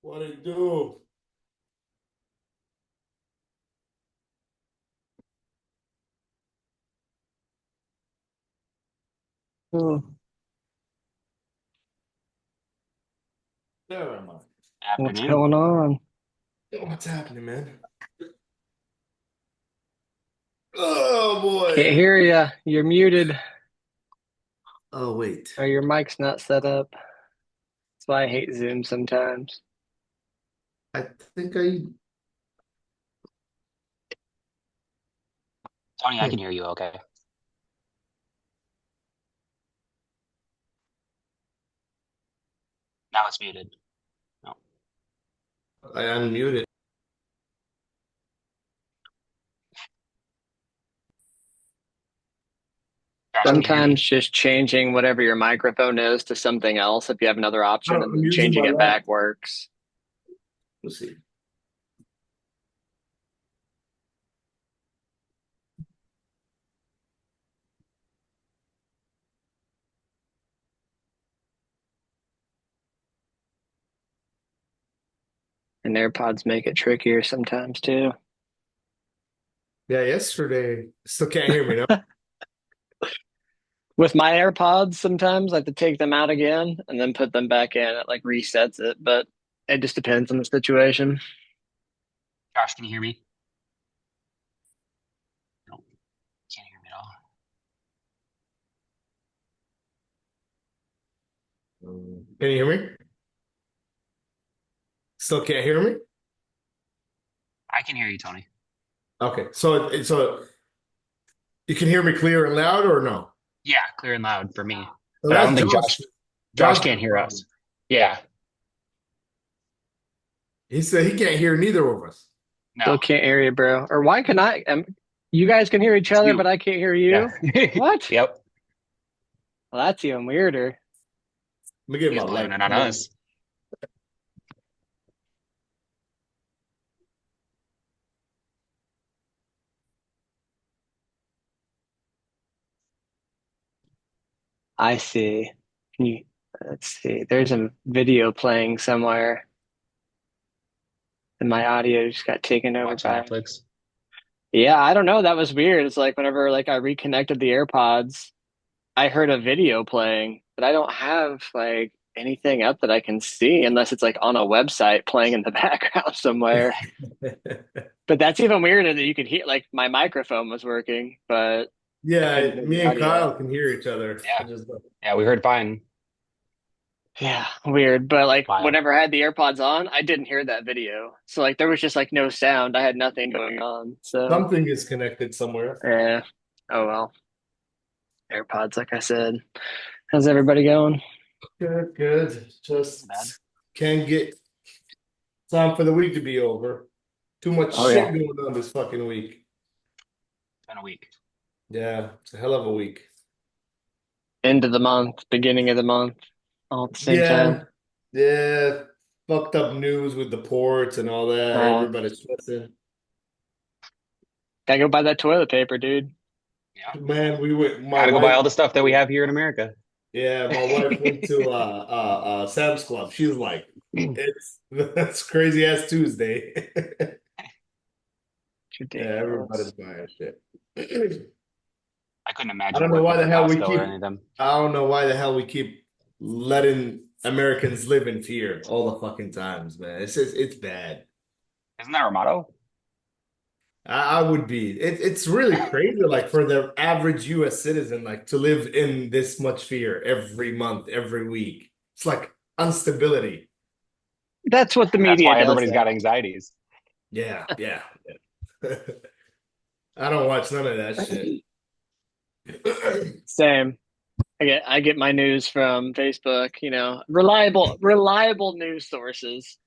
What it do? Oh, There am I. what's Afternoon. going on? What's happening, man? Oh Can't boy. hear you. You're muted, Oh wait. or your mic's not set up. That's why I hate Zoom sometimes. I think I. Tony, I Hmm, can hear you okay. Now it's muted. No. I unmuted. Josh, can you hear Sometimes me? just changing whatever your microphone is to something else, if you have another option, and I'm then using changing my it left. back works. Let's see. And AirPods make it trickier sometimes too. Yeah, yesterday. Still can't hear me now. With my AirPods, sometimes I have to take them out again and then put them back in. It like resets it, but it just depends on the situation. Josh, can you hear me? No, can't hear me at all. Can you hear me? Still can't hear me? I can hear you, Tony. Okay, so you can hear me clear and loud or no? Yeah, clear and loud for me. So But I don't that's think Josh. Josh Josh got can't a hear us. problem. Yeah, He said he can't hear neither of us. no. Still can't hear you, bro. Or why can I? You guys can hear each It's other, you. but I can't hear Yeah. you? What? Yep. Let Well, that's even weirder. me get my He's blaming light. it on us. I see. Can you, let's see. There's a video playing somewhere, and my audio just got taken over Watching by. Netflix. Yeah, I don't know. That was weird. It's like whenever like I reconnected the AirPods, I heard a video playing, but I don't have like anything up that I can see unless it's like on a website playing in the background somewhere. But that's even weirder that you could hear like my microphone was working, but I couldn't Yeah, hear the me and audio. Kyle can hear each other. I Yeah. just Yeah, we heard fine. Yeah, weird. But like Wild. whenever I had the AirPods on, I didn't hear that video. So like there was just like no sound. I had nothing going on. So something is connected somewhere. yeah. Oh well. AirPods, like I said. How's everybody going? Good, good. Bad. Just can't get time for the week to be over. Too much Oh shit yeah. going on this fucking week. It's been a week. Yeah, it's a hell of a week. End of the month, beginning of the month, all at the same time. Yeah, yeah. Fucked up news with the ports and all that. Uh, Everybody's stressing. Gotta go buy that toilet paper, dude. Yeah. Man, we went. My Gotta go buy wife. all the stuff that we have here in America. Yeah, my wife went to Sam's Club. She was like, "It's that's crazy ass Tuesday." It's Yeah, everybody's ridiculous. buying shit. I couldn't I imagine don't know why working the for hell we Costco or any keep. of them. I don't know why the hell we keep letting Americans live in fear all the fucking times, man. It's bad. Isn't that our motto? I would be. It's really crazy, like for the average U.S. citizen, like to live in this much fear every month, every week. It's like instability. That's what the That's media why does, everybody's got though. anxieties. Yeah, yeah. Yeah. I don't watch none of that shit. Same. I get my news from Facebook, reliable news sources.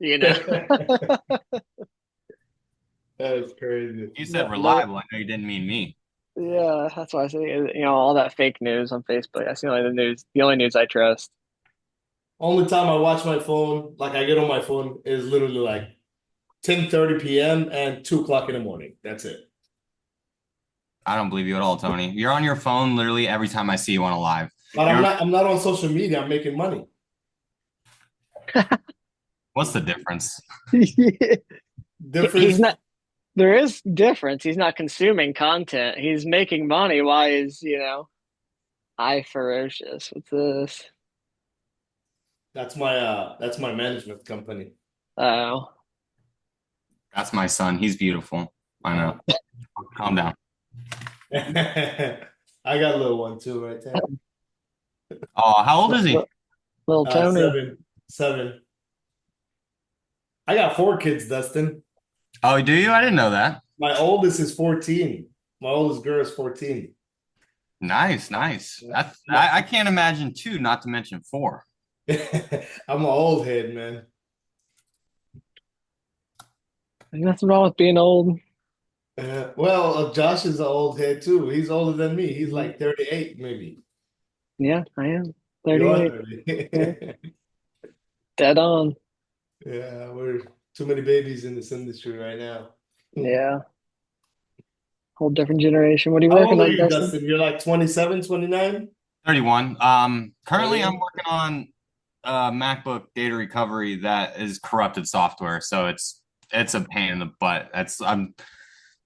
That's crazy. You said No, reliable. I know you didn't mean me. yeah, that's why I say, all that fake news on Facebook. That's the only news I trust. Only time I watch my phone, like I get on my phone, is literally like 10:30 p.m. and 2 o'clock in the morning. That's it. I don't believe you at all, Tony. You're on your phone literally every time I see you on a live. But I'm You're not I'm not on social media. I'm making money. What's the difference? He's Difference. not. There is difference. He's not consuming content. He's making money. Why is, I ferocious? What's this? That's my management company. Oh, That's my son. He's beautiful. I know. Oh. Calm down. I got a little one too right there. Oh, how old is he? little Tony. 7. I got 4 kids, Dustin. Oh, do you? I didn't know that. My oldest is 14. My oldest girl is 14. Nice, nice. Yeah. I can't imagine two, not to mention four. I'm an old head, man. There's nothing wrong with being old. Josh is an old head too. He's older than me. He's like 38, maybe. Yeah, I am. You are 38. Yeah, 30. dead on. Yeah, we're too many babies in this industry right now. Yeah, whole different generation. What are you How working old are on, you, Dustin? Dustin? You're like 27, 29? 31. Currently I'm 31? working on MacBook data recovery that is corrupted software, so it's a pain in the butt. I'm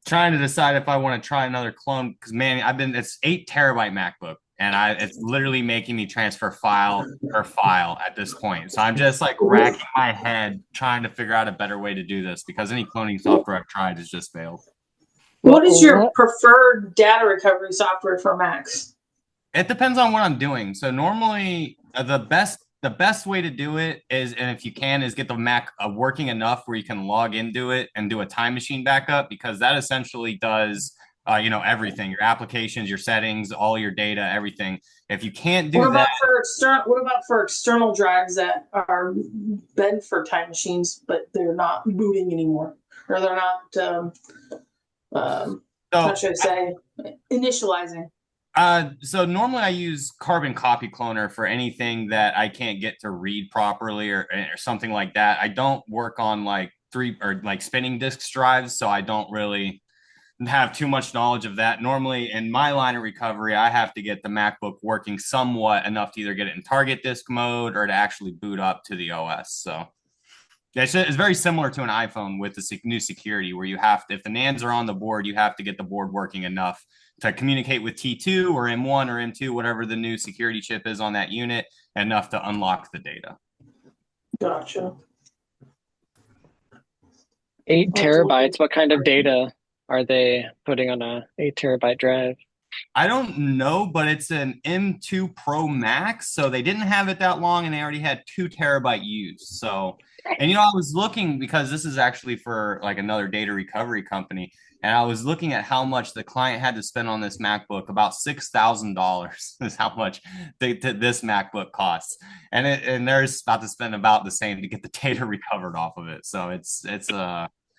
trying to decide if I want to try another clone because man, it's 8 terabyte MacBook and it's literally making me transfer file per file at this point. So I'm just like racking my head trying to figure out a better way to do this because any cloning software I've tried has just failed. What is your What? preferred data recovery software for Macs? It depends on what I'm doing. So normally the best way to do it is, and if you can, is get the Mac working enough where you can log into it and do a time machine backup because that essentially does everything, your applications, your settings, all your data, everything. If you can't do that, What about for external drives that are meant for time machines, but they're not booting anymore, or they're not? How so should I say? Initializing. So normally I use Carbon Copy Cloner for anything that I can't get to read properly or something like that. I don't work on like spinning disk drives, so I don't really have too much knowledge of that. Normally in my line of recovery, I have to get the MacBook working somewhat enough to either get it in target disk mode or to actually boot up to the OS. So it's very similar to an iPhone with the new security where you have to, if the NANDs are on the board, you have to get the board working enough to communicate with T2 or M1 or M2, whatever the new security chip is on that unit, enough to unlock the data. Gotcha. 8 terabytes. What kind of data are they putting on a 8 terabyte drive? I don't know, but it's an M2 Pro Max, so they didn't have it that long, and they already had 2 terabyte used. So, and I was looking because this is actually for like another data recovery company, and I was looking at how much the client had to spend on this MacBook. About $6,000 is how much this MacBook costs, and they're about to spend about the same to get the data recovered off of it. So it's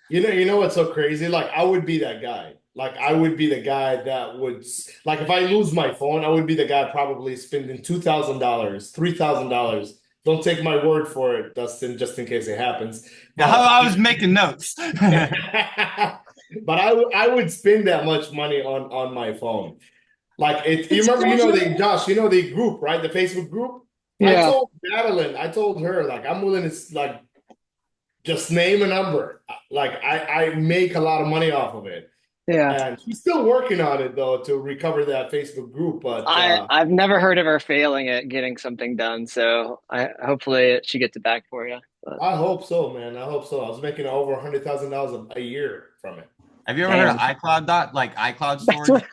You know what's so crazy? Like I would be that guy. Like I would be the guy that would like if I lose my phone, I would be the guy probably spending $2,000, $3,000. Don't take my word for it, Dustin, just in case it happens. how But I was making notes. but I would spend that much money on my phone. Like you It's remember, crazy. Josh, the group, right? The Facebook group. Yeah, I told her, like, I'm willing to like just name a number. Like I make a lot of money off of it. yeah. And she's still working on it though to recover that Facebook group. But I've never heard of her failing at getting something done, so I hopefully she gets it back for you. But I hope so, man. I hope so. I was making over $100,000 a year from it. Have you ever heard of damn, iCloud that's storage? what,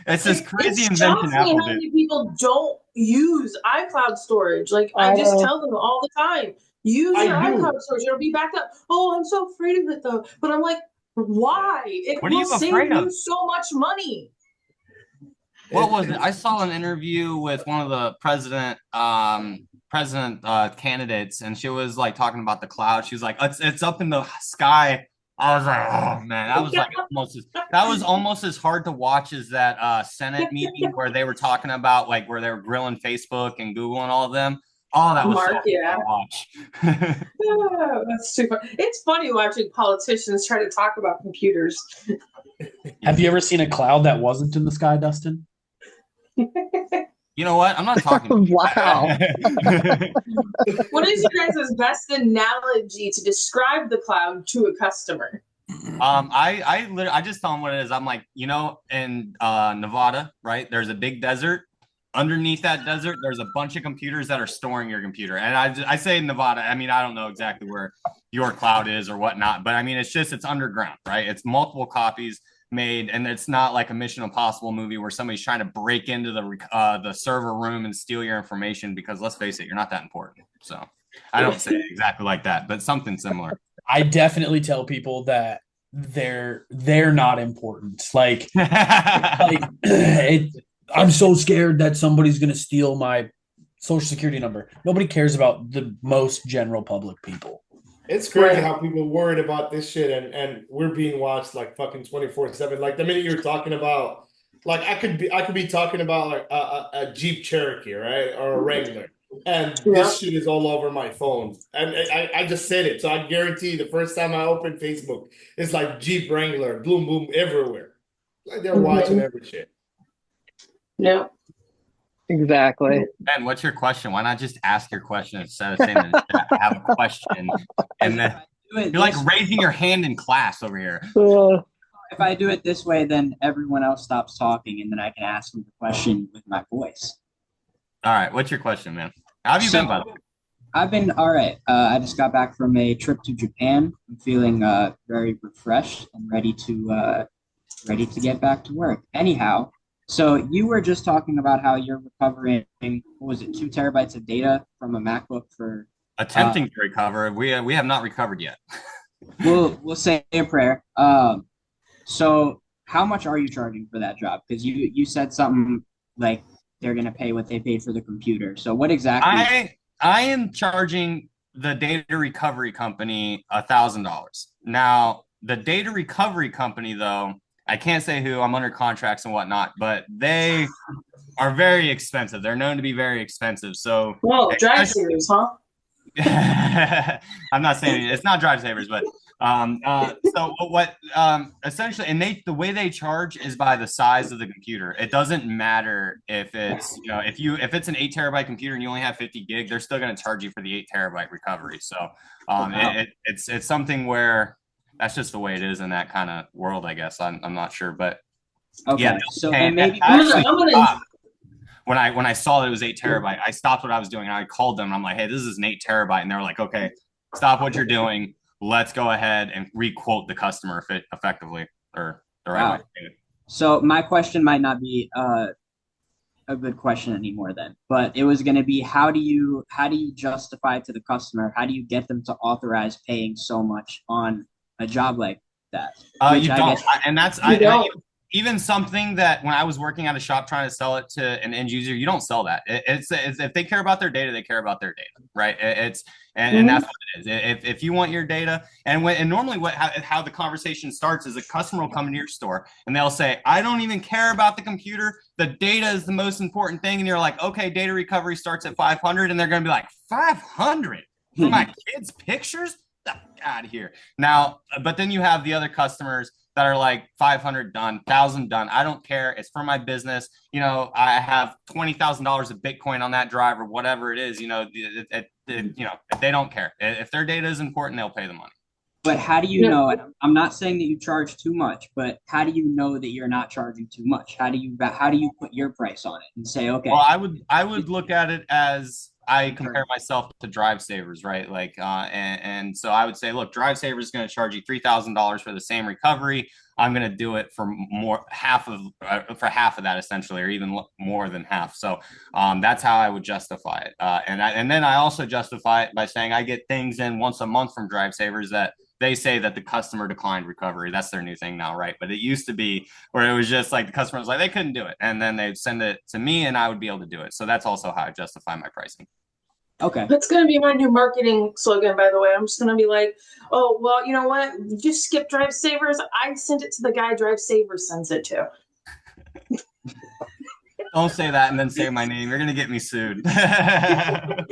It's this It crazy invention shocks me Apple how did. many people don't use iCloud storage. Like I I just know. tell them all the time, use I your iCloud do. storage. It'll be backed up. Oh, I'm so afraid of it though. But I'm like, Yeah. why? It What are will you save afraid you of? so much money. What was it? It's I saw an interview with one of the president candidates, and she was like talking about the cloud. She was like, "It's up in the sky." I was like, "Oh man, that was almost as hard to watch as that Senate meeting where they were talking about like where they were grilling Facebook and Google and all of them. Oh, that was so Mark, hard yeah. to watch." Oh, that's super. It's funny watching politicians try to talk about computers. Have you ever seen a cloud that wasn't in the sky, Dustin? You know what? I'm not talking. Wow. What is your guys' best analogy to describe the cloud to a customer? I just tell them what it is. I'm like, in Nevada, right? There's a big desert. Underneath that desert, there's a bunch of computers that are storing your computer. And I say Nevada. I mean, I don't know exactly where your cloud is or whatnot, but I mean, it's underground, right? It's multiple copies made, and it's not like a Mission Impossible movie where somebody's trying to break into the server room and steal your information. Because let's face it, you're not that important. So I don't say it exactly like that, but something similar. I definitely tell people that they're not important. Like I'm so scared that somebody's gonna steal my social security number. Nobody cares about the most general public people. It's crazy how people worried about this shit, and we're being watched like fucking 24/7. Like the minute you're talking about, like I could be talking about like a Jeep Cherokee, right, or a Wrangler, and this shit is all over my phone. And I just said it, so I guarantee the first time I open Facebook, it's like Jeep Wrangler, boom boom everywhere. Like they're watching every shit. Yeah. Exactly. Ben, what's your question? Why not just ask your question instead of saying that I have a question? And then you're like raising your hand in class over here. If I do it this way, then everyone else stops talking, and then I can ask them the question with my voice. All right. What's your question, man? How have you been, by the way? I've been all right. I just got back from a trip to Japan. I'm feeling very refreshed and ready to get back to work. Anyhow, so you were just talking about how you're recovering, what was it, 2 terabytes of data from a MacBook for attempting to recover. We have not recovered yet. we'll say a prayer. So how much are you charging for that job? Because you said something like they're gonna pay what they paid for the computer. So what exactly? I am charging the data recovery company $1,000. Now, the data recovery company, though, I can't say who, I'm under contracts and whatnot, but they are very expensive. They're known to be very expensive. So, well, drive savers, huh? I'm not saying it's not drive savers, but so what essentially, and the way they charge is by the size of the computer. It doesn't matter if it's if it's an 8 terabyte computer and you only have 50 gig, they're still going to charge you for the 8 terabyte recovery. So it's something where that's just the way it is in that kind of world, I guess. I'm not sure, but okay. Yeah. So and maybe when I saw that it was 8 terabyte, I stopped what I was doing and I called them and I'm like, hey, this is an 8 terabyte, and they were like, okay, stop what you're doing. Let's go ahead and re-quote the customer effectively or the right way. So my question might not be a good question anymore then, but it was going to be how do you justify to the customer? How do you get them to authorize paying so much on a job like that? You don't, and that's even something that when I was working at a shop trying to sell it to an end user, you don't sell that. It's if they care about their data, they care about their data, right? And that's what it is. If you want your data, and normally how the conversation starts is a customer will come into your store and they'll say, I don't even care about the computer. The data is the most important thing. And you're like, okay, data recovery starts at 500, and they're going to be like, 500 for my kids' pictures? Out of here. Now, but then you have the other customers that are like 500 done, 1,000 done. I don't care. It's for my business. I have $20,000 of Bitcoin on that drive or whatever it is. If they don't care, if their data is important, they'll pay the money. But how do you know? I'm not saying that you charge too much, but how do you know that you're not charging too much? How do you put your price on it and say, okay? Well, I would look at it as I compare myself to Drive Savers, right? Like, and so I would say, look, Drive Savers is going to charge you $3,000 for the same recovery. I'm going to do it for half of that essentially, or even more than half. So that's how I would justify it. And then I also justify it by saying I get things in once a month from Drive Savers that they say that the customer declined recovery. That's their new thing now, right? But it used to be where it was just like the customer was like, they couldn't do it. And then they'd send it to me and I would be able to do it. So that's also how I justify my pricing. Okay. That's going to be my new marketing slogan, by the way. I'm just going to be like, oh, well, you know what? Just skip Drive Savers. I sent it to the guy Drive Savers sends it to. Don't say that and then say my name. You're going to get me sued. I'll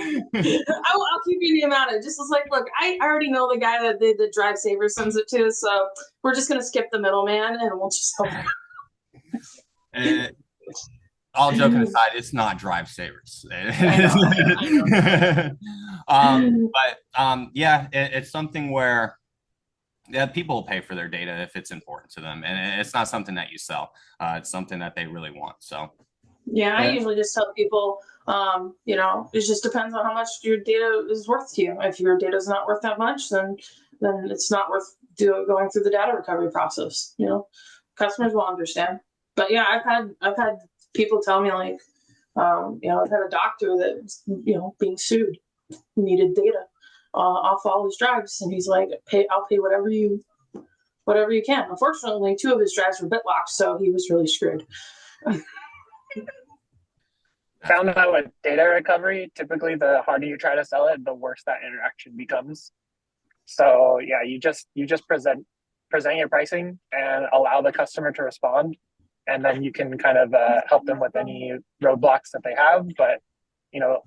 keep your name out of it. Just as like, look, I already know the guy that the Drive Savers sends it to, so we're just going to skip the middleman and we'll just help him. all joking aside, it's not drive savers. I know. Yeah, it's something where yeah, people will pay for their data if it's important to them, and it's not something that you sell. It's something that they really want. So Yeah, I usually just tell people, it just depends on how much your data is worth to you. If your data is not worth that much, then it's not worth going through the data recovery process. Customers will understand. But yeah, I've had people tell me like, I've had a doctor that being sued, needed data off all his drives, and he's like, I'll pay whatever you can. Unfortunately, 2 of his drives were bitlocked, so he was really screwed. Found out with data recovery, typically the harder you try to sell it, the worse that interaction becomes. So yeah, you just present your pricing and allow the customer to respond, and then you can kind of help them with any roadblocks that they have. But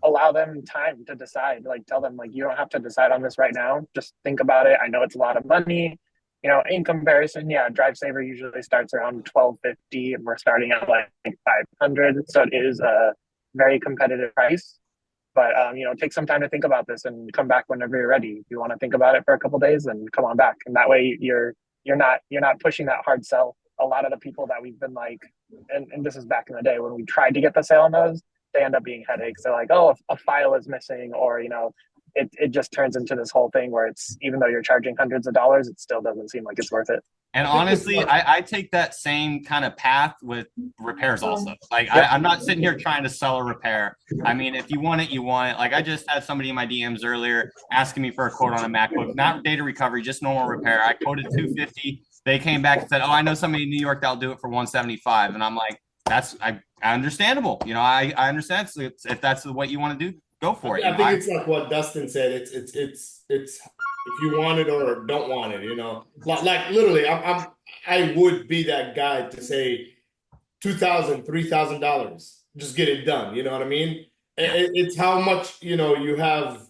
allow them time to decide. Like tell them like you don't have to decide on this right now. Just think about it. I know it's a lot of money. In comparison, yeah, Drive Saver usually starts around $12.50, and we're starting at like 500. So it is a very competitive price. But take some time to think about this and come back whenever you're ready. If you want to think about it for a couple of days, then come on back, and that way you're not pushing that hard sell. A lot of the people that we've been like, and this is back in the day when we tried to get the sale on those, they end up being headaches. They're like, oh, if a file is missing, or it just turns into this whole thing where it's, even though you're charging hundreds of dollars, it still doesn't seem like it's worth it. And honestly, I take that same kind of path with repairs also. Like Yep. I'm not sitting here trying to sell a repair. I mean, if you want it, you want it. Like I just had somebody in my DMs earlier asking me for a quote on a MacBook, not data recovery, just normal repair. I quoted $250. They came back and said, oh, I know somebody in New York that'll do it for $175. And I'm like, that's understandable. I understand. So if that's what you want to do, go for it. I think it's like what Dustin said. It's if you want it or don't want it. Like literally, I would be that guy to say $2,000, $3,000, just get it done. You know what I mean? It's how much you have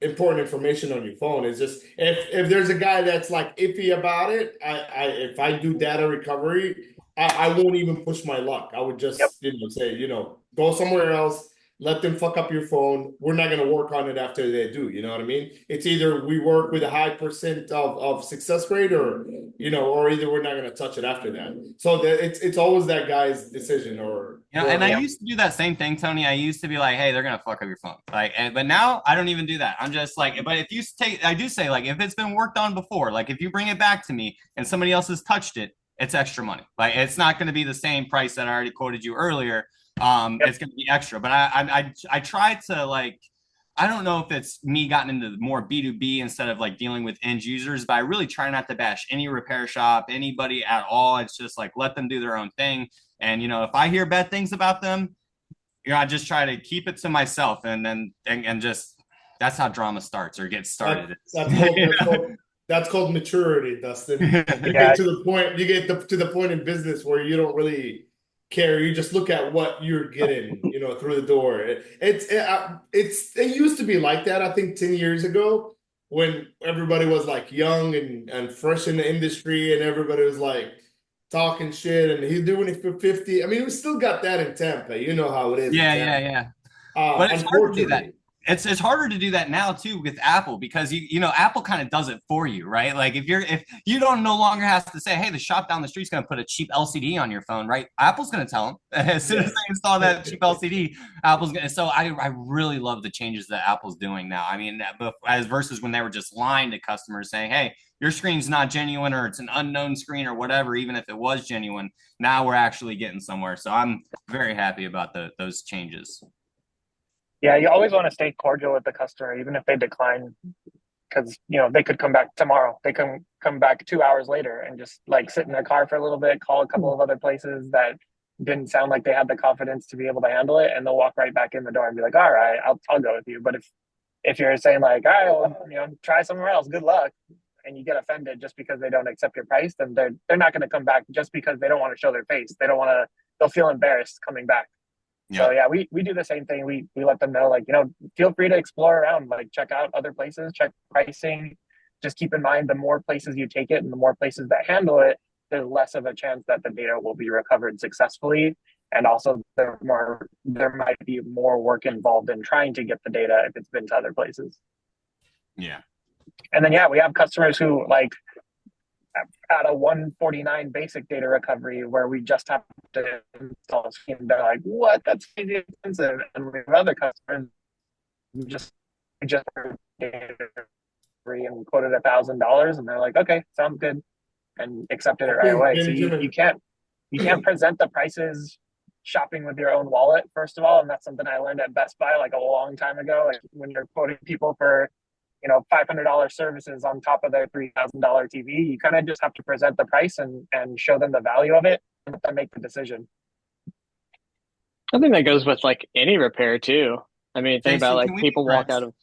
important information on your phone. It's just if there's a guy that's like iffy about it, if I do data recovery, I won't even push my luck. I would just say go somewhere else. Let them fuck up your phone. We're not going to work on it after they do. You know what I mean? It's either we work with a high percent of success rate, or either we're not going to touch it after that. So it's always that guy's decision. And I used to do that same thing, Tony. I used to be like, hey, they're going to fuck up your phone. But now I don't even do that. I'm just like, but if you I do say like, if it's been worked on before, like if you bring it back to me and somebody else has touched it, it's extra money. Like it's not going to be the same price that I already quoted you earlier. It's going to be extra, but I try to like, I don't know if it's me gotten into more B2B instead of like dealing with end users, but I really try not to bash any repair shop, anybody at all. It's just like, let them do their own thing. And, if I hear bad things about them, I just try to keep it to myself, and then, and just, that's how drama starts or gets started. That's called maturity, Dustin. You get to the point in business where you don't really care. You just look at what you're getting, through the door. It used to be like that. I think 10 years ago, when everybody was like young and fresh in the industry, and everybody was like talking shit, and he's doing it for 50. I mean, we still got that in Tampa. You know how it is. Yeah. But it's hard to do that. It's harder to do that now too with Apple, because Apple kind of does it for you, right? Like if you don't no longer have to say, hey, the shop down the street's going to put a cheap LCD on your phone, right? Apple's going to tell them as soon as they install that cheap LCD. Apple's going to. So I really love the changes that Apple's doing now. I mean, as versus when they were just lying to customers saying, hey, your screen's not genuine, or it's an unknown screen, or whatever. Even if it was genuine, now we're actually getting somewhere. So I'm very happy about those changes. Yeah, you always want to stay cordial with the customer, even if they decline, because they could come back tomorrow. They can come back 2 hours later and just like sit in their car for a little bit, call a couple of other places that didn't sound like they had the confidence to be able to handle it, and they'll walk right back in the door and be like, all right, I'll go with you. But if you're saying like, all right, well, try somewhere else, good luck, and you get offended just because they don't accept your price, then they're not going to come back just because they don't want to show their face. They'll feel embarrassed coming back. So yeah, we do the same thing. We let them know, like, feel free to explore around, like check out other places, check pricing. Just keep in mind, the more places you take it and the more places that handle it, there's less of a chance that the data will be recovered successfully. And also there might be more work involved in trying to get the data if it's been to other places. Yeah. And then yeah, we have customers who like at a 149 basic data recovery where we just have to install a scheme. They're like, what? That's crazy expensive. And we have other customers who just data recovery and quoted $1,000, and they're like, okay, sounds good, and accepted it I right think away. So you can't present the prices shopping with your own wallet, first of all, and that's something I learned at Best Buy like a long time ago. Like when you're quoting people for $500 services on top of their $3,000 TV, you kind of just have to present the price and show them the value of it and let them make the decision. I think that goes with like any repair too. I mean, think about Jason, can like we be people walk friends? out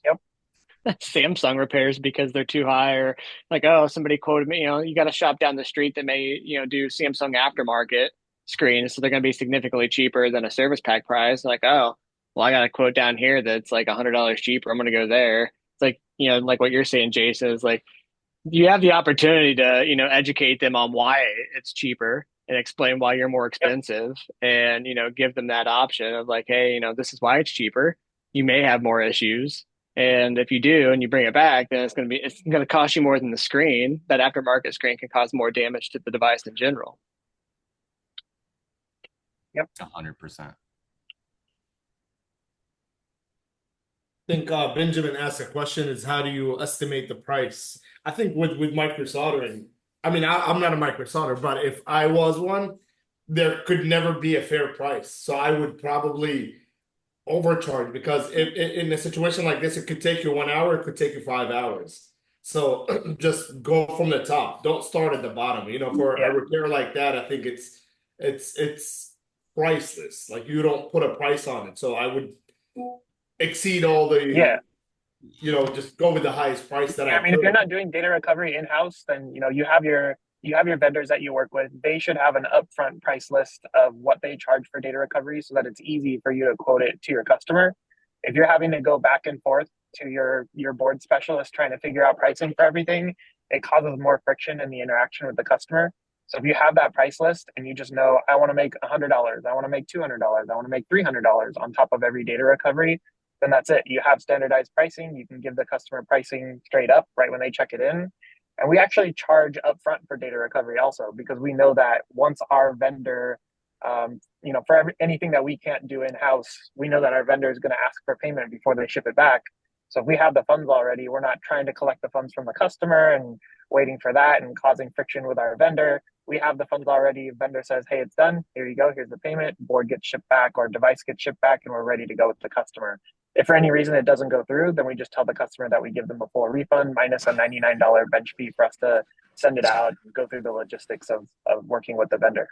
of Samsung repairs because they're too high, or like, oh, somebody quoted me, you got a shop down the street that may, do Samsung aftermarket screens, so they're going to be significantly cheaper than a service pack price. Like, oh, well, I got a quote down here that's like $100 cheaper. I'm going to go there. It's like, like what you're saying, Jason, is like you have the opportunity to, educate them on why it's cheaper and explain why you're more Yep. expensive, and, give them that option of like, hey, this is why it's cheaper. You may have more issues. And if you do and you bring it back, then it's going to cost you more than the screen. That aftermarket screen can cause more damage to the device in general. Yep. 100%. I think Benjamin asked a question is how do you estimate the price? I think with micro soldering, I mean, I'm not a micro solder, but if I was one, there could never be a fair price. So I would probably overcharge because if in a situation like this, it could take you 1 hour, it could take you 5 hours. So just go from the top. Don't start at the bottom. For a Yeah. repair like that, I think it's priceless. Like you don't put a price on it. So I would exceed all Yeah. just go with the highest price that Yeah, I I mean, if you're could. not doing data recovery in-house, then you have your vendors that you work with. They should have an upfront price list of what they charge for data recovery so that it's easy for you to quote it to your customer. If you're having to go back and forth to your board specialist trying to figure out pricing for everything, it causes more friction in the interaction with the customer. So if you have that price list and you just know, I want to make $100, I want to make $200, I want to make $300 on top of every data recovery, then that's it. You have standardized pricing. You can give the customer pricing straight up right when they check it in. And we actually charge upfront for data recovery also because we know that once our vendor, for anything that we can't do in house, we know that our vendor is going to ask for payment before they ship it back. So if we have the funds already, we're not trying to collect the funds from the customer and waiting for that and causing friction with our vendor. We have the funds already. Vendor says, hey, it's done. Here you go. Here's the payment. Board gets shipped back or device gets shipped back, and we're ready to go with the customer. If for any reason it doesn't go through, then we just tell the customer that we give them a full refund minus a $99 bench fee for us to send it out and go through the logistics of working with the vendor.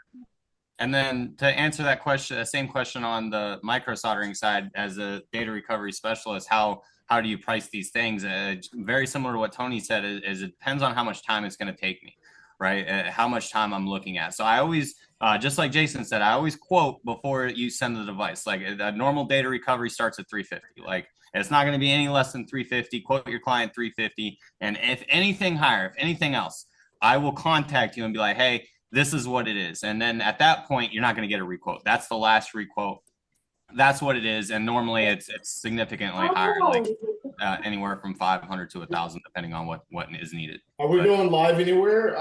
And then to answer that question, the same question on the micro soldering side, as a data recovery specialist, how do you price these things? Very similar to what Tony said, is it depends on how much time it's going to take me, right? How much time I'm looking at. So I always, just like Jason said, I always quote before you send the device. Like a normal data recovery starts at 350. Like it's not going to be any less than 350. Quote your client 350, and if anything higher, if anything else, I will contact you and be like, hey, this is what it is. And then at that point, you're not going to get a requote. That's the last requote. That's what it is. And normally it's significantly higher, like anywhere from 500 to 1,000, depending on what is needed. Are we going live anywhere,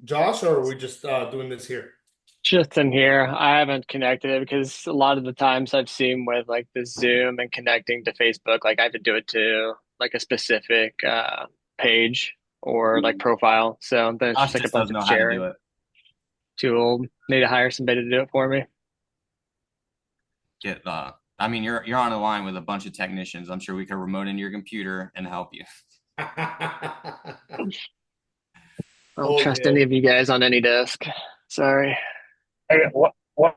Josh, or are we just doing this here? Just in here, I haven't connected it because a lot of the times I've seen with like the Zoom and connecting to Facebook, like I have to do it to like a specific page or like profile. So then it's Josh just like a just bunch doesn't of know how to do sharing. it. Too old. Need to hire somebody to do it for me. I mean, you're on a line with a bunch of technicians. I'm sure we could remote into your computer and help you. I don't trust any of you guys on any desk. Sorry. Hey, what more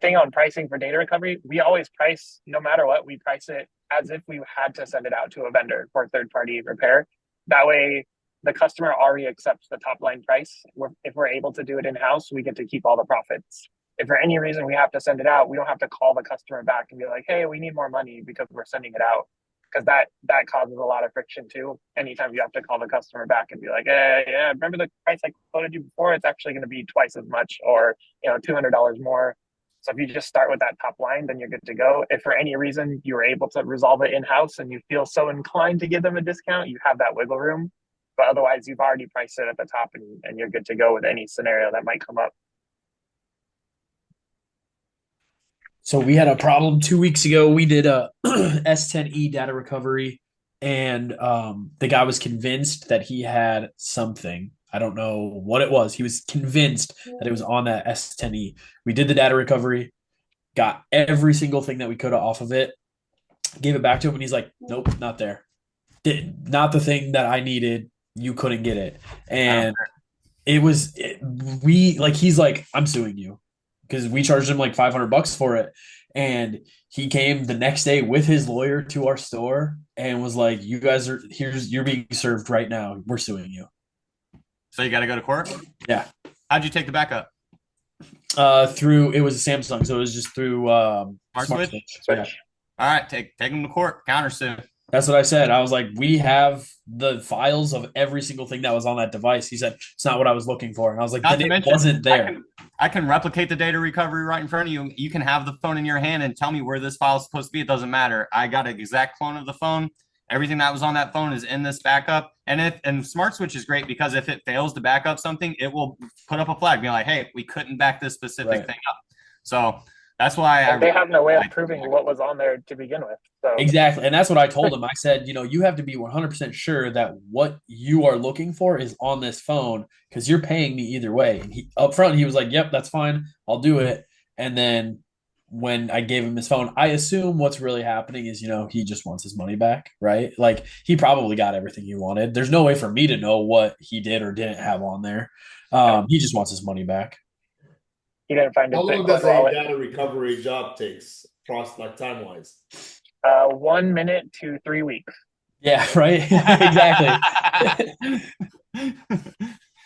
thing on pricing for data recovery? We always price, no matter what, we price it as if we had to send it out to a vendor for third-party repair. That way, the customer already accepts the top line price. If we're able to do it in-house, we get to keep all the profits. If for any reason we have to send it out, we don't have to call the customer back and be like, hey, we need more money because we're sending it out. Because that causes a lot of friction too. Anytime you have to call the customer back and be like, yeah, remember the price I quoted you before? It's actually going to be twice as much, or $200 more. So if you just start with that top line, then you're good to go. If for any reason you were able to resolve it in-house and you feel so inclined to give them a discount, you have that wiggle room. But otherwise, you've already priced it at the top, and you're good to go with any scenario that might come up. So we had a problem 2 weeks ago. We did a S10E data recovery, and the guy was convinced that he had something. I don't know what it was. He was convinced that it was on that S10E. We did the data recovery, got every single thing that we could off of it, gave it back to him, and he's like, "Nope, not there. Not the thing that I needed. You couldn't get it." And he's like, "I'm suing you," because we charged him like $500 for it. And he came the next day with his lawyer to our store and was like, "You guys you're being served right now. We're suing you." So you got to go to court? Yeah. How'd you take the backup? Through, it was a Samsung, so it was just through Smart Switch? Yeah. All right, take them to court, countersue. That's what I said. I was like, "We have the files of every single thing that was on that device." He said, "It's not what I was looking for." And I was like, Not "Then to it mention, wasn't there." I can replicate the data recovery right in front of you. You can have the phone in your hand and tell me where this file is supposed to be. It doesn't matter. I got an exact clone of the phone. Everything that was on that phone is in this backup. And Smart Switch is great because if it fails to back up something, it will put up a flag, be like, "Hey, we couldn't back this specific thing up." So that's why they have no way of proving what was on there to begin with. So Exactly. And that's what I told him. I said, "You have to be 100% sure that what you are looking for is on this phone because you're paying me either way." And up front, he was like, "Yep, that's fine. I'll do it." And then when I gave him his phone, I assume what's really happening is, he just wants his money back, right? Like he probably got everything he wanted. There's no way for me to know what he did or didn't have on there. He just wants his money back. He didn't find it. How long does a data recovery job takes, like time wise? 1 minute to 3 weeks. Yeah, right. Exactly.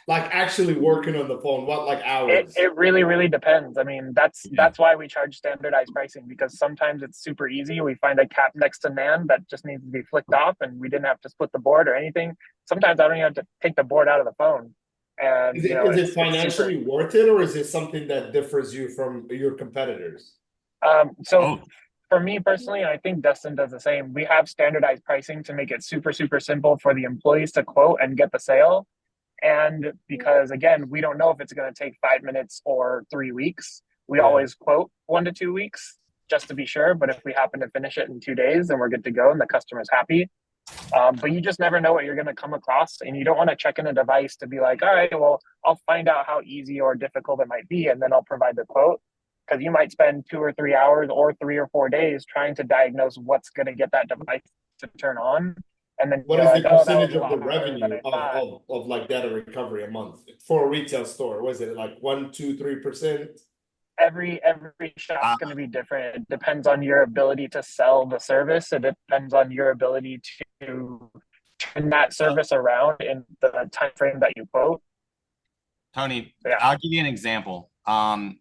Like actually working on the phone, what, like hours? It really, really depends. I mean, that's why we charge standardized pricing, because sometimes it's super easy. We find a cap next to NAND that just needs to be flicked off, and we didn't have to split the board or anything. Sometimes I don't even have to take the board out of the phone. And is it financially worth it, or is it something that differs you from your competitors? For me personally, I think Dustin does the same. We have standardized pricing to make it super, super simple for the employees to quote and get the sale. And because, again, we don't know if it's going to take 5 minutes or 3 weeks, we always quote 1 to 2 weeks just to be sure. But if we happen to finish it in 2 days, then we're good to go and the customer's happy. But you just never know what you're going to come across. And you don't want to check in a device to be like, "All right, well, I'll find out how easy or difficult it might be, and then I'll provide the quote." Because you might spend 2 or 3 hours or 3 or 4 days trying to diagnose what's going to get that device to turn on. And then what is the percentage of the revenue of like data recovery a month for a retail store? Was it like 1, 2, 3%? Every shop's going to be different. It depends on your ability to sell the service. It depends on your ability to turn that service around in the time frame that you quote. Tony, I'll give you an example.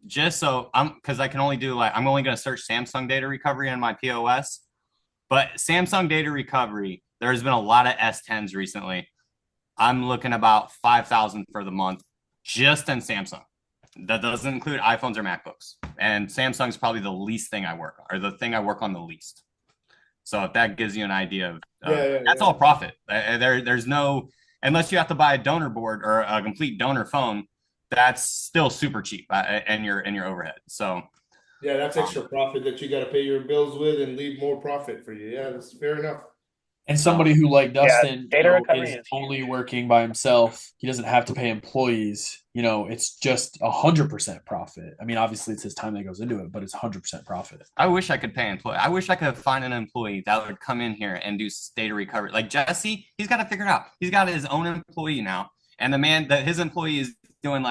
Just so because I can only do I'm only going to search Samsung data recovery on my POS, but Samsung data recovery, there's been a lot of S10s recently. I'm looking about 5,000 for the month just in Samsung. That doesn't include iPhones or MacBooks. And Samsung's probably the least thing I work on, or the thing I work on the least. So if that gives you an idea of that's all profit. There's no, unless you have to buy a donor board or a complete donor phone, that's still super cheap and your overhead. So yeah, that's extra profit that you got to pay your bills with and leave more profit for you. Yeah, that's fair enough. And somebody who, like Dustin, data recovery is only working by himself, he doesn't have to pay employees. It's just 100% profit. I mean, obviously it's his time that goes into it, but it's 100% profit. I wish I could pay employee. I wish I could find an employee that would come in here and do data recovery. Like Jesse, he's got to figure it out. He's got his own employee now, and his employee is doing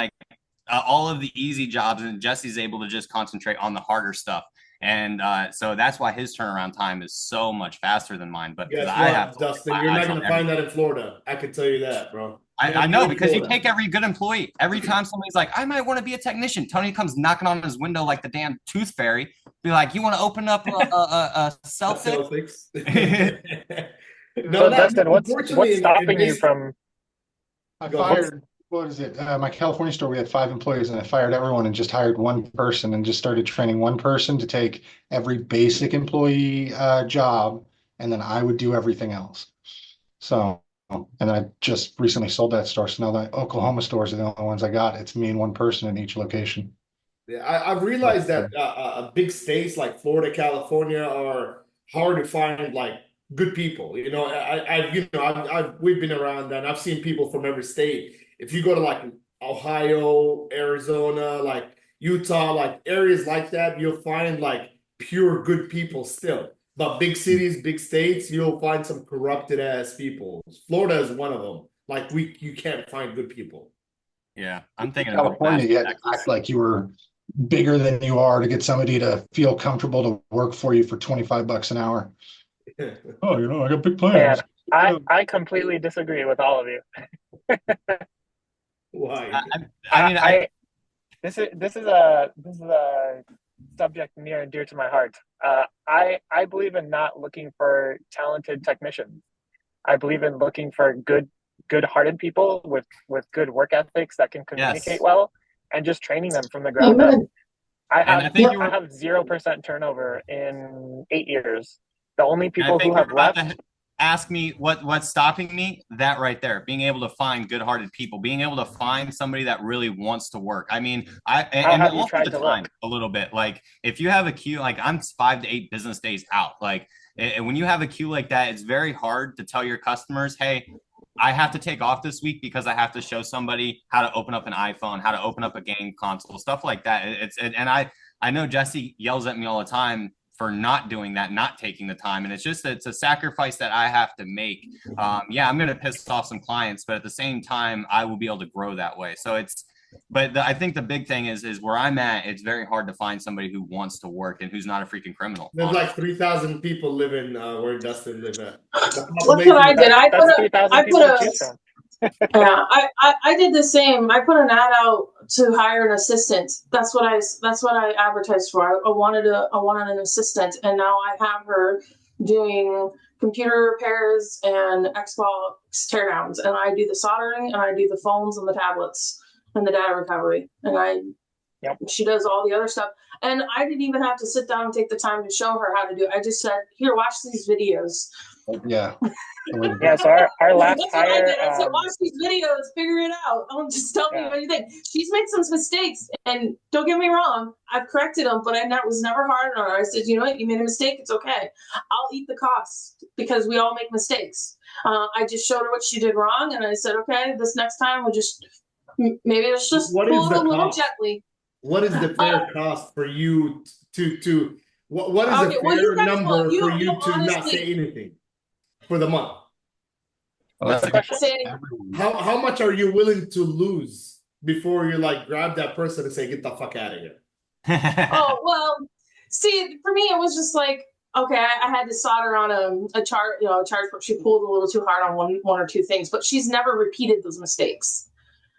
all of the easy jobs, and Jesse's able to just concentrate on the harder stuff. And so that's why his turnaround time is so much faster than mine. But Dustin, you're not going to find that in Florida. I can tell you that, bro. I know, because you take every good employee. Every time somebody's like, "I might want to be a technician," Tony comes knocking on his window like the damn tooth fairy. Be like, "You want to open up a cell fix?" No, Dustin, what's stopping you from? I fired what is it? My California store, we had 5 employees and I fired everyone and just hired one person and just started training one person to take every basic employee job, and then I would do everything else. So, and then I just recently sold that store. So now the Oklahoma stores are the only ones I got. It's me and one person in each location. Yeah, I've realized that big states like Florida, California are hard to find like good people. You know, we've been around and I've seen people from every state. If you go to like Ohio, Arizona, like Utah, like areas like that, you'll find like pure good people still. But big cities, big states, you'll find some corrupted ass people. Florida is one of them. Like you can't find good people. Yeah, I'm thinking of going back California, to you had to Texas. act like you were bigger than you are to get somebody to feel comfortable to work for you for 25 bucks an hour. Oh, I got big Man, plans. I completely disagree with all of you. Why? I mean, I This is a subject near and dear to my heart. I believe in not looking for talented technicians. I believe in looking for good-hearted people with good work ethics that can communicate yes, well, and just training them from the ground up. Amen. I and have I think you I were, have 0% turnover in 8 years. The only and I people who think you have were about left, to ask me what's stopping me. That right there, being able to find good-hearted people, being able to find somebody that really wants to work. I mean, how and have you also the tried to time look? a little bit. Like if you have a queue, like I'm 5 to 8 business days out. Like and when you have a queue like that, it's very hard to tell your customers, hey, I have to take off this week because I have to show somebody how to open up an iPhone, how to open up a game console, stuff like that. And I know Jesse yells at me all the time for not doing that, not taking the time, and it's a sacrifice that I have to make. Yeah, I'm going to piss off some clients, but at the same time, I will be able to grow that way. So I think the big thing is where I'm at. It's very hard to find somebody who wants to work and who's not a freaking criminal. There's Honestly. like 3,000 people living where Dustin live at. The That's what population I is did. That's 3,000 I put people to a, choose from. yeah, I did the same. I put an ad out to hire an assistant. That's what I advertised for. I wanted an assistant, and now I have her doing computer repairs and Xbox teardowns, and I do the soldering, and I do the phones and the tablets and the data recovery, and Yep. she does all the other stuff. And I didn't even have to sit down and take the time to show her how to do it. I just said, "Here, watch these videos." Yeah. Yeah, so our last That's what I hire, did. I said, watch these videos, figure it out. Don't just tell me yeah, what you think. She's made some mistakes, and don't get me wrong, I've corrected them, but I was never hard on her. I said, you know what, you made a mistake. It's okay. I'll eat the cost because we all make mistakes. I just showed her what she did wrong, and I said, okay, this next time we'll just maybe let's just what is pull it the a little cost? gently. What is the Oh, fair cost for you to what is a okay. Well, you fair guys will. number for You you to not say honestly anything for the month? what's the question? say How much are you willing to lose before you like grab that person and say, get the fuck out of here? oh, well, see, for me, it was just like, okay, I had to solder on a chart, a charge where she pulled a little too hard on one or two things, but she's never repeated those mistakes.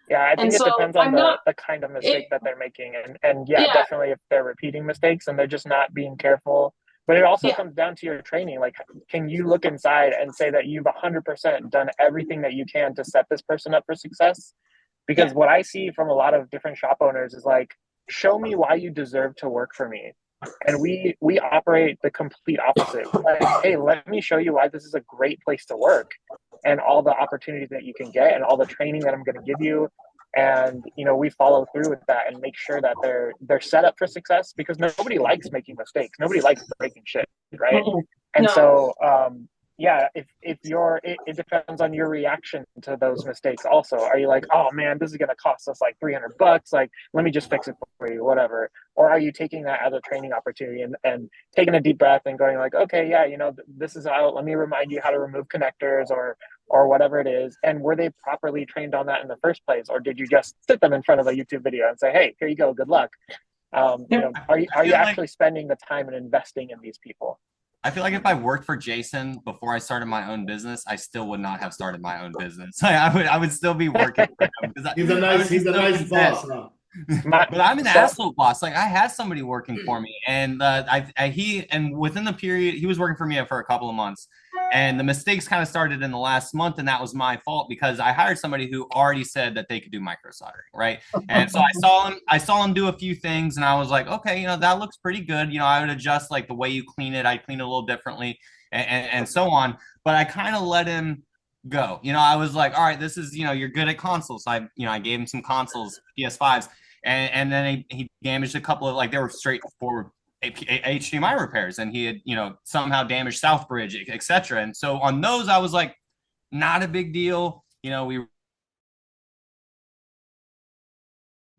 Yeah, I And think it so depends on I'm not, the kind of mistake it, that they're making. And yeah, yeah, definitely if they're repeating mistakes and they're just not being careful. But it also yeah, comes down to your training. Like, can you look inside and say that you've 100% done everything that you can to set this person up for success? yeah. Because what I see from a lot of different shop owners is like, show me why you deserve to work for me. And we operate the complete opposite. Like, hey, let me show you why this is a great place to work and all the opportunities that you can get and all the training that I'm going to give you. And we follow through with that and make sure that they're set up for success, because nobody likes making mistakes. Nobody likes breaking shit, right? And No, so yeah, if it depends on your reaction to those mistakes also. Are you like, oh man, this is going to cost us like $300, like let me just fix it for you, whatever? Or are you taking that as a training opportunity and taking a deep breath and going like, okay, yeah, this is how, let me remind you how to remove connectors or whatever it is. And were they properly trained on that in the first place, or did you just sit them in front of a YouTube video and say, hey, here you go, good luck? Are you I feel like actually spending the time and investing in these people? I feel like if I worked for Jason before I started my own business, I still would not have started my own business. I would still be working for him because He's I would be a so nice content. boss, huh? But I'm an So asshole boss. Like I had somebody working for me, and and within the period he was working for me for a couple of months, and the mistakes kind of started in the last month, and that was my fault because I hired somebody who already said that they could do micro soldering, right? And so I saw him do a few things, and I was like, okay, that looks pretty good. I would adjust like the way you clean it. I clean it a little differently, and so on. But I kind of let him go. I was like, all right, this is you're good at consoles. I gave him some consoles, PS5s, and then he damaged a couple of, like, they were straightforward HDMI repairs, and he had somehow damaged Southbridge, etc. And so on those I was like, not a big deal. We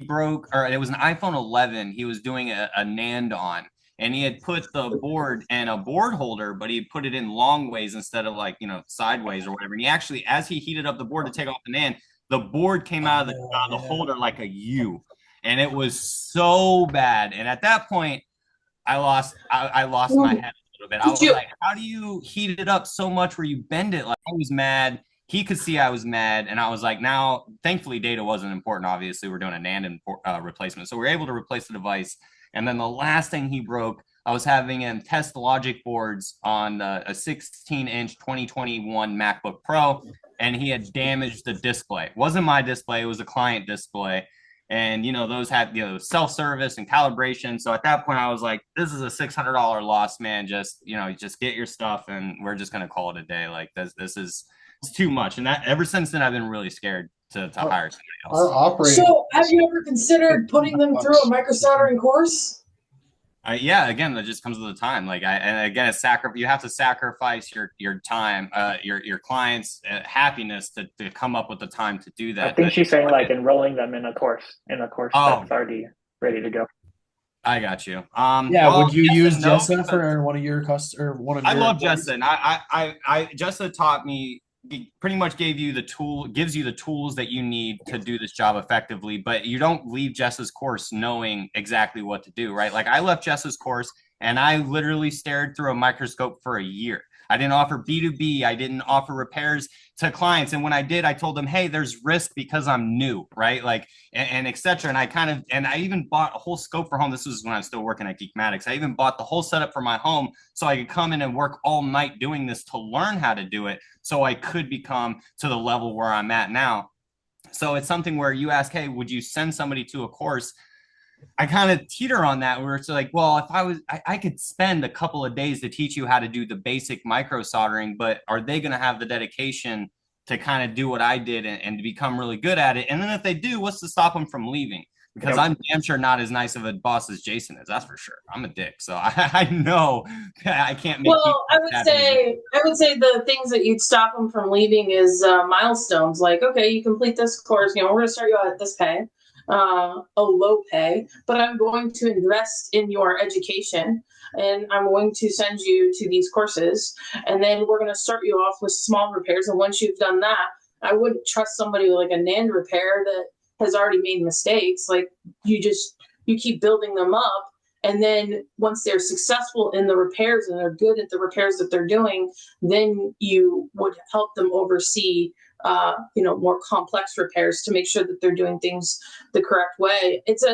broke, or it was an iPhone 11 he was doing a NAND on, and he had put the board in a board holder, but he put it in long ways instead of like sideways or whatever. And he actually, as he heated up the board to take off the NAND, the board came out of the holder like a U, and it was so bad. And at that point I lost my head a little bit. I was like, how do you heat it up so much where you bend it? Like, I was mad. He could see I was mad, and I was like, now, thankfully, data wasn't important. Obviously, we're doing a NAND replacement, so we are able to replace the device. And then the last thing he broke, I was having him test the logic boards on a 16-inch 2021 MacBook Pro, and he had damaged the display. It wasn't my display; it was a client display. And those had self-service and calibration. So at that point I was like, this is a $600 loss, man. Just just get your stuff, and we're just gonna call it a day. Like this is, it's too much. And that, ever since then, I've been really scared to hire somebody else. Our operating. So, have you ever considered putting them through a micro soldering course? Yeah, again, that just comes with the time. Like and again, it's you have to sacrifice your time, your clients' happiness to come up with the time to do that. I think she's saying like enrolling them in a course that's already ready to go. I got you. Yeah, well, would you use no, Jessa for one of your I love Jessa. And I Jessa taught me, pretty much gives you the tools that you need to do this job effectively, but you don't leave Jessa's course knowing exactly what to do, right? Like, I left Jessa's course and I literally stared through a microscope for a year. I didn't offer B2B. I didn't offer repairs to clients. And when I did, I told them, hey, there's risk because I'm new, right? Like, and et cetera. And I even bought a whole scope for home. This was when I was still working at Geekmatics. I even bought the whole setup for my home so I could come in and work all night doing this to learn how to do it, so I could become to the level where I'm at now. So it's something where you ask, hey, would you send somebody to a course? I kind of teeter on that, where it's like, well, if I could spend a couple of days to teach you how to do the basic micro soldering, but are they going to have the dedication to kind of do what I did and to become really good at it? And then if they do, what's to stop them from leaving? Because I'm damn sure not as nice of a boss as Jason is. That's for sure. I'm a dick, so I know I can't make. Well, I would say the things that you'd stop them from leaving is milestones. Like, okay, you complete this course. We're going to start you out at this pay, a low pay, but I'm going to invest in your education, and I'm going to send you to these courses, and then we're going to start you off with small repairs. And once you've done that, I wouldn't trust somebody with like a NAND repair that has already made mistakes. Like, you keep building them up, and then once they're successful in the repairs and they're good at the repairs that they're doing, then you would help them oversee more complex repairs to make sure that they're doing things the correct way. It's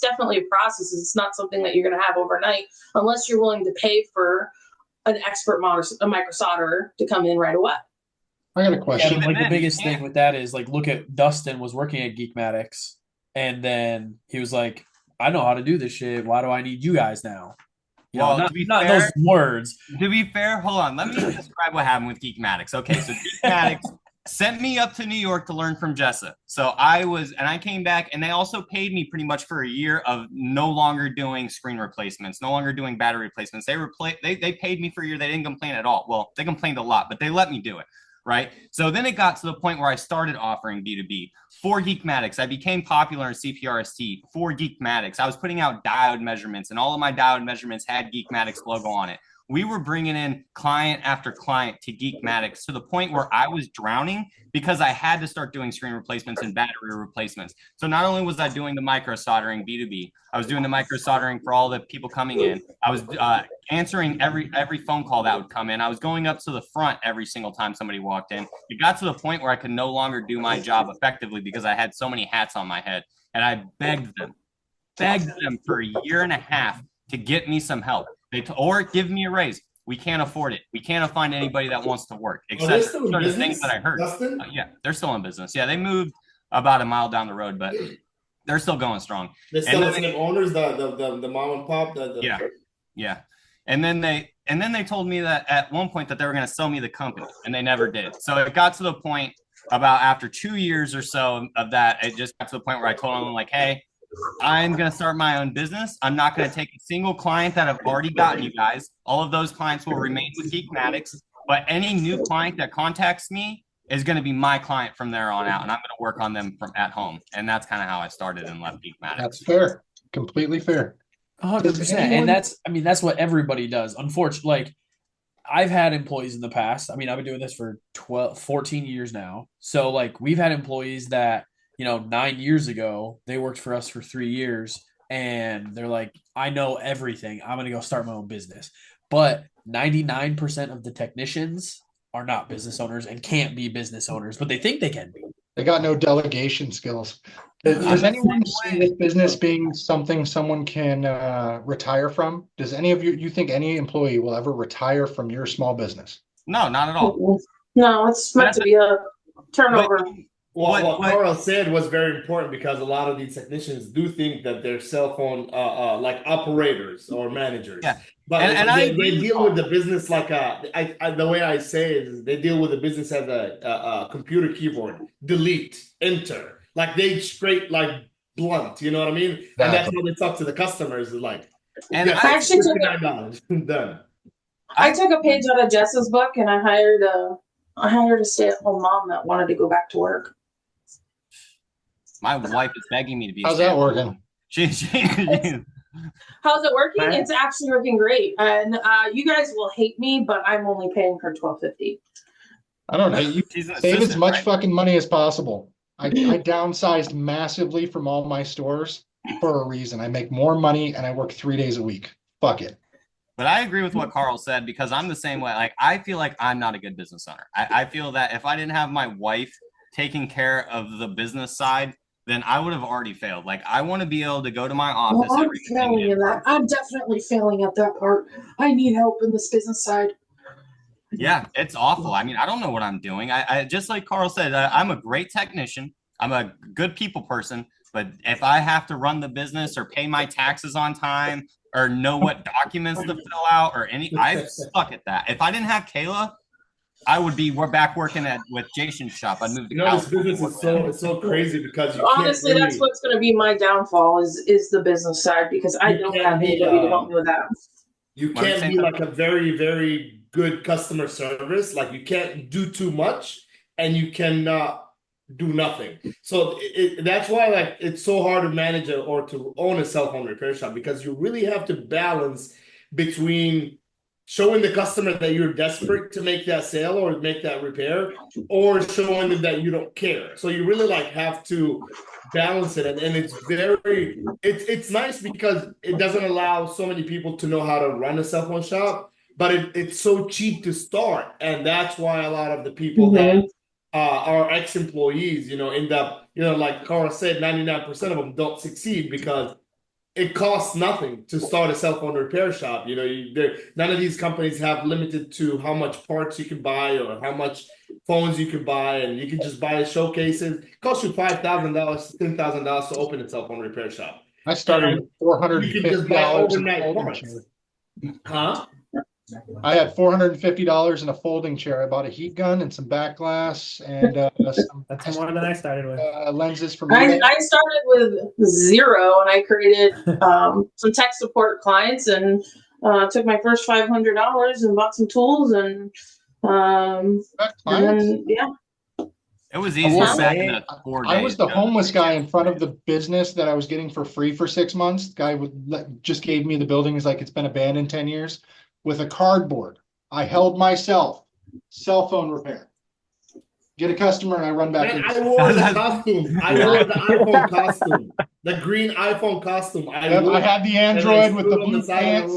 definitely a process. It's not something that you're going to have overnight unless you're willing to pay for an expert a micro solderer to come in right away. I got a question. Yeah, like the biggest thing with that is, like, look at Dustin was working at Geekmatics, and then he was like, I know how to do this shit. Why do I need you guys now? Well, to be not fair, those words. To be fair, hold on. Let me describe what happened with Geekmatics. Okay, so Geekmatics sent me up to New York to learn from Jessa. So I came back, and they also paid me pretty much for a year of no longer doing screen replacements, no longer doing battery replacements. They paid me for a year. They didn't complain at all. Well, they complained a lot, but they let me do it. Right. So then it got to the point where I started offering B2B for Geekmatics. I became popular in CPRST for Geekmatics. I was putting out diode measurements, and all of my diode measurements had Geekmatics logo on it. we were bringing in client after client to Geekmatics to the point where I was drowning because I had to start doing screen replacements and battery replacements. So not only was I doing the micro soldering B2B, I was doing the micro soldering for all the people coming in. I was answering every phone call that would come in. I was going up to the front every single time somebody walked in. It got to the point where I could no longer do my job effectively because I had so many hats on my head. And I begged them for a year and a half to get me some help. Or give me a raise. We can't afford it. We can't find anybody that wants to work. Except for the things that I heard. Yeah, they're still in business. Yeah, they moved about a mile down the road, but they're still going strong. They're still the same owners, the mom and pop. Yeah. And then they told me that at one point that they were going to sell me the company, and they never did. So it got to the point about after 2 years or so of that, it just got to the point where I told them, like, hey, I'm going to start my own business. I'm not going to take a single client that I've already gotten you guys. All of those clients will remain with Geekmatics, but any new client that contacts me is going to be my client from there on out, and I'm going to work on them from at home. And that's kind of how I started and left Geekmatics. That's fair. Completely fair. 100%. And that's what everybody does. Unfortunately, like, I've had employees in the past. I mean, I've been doing this for 14 years now. So, like, we've had employees that, 9 years ago, they worked for us for 3 years, and they're like, I know everything. I'm going to go start my own business. But 99% of the technicians are not business owners and can't be business owners, but they think they can be. They got no delegation skills. Does anyone see this business being something someone can retire from? Does any of you think any employee will ever retire from your small business? No, not at all. No, it's meant to be a turnover. What Carl said was very important because a lot of these technicians do think that they're cell phone like operators or managers. Yeah. But they deal with the business like the way I say it is they deal with the business as a computer keyboard, delete, enter. Like they straight like blunt, you know what I mean? Exactly. And that's how they talk to the customers. Like, and I actually took done. I took a page out of Jess's book and I hired a stay-at-home mom that wanted to go back to work. My wife is begging me to be. How's that working? How's it working? It's actually working great, and you guys will hate me, but I'm only paying her $12.50. I don't know. You save as much fucking money as possible. I downsized massively from all my stores for a reason. I make more money and I work 3 days a week. Fuck it. But I agree with what Carl said because I'm the same way. Like, I feel like I'm not a good business owner. I feel that if I didn't have my wife taking care of the business side, then I would have already failed. Like, I want to be able to go to my office. Well, I'm failing in that. I'm definitely failing at that part. I need help in this business side. Yeah, it's awful. I mean, I don't know what I'm doing. I just like Carl said, I'm a great technician. I'm a good people person. But if I have to run the business or pay my taxes on time or know what documents to fill out or I suck at that. If I didn't have Kayla, we're back working with Jason's shop. I'd move to California. This business is so crazy because honestly, that's what's going to be my downfall is the business side because I don't have anybody to help me with that. You can't be like a very, very good customer service. Like you can't do too much and you cannot do nothing. So that's why like it's so hard to manage or to own a cell phone repair shop because you really have to balance between showing the customer that you're desperate to make that sale or make that repair or showing them that you don't care. So you really like have to balance it. And it's nice because it doesn't allow so many people to know how to run a cell phone shop, but it's so cheap to start. And that's why a lot of the people that are ex-employees, end up, like Carl said, 99% of them don't succeed because it costs nothing to start a cell phone repair shop. None of these companies have limited to how much parts you can buy or how much phones you can buy, and you can just buy showcases. It costs you $5,000, $10,000 to open a cell phone repair shop. I started with $450. You can just buy overnight parts. Huh? I had $450 in a folding chair. I bought a heat gun and some back glass and that's more than I started with. Lenses from I started with zero and I created some tech support clients and took my first $500 and bought some tools and then, yeah. It was easy back in the 4 days. I was the homeless guy in front of the business that I was getting for free for 6 months. The guy just gave me the building. He's like, it's been abandoned 10 years. with a cardboard. I held myself. Cell phone repair. Get a customer and I run back. Man, I wore the costume. I wore the iPhone costume, the green iPhone costume. I had the and I Android with the stood on blue the side of the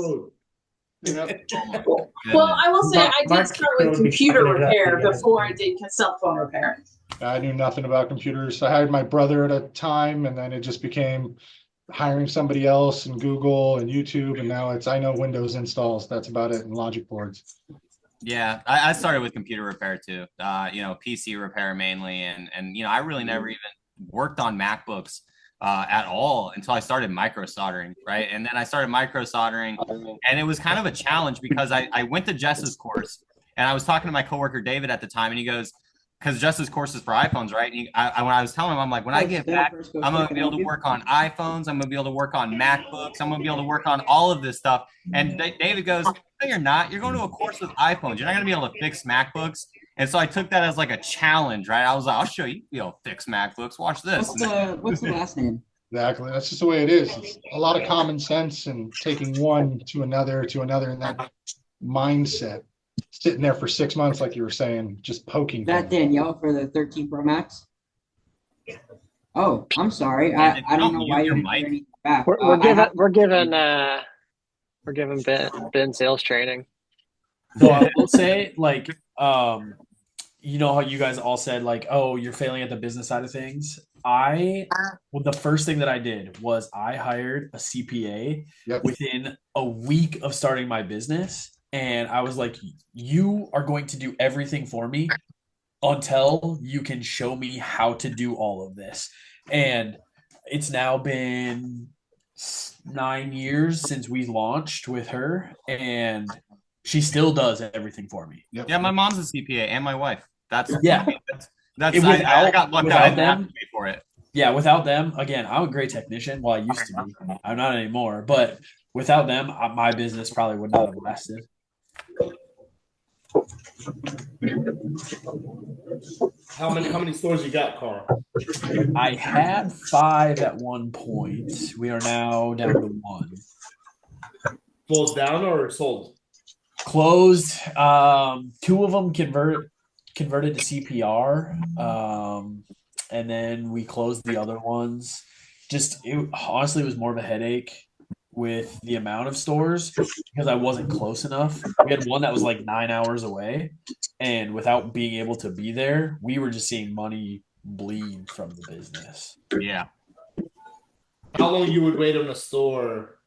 pants. road. Well, I will say I did start with would be computer fired up, repair yeah. before I did cell phone repair. I knew nothing about computers. I hired my brother at a time, and then it just became hiring somebody else and Google and YouTube, and now I know Windows installs. That's about it, and logic boards. Yeah, I started with computer repair too. PC repair mainly, and I really never even worked on MacBooks at all until I started micro soldering, right? And then I started micro soldering, and it was kind of a challenge because I went to Jess's course, and I was talking to my coworker David at the time, and he goes, because Jess's course is for iPhones, right? And when I was telling him, I'm like, when I get back, I'm going to be able to work on iPhones. I'm going to be able to work on MacBooks. I'm going to be able to work on all of this stuff. And David goes, no, you're not. You're going to a course with iPhones. You're not going to be able to fix MacBooks. And so I took that as like a challenge, right? I was like, I'll show you, fix MacBooks. Watch this. What's the last name? Exactly. That's just the way it is. It's a lot of common sense and taking one to another, and that mindset. Sitting there for 6 months, like you were saying, just poking. That Danielle for the 13 Pro Max? Oh, I'm sorry. I don't know why you're getting back. We're giving Ben sales training. So I will say, like, how you guys all said, like, oh, you're failing at the business side of things. The first thing that I did was I hired a CPA within a week of starting my business. And I was like, you are going to do everything for me until you can show me how to do all of this. And it's now been 9 years since we launched with her, and she still does everything for me. Yeah, my mom's a CPA and my wife. That's I got lucked out. I didn't have to pay for it. Yeah, without them, again, I'm a great technician. Well, I used to be. I'm not anymore. But without them, my business probably would not have lasted. How many stores you got, Carl? I had 5 at one point. We are now down to 1. Closed down or sold? Closed. 2 of them converted to CPR. And then we closed the other ones. Honestly, it was more of a headache with the amount of stores because I wasn't close enough. We had one that was like 9 hours away, and without being able to be there, we were just seeing money bleed from the business. Yeah. How long you would wait on a store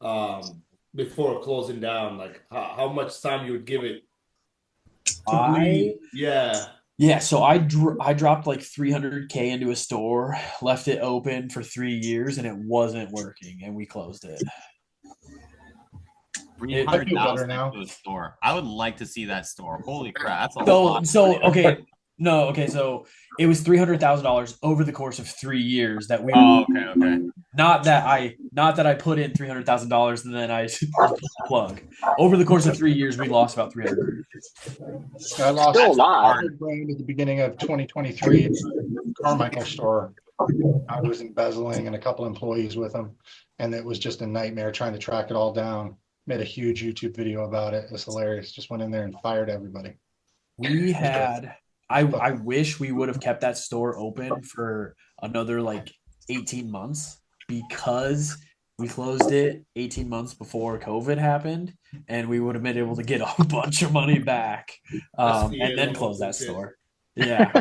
before closing down? Like how much time you would give it to bleed? Yeah, so I dropped like $300K into a store, left it open for 3 years, and it wasn't working, and we closed it. $300,000 now. To a store. I would like to see that store. Holy crap! That's a lot. So it was $300,000 over the course of 3 years that we. Oh, okay. Not that I put in $300,000 and then I plug. Over the course of 3 years, we lost about $300,000. I lost Still a lot. $100,000 at the beginning of 2023 at the Carmichael store. I was embezzling and a couple employees with them, and it was just a nightmare trying to track it all down. Made a huge YouTube video about it. It was hilarious. Just went in there and fired everybody. I wish we would have kept that store open for another like 18 months because we closed it 18 months before COVID happened, and we would have been able to get a bunch of money back and then close that store. Yeah.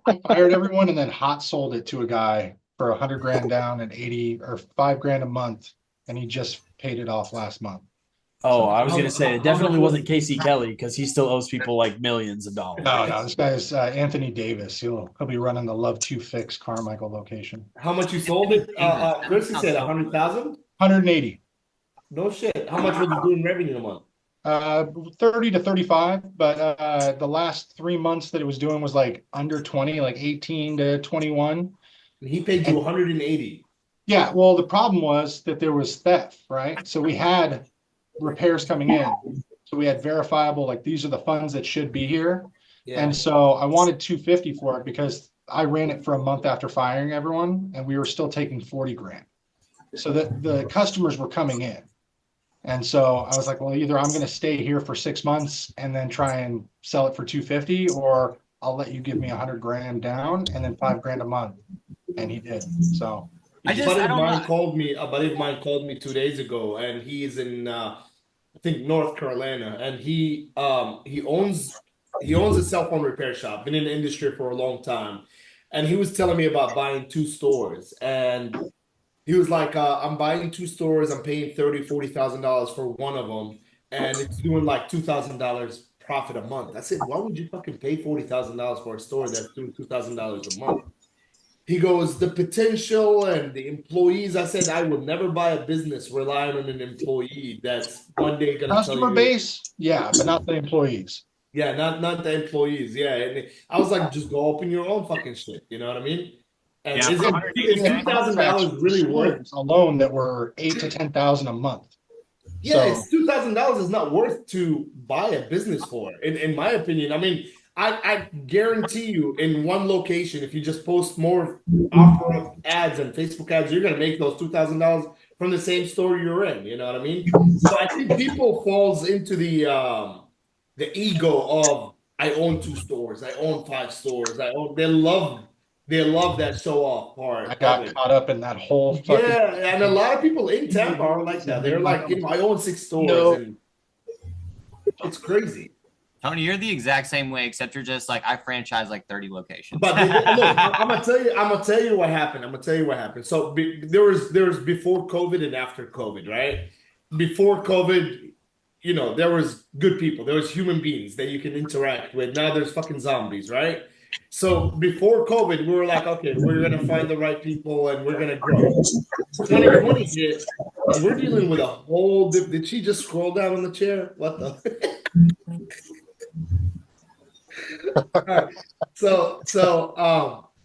I fired everyone and then hot sold it to a guy for $100,000 down and 80 or $5,000 a month, and he just paid it off last month. Oh, I was going to say, it definitely wasn't Casey Kelly because he still owes people like millions of dollars. No, this guy is Anthony Davis. He'll be running the Love to Fix Carmichael location. How much you sold it? Chris, you said 100,000? 180. No shit. How much was you doing revenue a month? 30 to 35, but the last 3 months that it was doing was like under 20, like 18 to 21. He paid you 180. Yeah, well, the problem was that there was theft, right? So we had repairs coming in. So we had verifiable, like these are the funds that should be here. Yeah. And so I wanted 250 for it because I ran it for a month after firing everyone, and we were still taking 40 grand. So that the customers were coming in. And so I was like, well, either I'm going to stay here for 6 months and then try and sell it for 250, or I'll let you give me 100 grand down and then 5 grand a month. And he did. So he I just, just I don't know. A buddy of mine called me 2 days ago, and he is in I think North Carolina, and he owns a cell phone repair shop, been in the industry for a long time. And he was telling me about buying two stores. And he was like, I'm buying two stores, I'm paying $40,000 for one of them, and it's doing like $2,000 profit a month. I said, why would you fucking pay $40,000 for a store that's doing $2,000 a month? He goes, the potential and the employees. I said, I would never buy a business relying on an employee that's one day gonna tell customer you, base, yeah, but not the employees. yeah, not the employees. Yeah. And I was like, just go open your own fucking shit. You know what I mean? And Yeah, for is We had two thousand contracts dollars with really worth? schools alone that were 8 to 10 thousand a month. Yeah, So it's $2,000 is not worth to buy a business for, in my opinion. I mean, I guarantee you, in one location, if you just post more offer up ads and Facebook ads, you're gonna make those $2,000 from the same store you're in. You know what I mean? So I think people falls into the ego of I own two stores, I own five stores, I own. They love that show off I part of got it. caught up in that whole fucking. Yeah, and a lot of people in Tampa are like that. They're like, I own six stores, and it's crazy. Tony, you're the exact same way, except you're just like I franchise like 30 locations. But look, I'm gonna tell you, what happened. I'm gonna tell you what happened. So there was before COVID and after COVID, right? Before COVID, there was good people, there was human beings that you can interact with. Now there's fucking zombies, right? So before COVID, we were like, okay, we're gonna find the right people and we're gonna grow. 2020 hit, and we're dealing with a whole. Did she just scroll down on the chair? What the? All right. So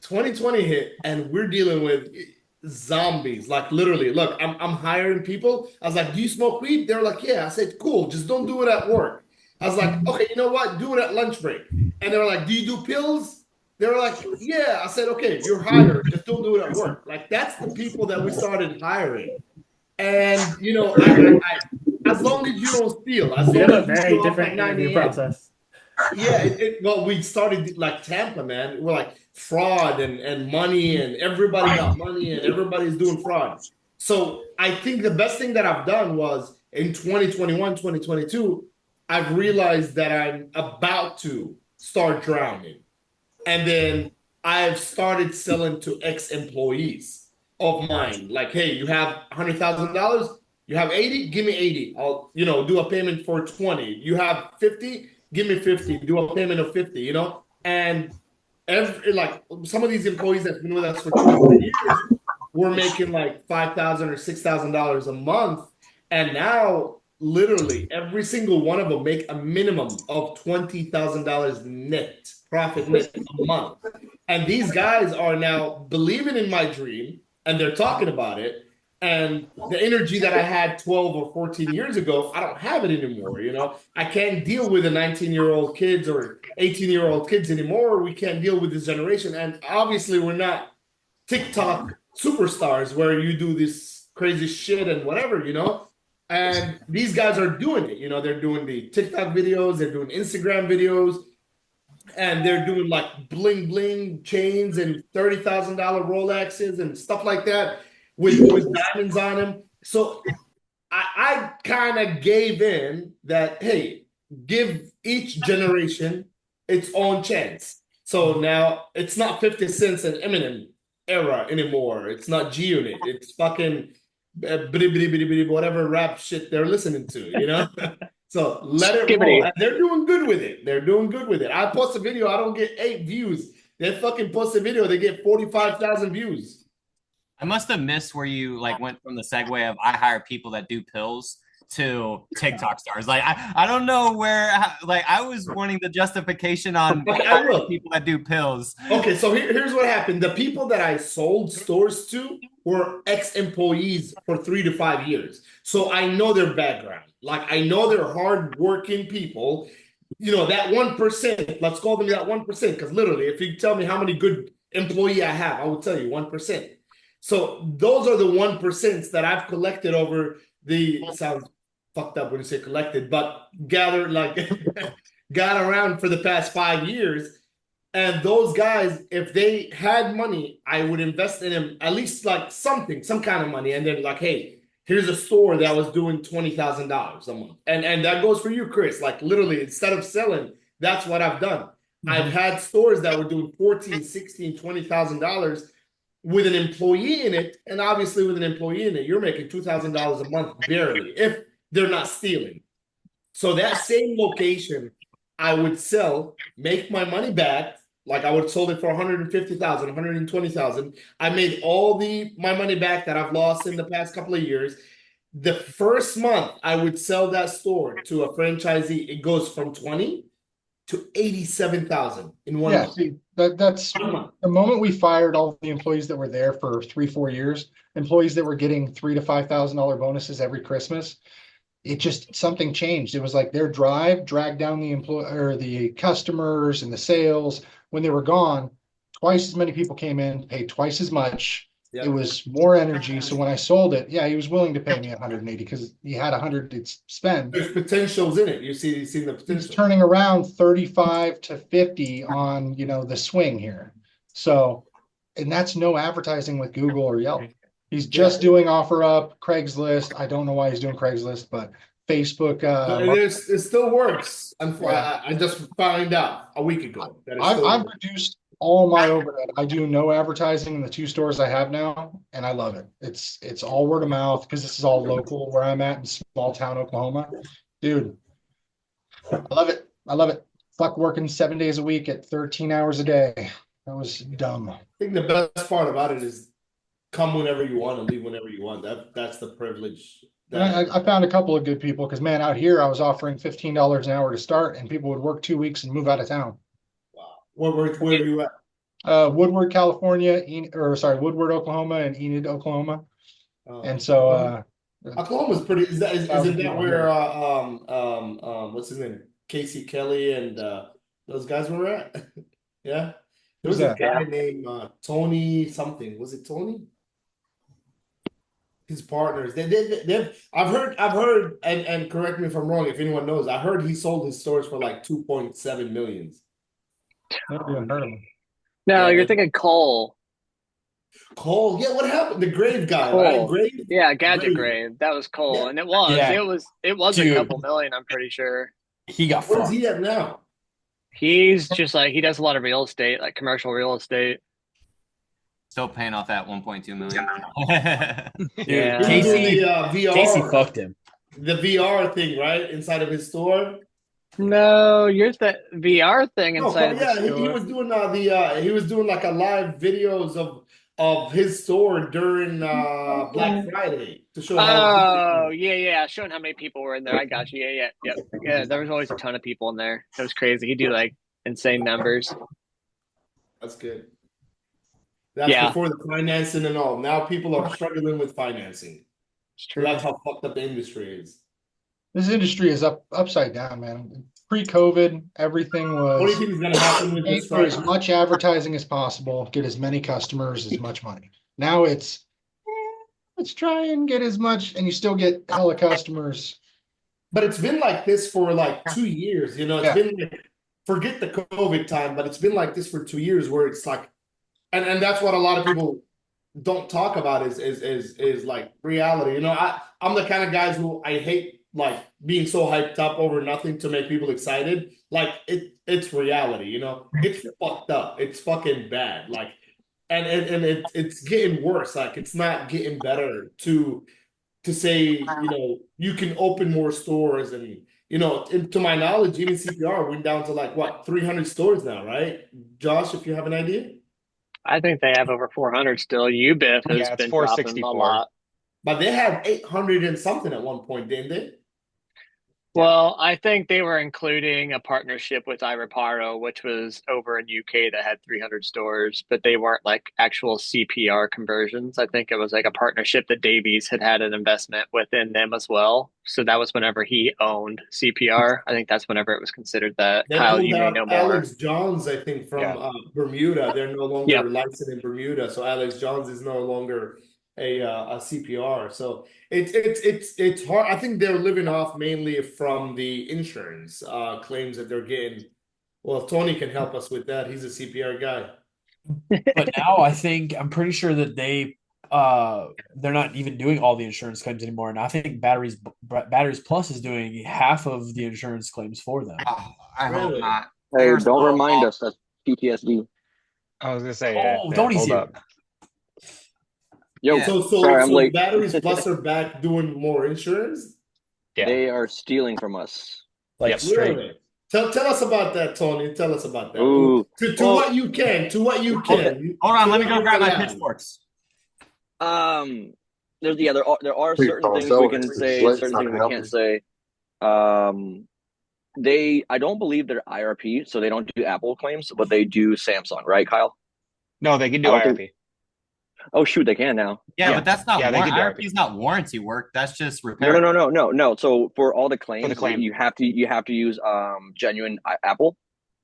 2020 hit, and we're dealing with zombies. Like literally, look, I'm hiring people. I was like, "Do you smoke weed?" They're like, "Yeah." I said, "Cool, just don't do it at work." I was like, "Okay, you know what? Do it at lunch break." And they were like, "Do you do pills?" They were like, "Yeah." I said, "Okay, you're hired. Just don't do it at work." Like that's the people that we started hiring. And as long as you don't steal, as We long have a as you very show up at different 9 interview a.m. process. Yeah, well, we started like Tampa, man. We're like fraud and money, and everybody got money, and everybody's doing fraud. So I think the best thing that I've done was in 2021, 2022, I've realized that I'm about to start drowning. And then I've started selling to ex-employees of mine. Like, hey, you have $100,000, you have 80, give me 80. I'll, do a payment for 20. You have 50, give me 50, do a payment of 50. And like some of these employees that's been with us for 2 or 3 years, we're making like $5,000 or $6,000 a month. And now literally every single one of them make a minimum of $20,000 net profit net a month. And these guys are now believing in my dream, and they're talking about it. And the energy that I had 12 or 14 years ago, I don't have it anymore. I can't deal with the 19-year-old kids or 18-year-old kids anymore. We can't deal with this generation. And obviously, we're not TikTok superstars where you do this crazy shit and whatever. And these guys are doing it. They're doing the TikTok videos, they're doing Instagram videos, and they're doing like bling bling chains and $30,000 Rolexes and stuff like that with diamonds on them. So I kind of gave in that, hey, give each generation its own chance. So now it's not 50 cents and Eminem era anymore. It's not G Unit. It's fucking whatever rap shit they're listening to. So let it roll. Skibbity. And they're doing good with it. They're doing good with it. I post a video, I don't get 8 views. They fucking post a video, they get 45,000 views. I must have missed where you like went from the segue of I hire people that do pills to TikTok stars. Like I don't know where like I was wanting the justification on people that do pills. Okay, so here's what happened. The people that I sold stores to were ex-employees for 3 to 5 years. So I know their background. Like I know they're hardworking people. That 1%, let's call them that 1%, because literally, if you tell me how many good employee I have, I will tell you 1%. So those are the 1% that I've collected over the sounds fucked up when you say collected, but gathered like got around for the past 5 years. And those guys, if they had money, I would invest in them at least like something, some kind of money. And then like, hey, here's a store that was doing $20,000 a month. And that goes for you, Chris. Like literally, instead of selling, that's what I've done. I've had stores that were doing 14, 16, $20,000 with an employee in it. And obviously with an employee in it, you're making $2,000 a month barely if they're not stealing. So that same location, I would sell, make my money back. Like I would have sold it for 150,000, 120,000. I made all my money back that I've lost in the past couple of years. The first month I would sell that store to a franchisee, it goes from 20 to 87,000 in 1 month. See, that's the moment we fired all the employees that were there for 3-4 years, employees that were getting $3,000 to $5,000 bonuses every Christmas. It just something changed. It was like their drive dragged down the employee or the customers and the sales. When they were gone, twice as many people came in, paid twice as much. Yep. It was more energy. So when I sold it, yeah, he was willing to pay me 180 because he had 100 to spend. There's potentials in it. You see the potential. He's turning around 35 to 50 on, the swing here. So, and that's no advertising with Google or Yelp. He's just doing OfferUp, Craigslist. I don't know why he's doing Craigslist, but Facebook. It still works. I just found out a week ago that I've reduced all my overhead. I do no advertising in the 2 stores I have now, and I love it. It's all word of mouth because this is all local where I'm at in small town Oklahoma. Dude, I love it. I love it. Fuck working 7 days a week at 13 hours a day. That was dumb. I think the best part about it is come whenever you want and leave whenever you want. That's the privilege. I found a couple of good people because, man, out here I was offering $15 an hour to start, and people would work 2 weeks and move out of town. Wow. Where are you at? Woodward, California, Woodward, Oklahoma, and Enid, Oklahoma. And so Oklahoma's pretty. Isn't that where what's his name? Casey Kelly and those guys were at? Yeah. There was a guy named Tony something. Was it Tony? His partners. I've heard, and correct me if I'm wrong, if anyone knows, I heard he sold his stores for like 2.7 million. Never even heard of him. No, you're thinking Cole. Cole, yeah, what happened? The Grave guy, Cole. right? Grave? Yeah, Gadget Grave. That was Cole. Yeah. And it was a couple million, I'm pretty sure. He got Where's he at now? He's just like, he does a lot of real estate, like commercial real estate. Still paying off that 1.2 million. Yeah. Casey, VR, Casey fucked him. The VR thing, right? Inside of his store. No, you're the VR thing inside of the store. He was doing he was doing like a live videos of his store during Black Friday to show showing how many people were in there. I got you. Yeah. There was always a ton of people in there. It was crazy. He'd do like insane numbers. That's good. That's before the financing and all. Now people are struggling with financing. It's true. So that's how fucked up the industry is. This industry is upside down, man. Pre-COVID, everything was. What do you think is going to happen with this? For as much advertising as possible, get as many customers, as much money. Now it's let's try and get as much, and you still get hella customers. But it's been like this for like 2 years. It's been like, forget the COVID time, but it's been like this for 2 years, where it's like, and that's what a lot of people don't talk about is like reality. I'm the kind of guys who I hate like being so hyped up over nothing to make people excited. Like it's reality, it's fucked up. It's fucking bad. Like, and it's getting worse. Like it's not getting better to say, you can open more stores and, to my knowledge, even CPR went down to like what, 300 stores now, right? Josh, if you have an idea? I think they have over 400 still. UBIF has been dropping a lot. But they had 800 and something at one point, didn't they? Well, I think they were including a partnership with iReparo, which was over in UK that had 300 stores, but they weren't like actual CPR conversions. I think it was like a partnership that Davies had an investment within them as well. So that was whenever he owned CPR. I think that's whenever it was considered that. Kyle, you may know more. Alex Johns, I think, from Bermuda. They're no longer licensed in Bermuda. So Alex Johns is no longer a CPR. So it's hard. I think they're living off mainly from the insurance claims that they're getting. Well, Tony can help us with that. He's a CPR guy. But now I'm pretty sure that they're not even doing all the insurance claims anymore. And I think Batteries Plus is doing half of the insurance claims for them. Oh, I hope Really? not. Hey, They're don't so remind awful. us that's PTSD. I was gonna say, Oh, Tony's hold here. up. Yo, Yeah. sorry, I'm So late. Batteries Plus are back doing more insurance? Yeah. They are stealing from us. Like Yep. straight. Really? Tell us about that, Tony. Tell us about that. Ooh. To Well, what you can. To what you okay. can. Hold on, To let me what go you're grab my allowed. pitchforks. There are certain things we can say, certain things we can't say. I don't believe they're IRP, so they don't do Apple claims, but they do Samsung, right, Kyle? No, they can I do don't IRP. think. Oh shoot, they can now. Yeah, Yeah. but that's not Yeah, they could do IRP is not warranty work. That's just repair. No. So for all the claims, claim. you have to use genuine Apple.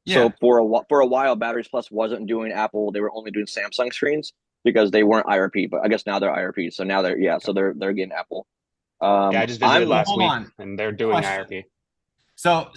Yeah. So for a while, Batteries Plus wasn't doing Apple; they were only doing Samsung screens because they weren't IRP. But I guess now they're IRP. So now they're getting Apple. Yeah, I just visited last hold week, on. and they're doing Question. IRP. So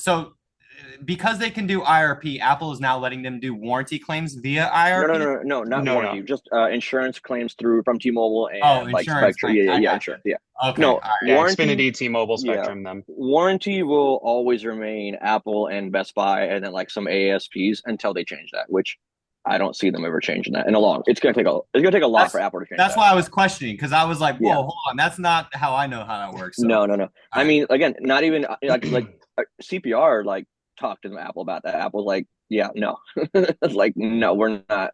because they can do IRP, Apple is now letting them do warranty claims via IRP. No, not No, warranty. no. Just insurance claims from T-Mobile and Oh, like insurance Spectrum. claims. I got Insurance. you. Yeah. Okay. No, All right. Yeah, warranty. Xfinity, T-Mobile, Yeah, Spectrum, them. warranty will always remain Apple and Best Buy, and then like some ASPs until they change that, which I don't see them ever changing that in a long. It's gonna take a lot for Apple to change That's that. why I was questioning because I was like, whoa, Yeah. hold on, that's not how I know how that works. So. No. All I right. mean, again, not even like CPR like talked to Apple about that. Apple's like, yeah, no, like no, we're not.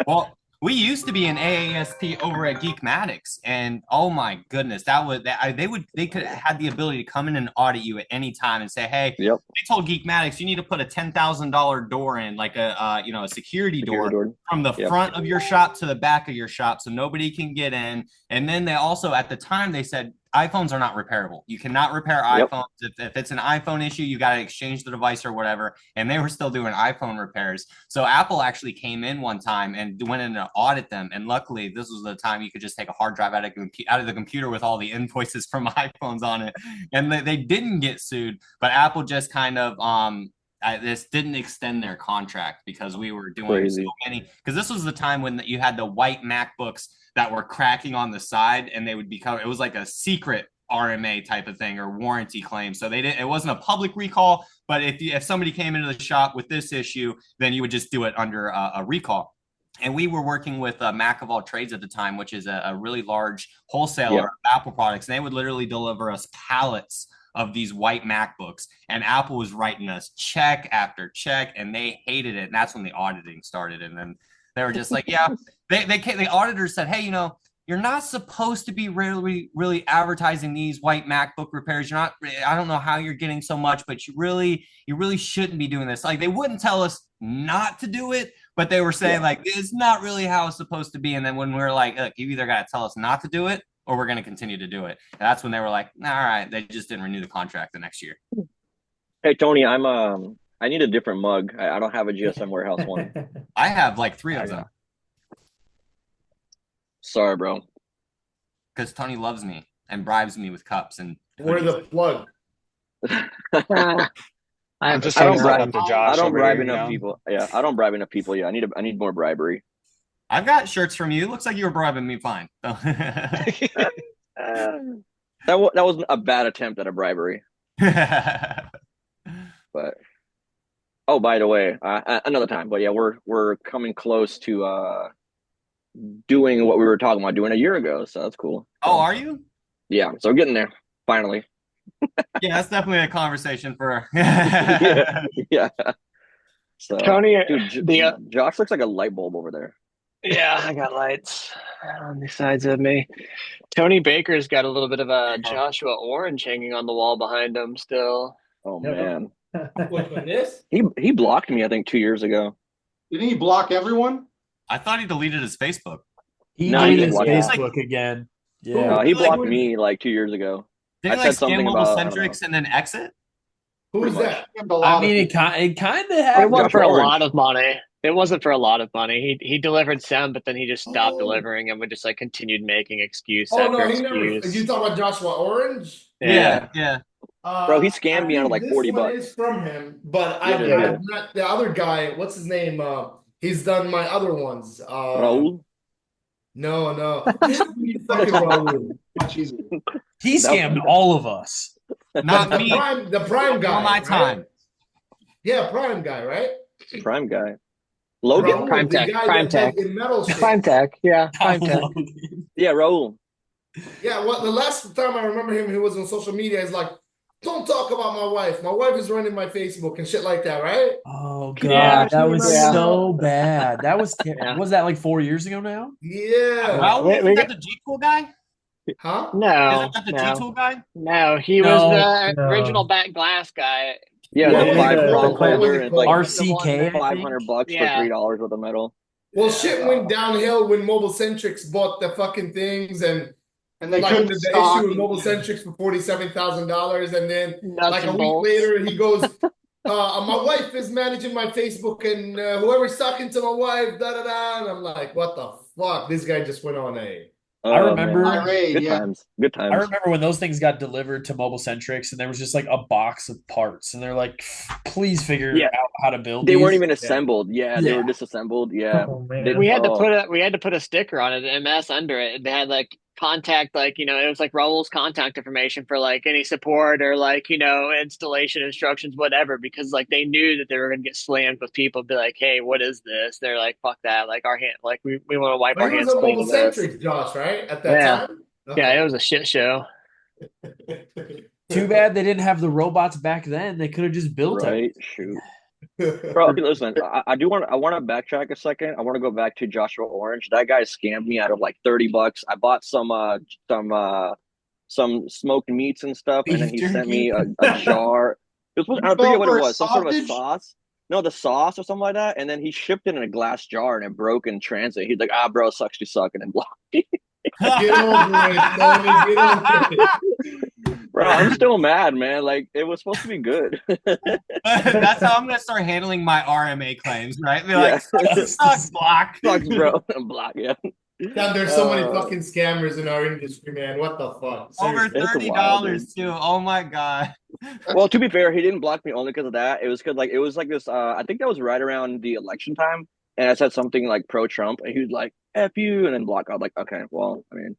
Well, we used to be an AASP over at Geekmatics, and oh my goodness, they could have had the ability to come in and audit you at any time and say, hey, Yep. they told Geekmatics you need to put a $10,000 door in, like a security door from the front of your shop to the back of your shop, so nobody can get in. And then they also at the time they said iPhones are not repairable. You cannot repair iPhones. If it's an iPhone issue, you got to exchange the device or whatever. And they were still doing iPhone repairs. So Apple actually came in one time and went in to audit them. And luckily, this was the time you could just take a hard drive out of the computer with all the invoices from iPhones on it. And they didn't get sued, but Apple just kind of this didn't extend their contract because we were doing so many. Because this was the time when you had the white MacBooks that were cracking on the side, and they would become. It was like a secret RMA type of thing or warranty claim. So they didn't. It wasn't a public recall, but if somebody came into the shop with this issue, then you would just do it under a recall. And we were working with Mac of All Trades at the time, which is a really large wholesaler of Apple products, and they would literally deliver us pallets of these white MacBooks, and Apple was writing us check after check, and they hated it. And that's when the auditing started. And then they were just like, yeah, the auditors said, hey, you're not supposed to be really advertising these white MacBook repairs. You're not, I don't know how you're getting so much, but you really shouldn't be doing this. Like they wouldn't tell us not to do it, but they were saying like, it's not really how it's supposed to be. And then when we were like, look, you either got to tell us not to do it or we're going to continue to do it. And that's when they were like, all right, they just didn't renew the contract the next year. Hey, Tony, I need a different mug. I don't have a GSM Warehouse one. I have like 3 of them. Sorry, bro. Because Tony loves me and bribes me with cups and We're the plug. I'm just I don't bribe bribe. to Josh. I don't over bribe here, enough people. Yeah, I don't bribe enough people. Yeah, I need more bribery. I've got shirts from you. It looks like you were bribing me fine. That was a bad attempt at a bribery. But oh, by the way, another time. But yeah, we're coming close to doing what we were talking about doing a year ago. So that's cool. Oh, are you? Yeah, so getting there finally. Yeah, that's definitely a conversation for. Yeah. So Tony, dude, Josh looks like a light bulb over there. Yeah, I got lights on the sides of me. Tony Baker's got a little bit of a Joshua Orange hanging on the wall behind him still. Oh man. Which one is? He blocked me, I think, 2 years ago. Didn't he block everyone? I thought he deleted his Facebook. He No, deleted he his blocked Facebook again. Yeah. He blocked me like 2 years ago. Did I he said like something scan mobile about, I don't centrics and then exit? Who's that? I mean, it kind of It happened. went Josh for a Orange. lot of money. It wasn't for a lot of money. He delivered some, but then he just stopped Oh, delivering and we just like continued making excuse oh after no, he never. You excuse. talking about Joshua Orange? Yeah. Yeah. Bro, he scammed I me out of think like this 40 one bucks. is from him, but Yeah, it I've is. met the other guy. What's his name? He's done my other ones. Raul? No, no, it has to be fucking Raul. Much easier. He That- scammed all of us. Not me. The prime Before guy, my right? time. Yeah, prime guy, right? Prime guy. Logan? Raul, the guy Prime that tech. does the metal Prime shit. tech. Yeah. Prime tech. Yeah, Raul. Yeah, well, the last time I remember him, he was on social media. He's like, "Don't talk about my wife. My wife is running my Facebook and shit like that, right?" Oh Can God, you Yeah. that imagine was that? so bad. That was Yeah. was that like 4 years ago now? Yeah. Raul, We isn't that got, the G Tool guy? Huh? Isn't no, that the G no, Tool guy? no. He was No, the original no. back glass guy. Yeah, What the was He's it 5 prong called? What clan. was holder it and it's like called? The one RCK, that, I think. $500 for yeah, $3 worth of metal. Well, yeah. shit went downhill when Mobile Centrics bought the fucking things, and And they like couldn't the stock. issue with Mobile Centrics for $47,000, and then Nuts like a and week bolts. later he goes, "My wife is managing my Facebook, and whoever's talking to my wife, da da da." And I'm like, "What the fuck?" This guy just went on a. I Oh man. remember Tirade, Good yeah. times. Good I times. remember when those things got delivered to Mobile Centrics and there was just like a box of parts and they're like, please figure Yeah. out how to build They weren't these. even assembled. Yeah, they Yeah. were disassembled. Yeah. Oh They, man. We had to put a sticker on it, an MS under it. They had like contact, like it was like Raul's contact information for like any support or like installation instructions, whatever, because like they knew that they were gonna get slammed with people be like, hey, what is this? They're like, fuck that, like our hand, like we want to wipe But our he was hands on clean Mobile of this. Centrics, Josh, right? At that Yeah, time. yeah, it Okay. was a shit show. Too bad they didn't have the robots back then. They could have just built right. everything. Shoot. Bro, okay, listen. I want to backtrack a second. I want to go back to Joshua Orange. That guy scammed me out of like 30 bucks. I bought some smoked meats and stuff, and then Beef he sent me jerky. a jar. I forget Fell what it for a was, some sort of a sausage? sauce. No, the sauce or something like that. And then he shipped it in a glass jar and it broke in transit. He's like, bro, sucks to suck, and then blocked me. Get over it, Tony. Get over it. Bro, I'm still mad, man. Like it was supposed to be good. That's how I'm gonna start handling my RMA claims, right? Be Yeah. like, sucks, block. Sucks, bro. Block, yeah. God, there's so many fucking scammers in our industry, man. What the fuck? Over Seriously. It's $30 wild, dude. too. Oh my god. Well, to be fair, he didn't block me only because of that. It was because like it was like this. I think that was right around the election time, and I said something like pro Trump, and he was like "f you," and then block. I was like, okay, well, I mean,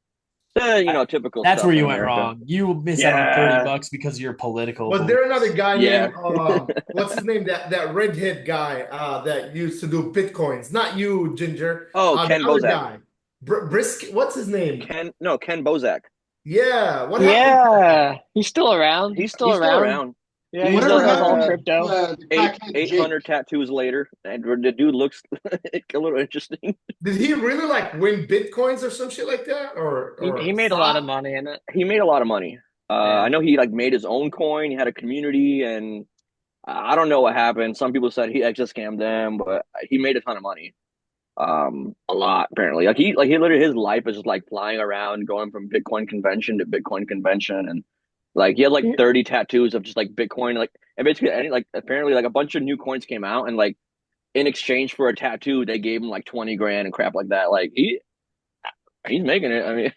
typical That's stuff where in you went America. wrong. You missed out on Yeah. $30 because of your political. Was there another guy Yeah. named what's his name? That redhead guy that used to do bitcoins. Not you, Ginger. Oh, Ken the other Bozak. guy. Brisk. What's his name? Ken Bozak. Yeah. What happened? Yeah, he's still around. He's still around. Yeah, He's he still Whatever does all happened to crypto. the crackhead Jake? 800 tattoos later, and the dude looks a little interesting. Did he really like win bitcoins or some shit like that? He made a lot of money in it. He made a lot of money. Yeah. I know he like made his own coin. He had a community, and I don't know what happened. Some people said he just scammed them, but he made a ton of money. A lot apparently. He literally his life is just like flying around, going from Bitcoin convention to Bitcoin convention, and like he had like 30 tattoos of just like Bitcoin, like and basically any like apparently like a bunch of new coins came out, and like in exchange for a tattoo, they gave him like 20 grand and crap like that. Like he's making it. I mean,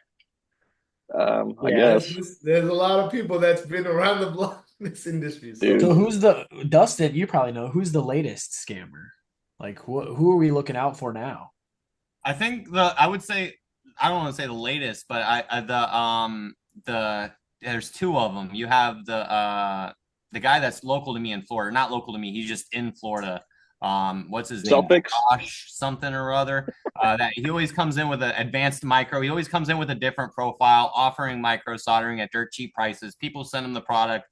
I guess. There's a lot of people that's been around the block in this industry. So. Dude. So who's the Dustin? You probably know who's the latest scammer. Like who are we looking out for now? I think I would say I don't want to say the latest, but there's two of them. You have the guy that's local to me in Florida, not local to me. He's just in Florida. What's his name? Josh something or other. That he always comes in with an advanced micro. He always comes in with a different profile, offering micro soldering at dirt cheap prices. People send him the product,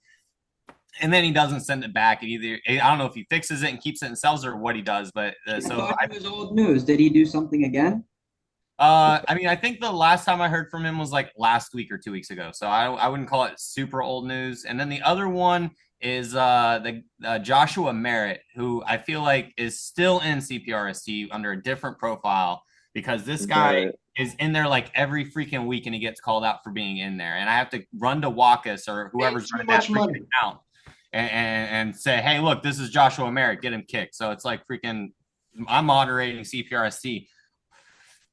and then he doesn't send it back. I don't know if he fixes it and keeps it and sells it or what he does. But I thought it was old news. Did he do something again? I mean, I think the last time I heard from him was like last week or 2 weeks ago. So I wouldn't call it super old news. And then the other one is the Joshua Merritt, who I feel like is still in CPRST under a different profile because this guy is in there like every freaking week and he gets called out for being in there. And I have to run to Wakas or whoever's running that freaking account and say, hey, look, this is Joshua Merritt, get him kicked. So it's like freaking I'm moderating CPRST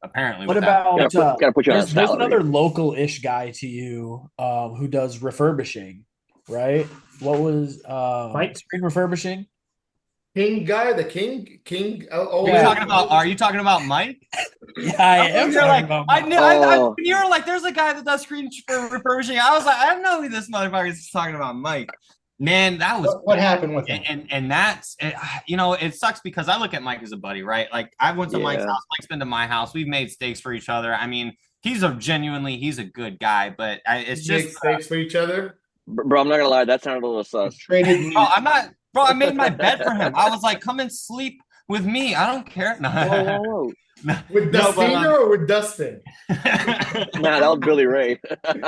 apparently What with that. about Gotta put you on a there's salary. another local-ish guy to you who does refurbishing, right? What was Mike? screen refurbishing? King guy, the king. Yeah. Are you talking about Mike? Yeah, I am You're talking like, about I Mike. knew, Oh. when you were like, there's a guy that does screen for refurbishing. I was like, I know who this motherfucker is talking about, Mike. Man, that was What happened with him? and that's it sucks because I look at Mike as a buddy, right? Like I went to Mike's Yeah. house, Mike's been to my house, we've made steaks for each other. I mean, he's a good guy, but it's Make just steaks for each other. Bro, I'm not gonna lie, that sounded a little sus. Traded meat. I'm not, bro. I made my bed for him. I was like, come and sleep with me. I don't care. No. Whoa. With No, but, Dustina or with Dustin? Nah, that was Billy Ray. But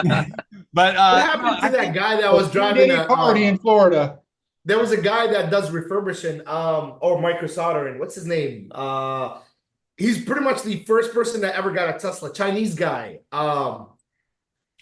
What happened to that guy that was driving a party in Florida? There was a guy that does refurbishing, or micro soldering. What's his name? He's pretty much the first person that ever got a Tesla. Chinese guy. Oh,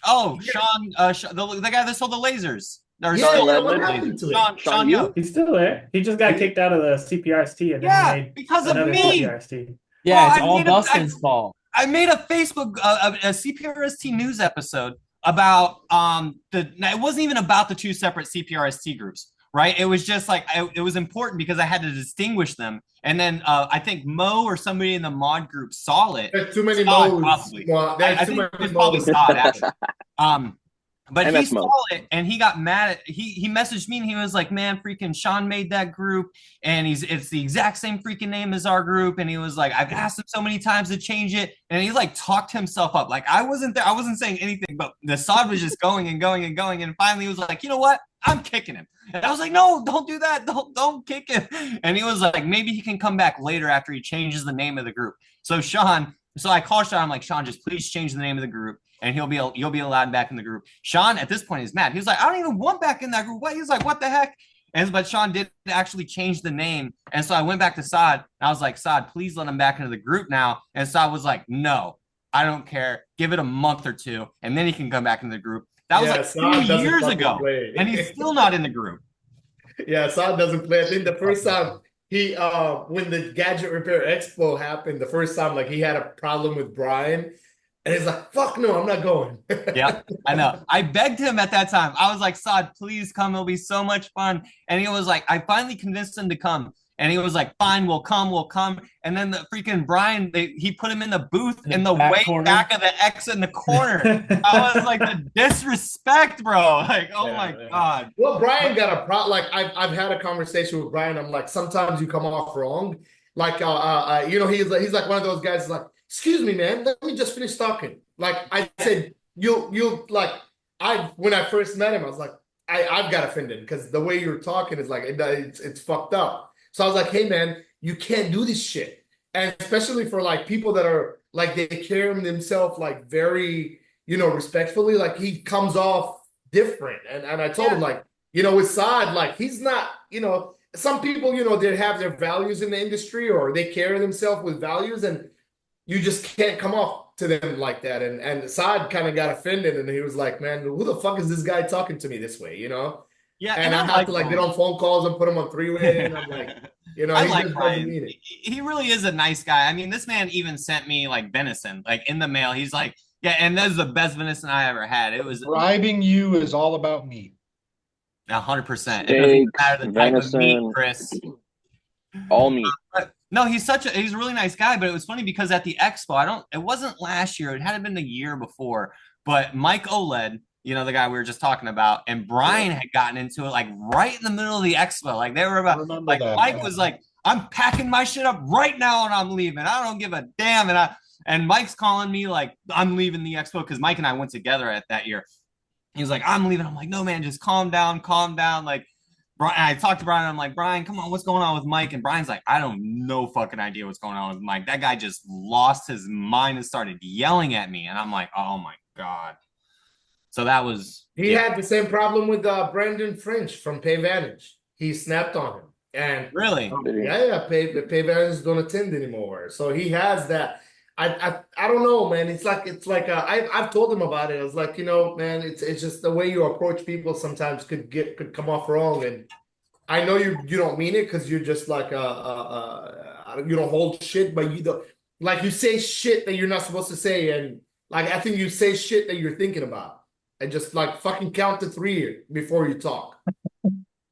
Sean, the guy that sold the lasers. Or Yeah, still yeah, what lasers. happened to him? Sean Yu? Yo. He's still there. He just got kicked out of the CPRST and then Yeah, he made because of another me. CPRST. Yeah, it's I all made Dustin's fault. I made a Facebook a CPRST news episode about it wasn't even about the two separate CPRST groups, right? It was just like it was important because I had to distinguish them. And then I think Mo or somebody in the mod group saw it. There's too many Saw it modes. probably. Well, I there's too think many it was probably modes. Saad actually. But he MS Mo. saw it and he got mad at he messaged me and he was like, man, freaking Sean made that group and it's the exact same freaking name as our group. And he was like, I've asked him so many times to change it. And he like talked himself up. Like I wasn't there, I wasn't saying anything, but the Saad was just going and going and going. And finally he was like, you know what? I'm kicking him. And I was like, no, don't do that. Don't kick him. And he was like, maybe he can come back later after he changes the name of the group. So I called Sean. I'm like, Sean, just please change the name of the group, and you'll be allowed back in the group. Sean, at this point, is mad. He was like, I don't even want back in that group. What? He's like, what the heck? But Sean did actually change the name, and so I went back to Saad. And I was like, Saad, please let him back into the group now. And Saad was like, no, I don't care. Give it a month or two, and then he can come back into the group. That was like Saad 2 years doesn't ago, play. and he's still not in the group. Yeah, Saad doesn't play. I think the first time he when the Gadget Repair Expo happened, the first time like he had a problem with Brian, and he's like, "Fuck no, I'm not going." Yeah, I know. I begged him at that time. I was like, Saad, please come. It'll be so much fun. And he was like, I finally convinced him to come. And he was like, fine, we'll come. And then the freaking Brian, he put him in the booth in the way back of the X in the corner. I was like, the disrespect, bro. Like, oh my God. Well, Brian got a problem. Like I've had a conversation with Brian. I'm like, sometimes you come off wrong. Like he's like one of those guys like, excuse me, man, let me just finish talking. Like I said, you'll like when I first met him, I was like, I've got offended because the way you're talking is like it's fucked up. So I was like, hey man, you can't do this shit. And especially for like people that are like they carry themselves like very, respectfully, like he comes off different. And I told him like, with Saad, like he's not, some people, they have their values in the industry or they carry themselves with values and you just can't come off to them like that. And Saad kind of got offended and he was like, man, who the fuck is this guy talking to me this way, Yeah, and I have to like get on phone calls and put him on three-way, and I'm like, I he like just Brian. doesn't mean it. He really is a nice guy. I mean, this man even sent me like venison, like in the mail. He's like, yeah, and that's the best venison I ever had. It was Bribing you is all about meat. 100%. It doesn't even matter the type of meat, Chris. All meat. No, he's a really nice guy. But it was funny because at the expo, it wasn't last year. It hadn't been the year before. But Mike Oled, the guy we were just talking about, and Brian had gotten into it like right in the middle of the expo. Like they were about, like Mike was like, I'm packing my shit up right now and I'm leaving. I don't give a damn. And Mike's calling me like, I'm leaving the expo because Mike and I went together at that year. He was like, I'm leaving. I'm like, no, man, just calm down. Like, Brian, I talked to Brian. I'm like, Brian, come on, what's going on with Mike? And Brian's like, I don't no fucking idea what's going on with Mike. That guy just lost his mind and started yelling at me. And I'm like, oh my God. So that was he had the same problem with Brandon French from PayVantage. He snapped on him, and really, PayVantage don't attend anymore. So he has that. I don't know, man. It's like I've told him about it. I was like, man, it's just the way you approach people sometimes could come off wrong. And I know you don't mean it because you're just like you don't hold shit, but you don't like you say shit that you're not supposed to say, and like I think you say shit that you're thinking about, and just like fucking count to 3 before you talk.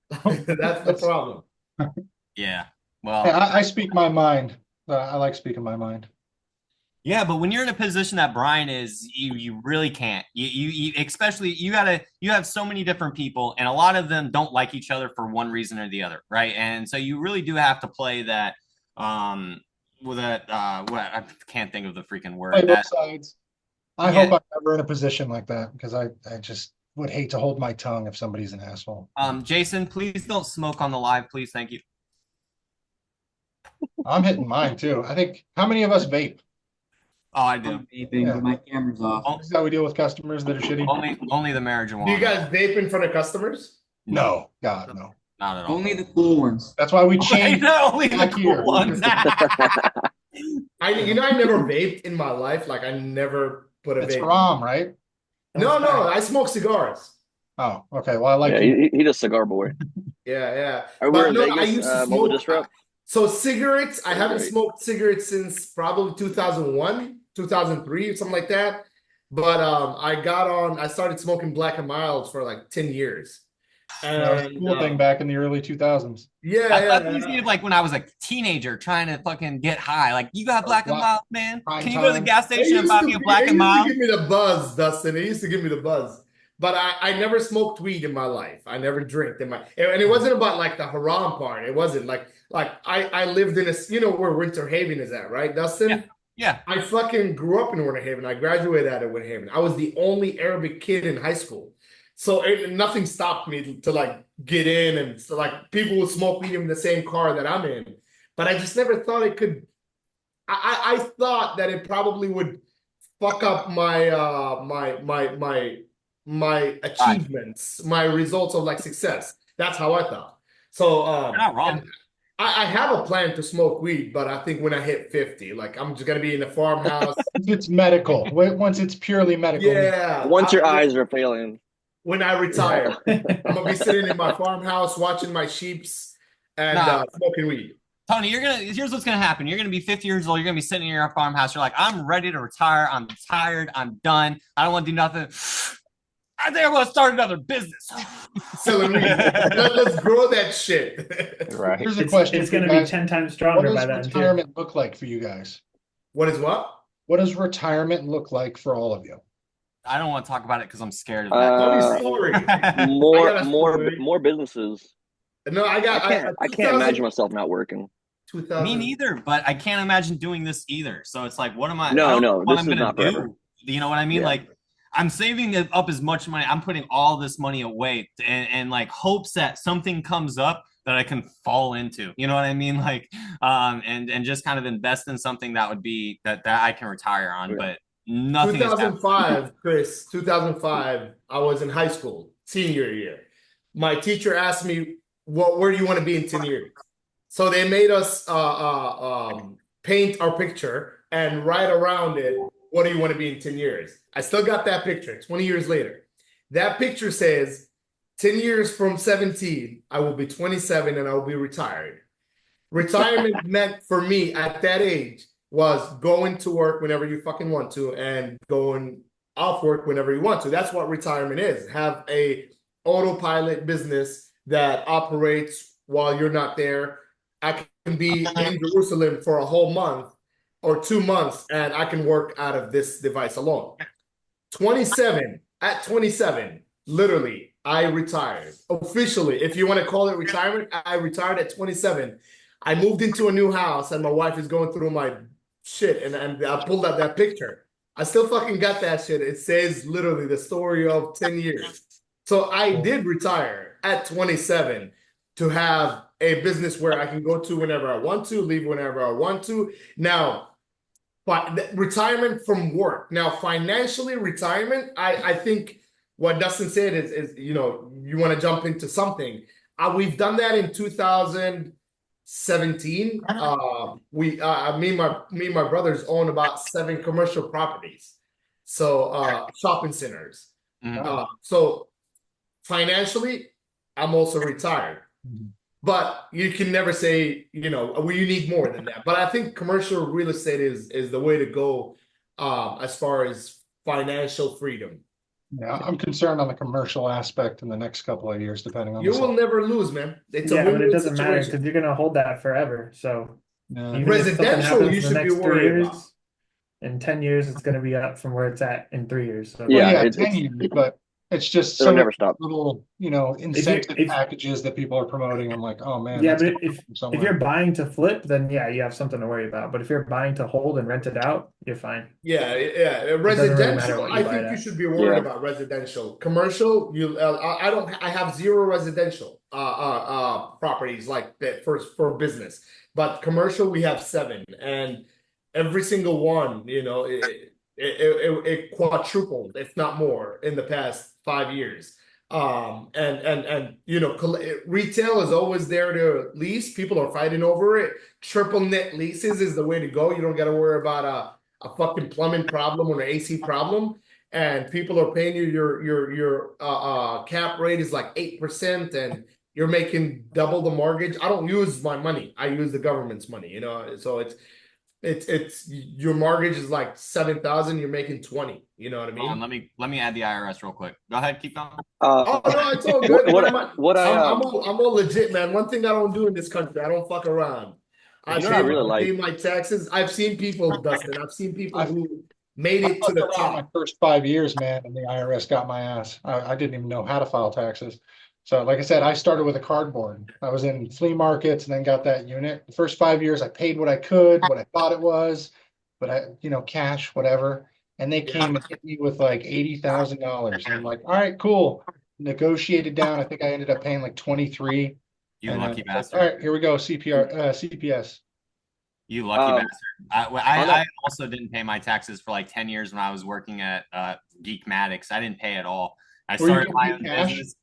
That's the problem. Yeah. Hey, Well, I speak my mind. I like speaking my mind. yeah, but when you're in a position that Brian is, you really can't. You especially you have so many different people, and a lot of them don't like each other for one reason or the other, right? And so you really do have to play that with that what I can't think of the freaking Play word both that sides. I yeah. hope I'm never in a position like that because I just would hate to hold my tongue if somebody's an asshole. Jason, please don't smoke on the live, please. Thank you. I'm hitting mine too. I think how many of us vape? Oh, I do. I'm vaping, Yeah. but my camera's off. This is how we deal with customers that are shitty. Only the Do you marijuana. guys vape in front of customers? No, God, no. Not at all. Only the cool ones. That's why we changed Only the back cool here. ones. I never vaped in my life. Like I never put a It's vape. Rom, right? No, I smoke cigars. Oh, okay. Well, I like Yeah, you. he's a cigar boy. Yeah. Are we But in no, I Vegas? used to Mobile smoke. Disrupt? So cigarettes, I That's haven't great. smoked cigarettes since probably 2001, 2003, something like that. But I started smoking Black and Milds for like 10 years. That was a And cool thing back in the early 2000s. That's easy. Like when I was a teenager trying to fucking get high. Like, you got Black and Mild, man? Can you go to the gas station and buy me a Black and Mild? It used to give me the buzz, Dustin. It used to give me the buzz. But I never smoked weed in my life. I never drank and it wasn't about like the haram part. It wasn't like I lived in where Winter Haven is at, right, Dustin? Yeah. I fucking grew up in Winter Haven. I graduated out of Winter Haven. I was the only Arabic kid in high school. So nothing stopped me to like get in, and so like people would smoke weed in the same car that I'm in. But I just never thought it could. I thought that it probably would fuck up my achievements, my results of like success. That's how I thought. So You're not wrong. I have a plan to smoke weed, but I think when I hit 50, like I'm just gonna be in a farmhouse. It's medical. Once it's purely medical. Yeah. Once your eyes are failing. When I retire, I'm gonna be sitting in my farmhouse watching my sheeps and smoking weed. Tony, here's what's gonna happen. You're gonna be 50 years old, you're gonna be sitting in your farmhouse, you're like, I'm ready to retire, I'm tired, I'm done, I don't want to do nothing. I think I'm gonna start another business. Selling weed. Let's grow that shit. Right. Here's a question. It's gonna be 10 times stronger by then. What does retirement look like for you guys? What is what? What does retirement look like for all of you? I don't want to talk about it because I'm scared of that. More businesses. No, I can't imagine myself not working. Me neither, but I can't imagine doing this either. So it's like, what am I? No, what this I'm is gonna not do? forever. You know what I mean? Yeah. Like, I'm saving up as much money. I'm putting all this money away and like hopes that something comes up that I can fall into. You know what I mean? Like, and just kind of invest in something that would be that I can retire on. Yeah. But nothing. 2005, Chris. 2005. I was in high school, senior year. My teacher asked me, where do you want to be in 10 years? So they made us paint our picture and write around it, what do you want to be in 10 years? I still got that picture 20 years later. That picture says 10 years from 17, I will be 27 and I will be retired. Retirement meant for me at that age was going to work whenever you fucking want to and going off work whenever you want to. That's what retirement is. Have a autopilot business that operates while you're not there. I can be in Jerusalem for a whole month or 2 months and I can work out of this device alone. At 27, literally, I retired. Officially, if you want to call it retirement, I retired at 27. I moved into a new house and my wife is going through my shit and I pulled out that picture. I still fucking got that shit. It says literally the story of 10 years. So I did retire at 27 to have a business where I can go to whenever I want to, leave whenever I want to. Now, retirement from work. Now, financially, retirement, I think what Dustin said is you want to jump into something. We've done that in 2017. Me and my brothers own about 7 commercial properties. So shopping centers. Mm-hmm. So financially, I'm also retired. but you can never say, well, you need more than that. But I think commercial real estate is the way to go as far as financial freedom. Yeah, I'm concerned on the commercial aspect in the next couple of years, depending on You the will cycle. never lose, man. It's a Yeah, but it win-win doesn't matter situation. because you're gonna hold that forever. So Yeah. even if something Residential, happens you in the should be next three worried about. years, in 10 years, it's gonna be up from where it's at in 3 years. So Well, Yeah, yeah, it's 10 years, but it's just it'll some of never the stop. little, if you incentive if packages that people are promoting. I'm like, oh man, yeah, that's but coming if from if you're somewhere. buying to flip, then yeah, you have something to worry about. But if you're buying to hold and rent it out, you're fine. Yeah, It doesn't really matter residential. what you I buy it think you at. should be worried Yeah. about residential. Commercial, I don't. I have zero residential properties like that for business, but commercial we have 7, and every single one, it quadrupled, if not more, in the past 5 years. And retail is always there to lease. People are fighting over it. Triple net leases is the way to go. You don't got to worry about a fucking plumbing problem or an AC problem, and people are paying you your cap rate is like 8%, and you're making double the mortgage. I don't use my money. I use the government's money, so it's your mortgage is like 7,000, you're making 20. You know what I Hold on, mean? let me add the IRS real quick. Go ahead, keep going. Oh no, it's all what good, man. what I I'm all legit, man. One thing I don't do in this country, I don't fuck around. you I know what I pay really I like. pay my taxes. I've seen people, Dustin. I've seen people I, who made I it to fucked the around my top. first 5 years, man, and the IRS got my ass. I didn't even know how to file taxes. So, like I said, I started with a cardboard. I was in flea markets and then got that unit. The first 5 years, I paid what I could, what I thought it was, but cash, whatever. And they Yeah. came and hit me with like $80,000. And I'm like, all right, cool. Negotiated down. I think I ended up paying like 23. You And lucky it's like, all bastard. right, here we go. CPS. You lucky Um, bastard. on that I also didn't pay my taxes for like 10 years when I was working at Geekmatics. I didn't pay at all. I Were you started getting my paid own cash? business.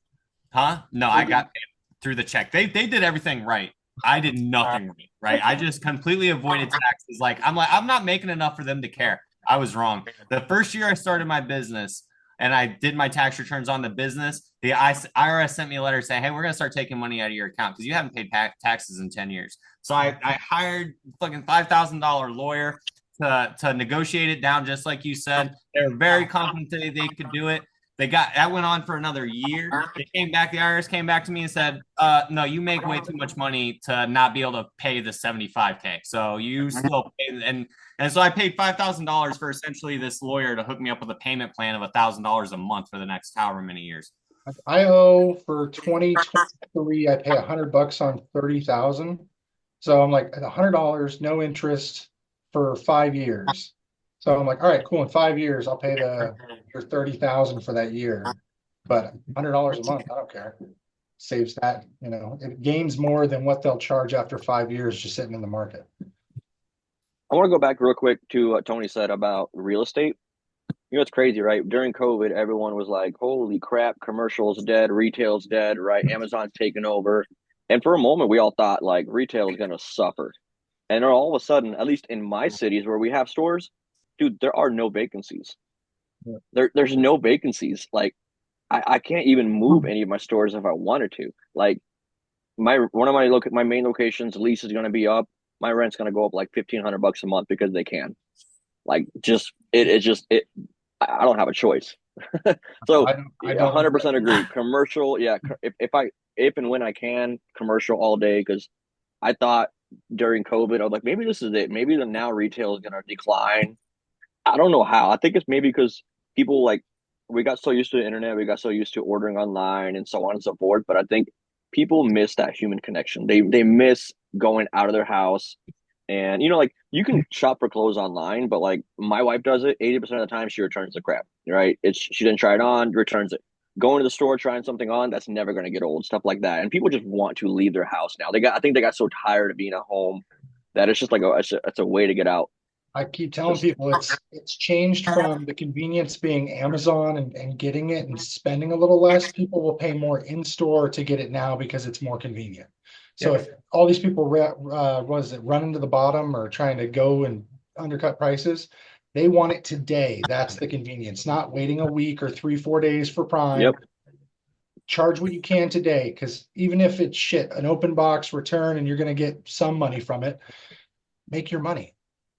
Huh? No, I got paid through the check. They did everything right. I did nothing right. Right. I just completely avoided taxes. I'm not making enough for them to care. I was wrong. The first year I started my business and I did my tax returns on the business, the IRS sent me a letter saying, hey, we're going to start taking money out of your account because you haven't paid taxes in 10 years. So I hired fucking $5,000 lawyer to negotiate it down, just like you said. They were very confident they could do it. That went on for another year. They came back, the IRS came back to me and said, no, you make way too much money to not be able to pay the 75K. So you still pay, and so I paid $5,000 for essentially this lawyer to hook me up with a payment plan of $1,000 a month for the next however many years. I owe for 2023, I pay $100 on 30,000. So I'm like $100, no interest for 5 years. So I'm like, all right, cool. In 5 years, I'll pay your 30,000 for that year. But $100 a month, I don't care. Saves that, it gains more than what they'll charge after 5 years just sitting in the market. I want to go back real quick to what Tony said about real estate. It's crazy, right? During COVID, everyone was like, holy crap, commercial's dead, retail's dead, right? Amazon's taken over. And for a moment, we all thought like retail is going to suffer. And then all of a sudden, at least in my cities where we have stores, dude, there are no vacancies. Yeah. There's no vacancies. Like I can't even move any of my stores if I wanted to. Like one of my main locations lease is going to be up. My rent's going to go up like $1,500 a month because they can. Like I don't have a choice. So I don't 100% agree. Commercial, yeah. If and when I can, commercial all day, because I thought during COVID, I was like, maybe this is it. Maybe the now retail is gonna decline. I don't know how. I think it's maybe because people like we got so used to the internet, we got so used to ordering online and so on and so forth. But I think people miss that human connection. They miss going out of their house. And like you can shop for clothes online, but like my wife does it 80% of the time, she returns the crap, right? She didn't try it on, returns it. Going to the store, trying something on, that's never going to get old, stuff like that. And people just want to leave their house now. I think they got so tired of being at home that it's just like it's a way to get out. I keep telling people it's changed from the convenience being Amazon and getting it and spending a little less. People will pay more in store to get it now because it's more convenient. So if all these people running to the bottom or trying to go and undercut prices, they want it today. That's the convenience, not waiting a week or 3-4 days for Prime. Yep. charge what you can today, because even if it's shit, an open box return and you're going to get some money from it, make your money.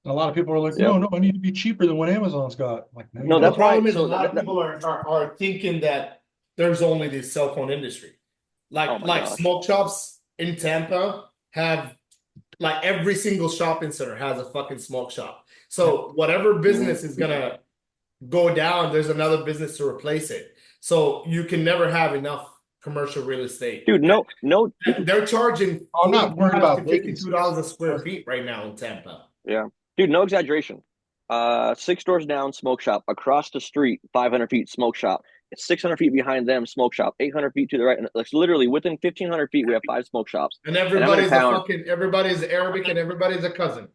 And a lot of people are like, Yep. no, I need to be cheaper than what Amazon's got. I'm like, no, you No, Well, don't. the that's why. problem is a So lot of people are thinking that there's only the cell phone industry. oh my Like gosh. smoke shops in Tampa have like every single shopping center has a fucking smoke shop. So whatever Mhm. business is gonna go down, there's another business to replace it. So you can never have enough commercial real estate. Dude, no, no, And they're charging I'm not worried 45 about to $52 a vacancies. square feet right now in Tampa. yeah, dude, no exaggeration. 6 doors down, smoke shop. Across the street, 500 feet, smoke shop. 600 feet behind them, smoke shop. 800 feet to the right, and like literally within 1,500 feet, we have 5 smoke shops. And And I'm in town. everybody's Arabic and everybody's a cousin.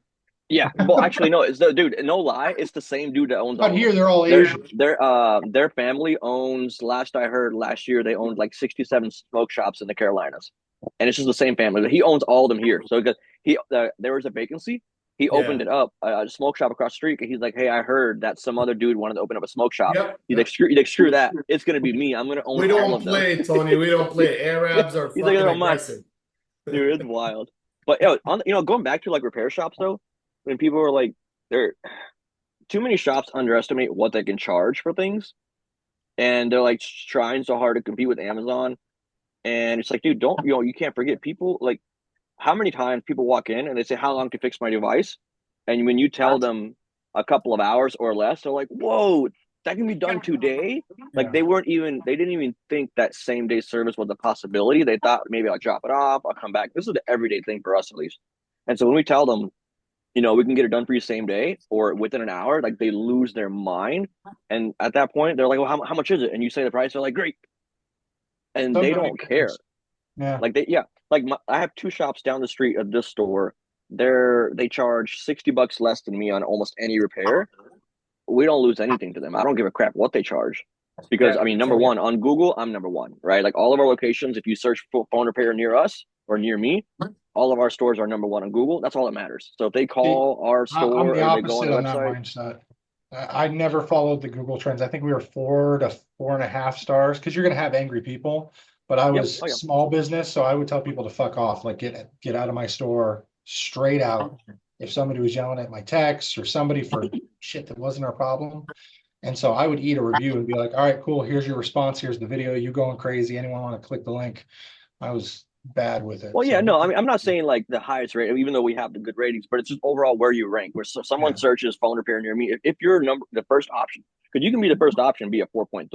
Yeah, well, actually, no, it's the dude. No lie, it's the same dude that owns Out all of here, them. they're all Their Asian. their family owns. Last I heard, last year they owned like 67 smoke shops in the Carolinas, and it's just the same family. He owns all of them here. So because there was a vacancy, he opened Yeah. it up a smoke shop across the street. And he's like, "Hey, I heard that some other dude wanted to open up a smoke shop." Yep. He's like, "Screw that! It's gonna be me. I'm gonna own We all don't of them." play, Tony. We don't play. Yeah, Arabs are he's like, fucking "They're all mine." aggressive. Dude, it's wild. But going back to like repair shops though, when people are like, they're too many shops underestimate what they can charge for things, and they're like trying so hard to compete with Amazon. And it's like, dude, don't you can't forget people like how many times people walk in and they say, "How long to fix my device?" And when you tell them a couple of hours or less, they're like, "Whoa, that can be done today." Like Yeah. they didn't even think that same day service was a possibility. They thought maybe I'll drop it off, I'll come back. This is the everyday thing for us at least. And so when we tell them, we can get it done for you same day or within an hour, like they lose their mind. And at that point, they're like, "Well, how much is it?" And you say the price, they're like, "Great." And they Somebody don't care. cares. Yeah. Yeah. I have 2 shops down the street of this store. They charge $60 less than me on almost any repair. We don't lose anything to them. I don't give a crap what they charge. Because Yeah, I mean, number totally. one, on Google, I'm number one, right? Like all of our locations, if you search for phone repair near us or near me, all of our stores are number one on Google. That's all that matters. So if they See, call our I'm store the or they go on opposite the on that website, mindset. I never followed the Google Trends. I think we were 4 to 4.5 stars because you're going to have angry people. But I yep, was oh yeah, small business, so I would tell people to fuck off, like get out of my store straight out. If somebody was yelling at my text or somebody for shit that wasn't our problem. And so I would eat a review and be like, all right, cool. Here's your response. Here's the video. You going crazy. Anyone want to click the link? I was bad with it. well, yeah, So no, I mean, I'm not saying like the highest rate, even though we have the good ratings, but it's just overall where you rank. Where someone yeah. searches phone repair near me, if you're the first option, because you can be the first option, be a 4.3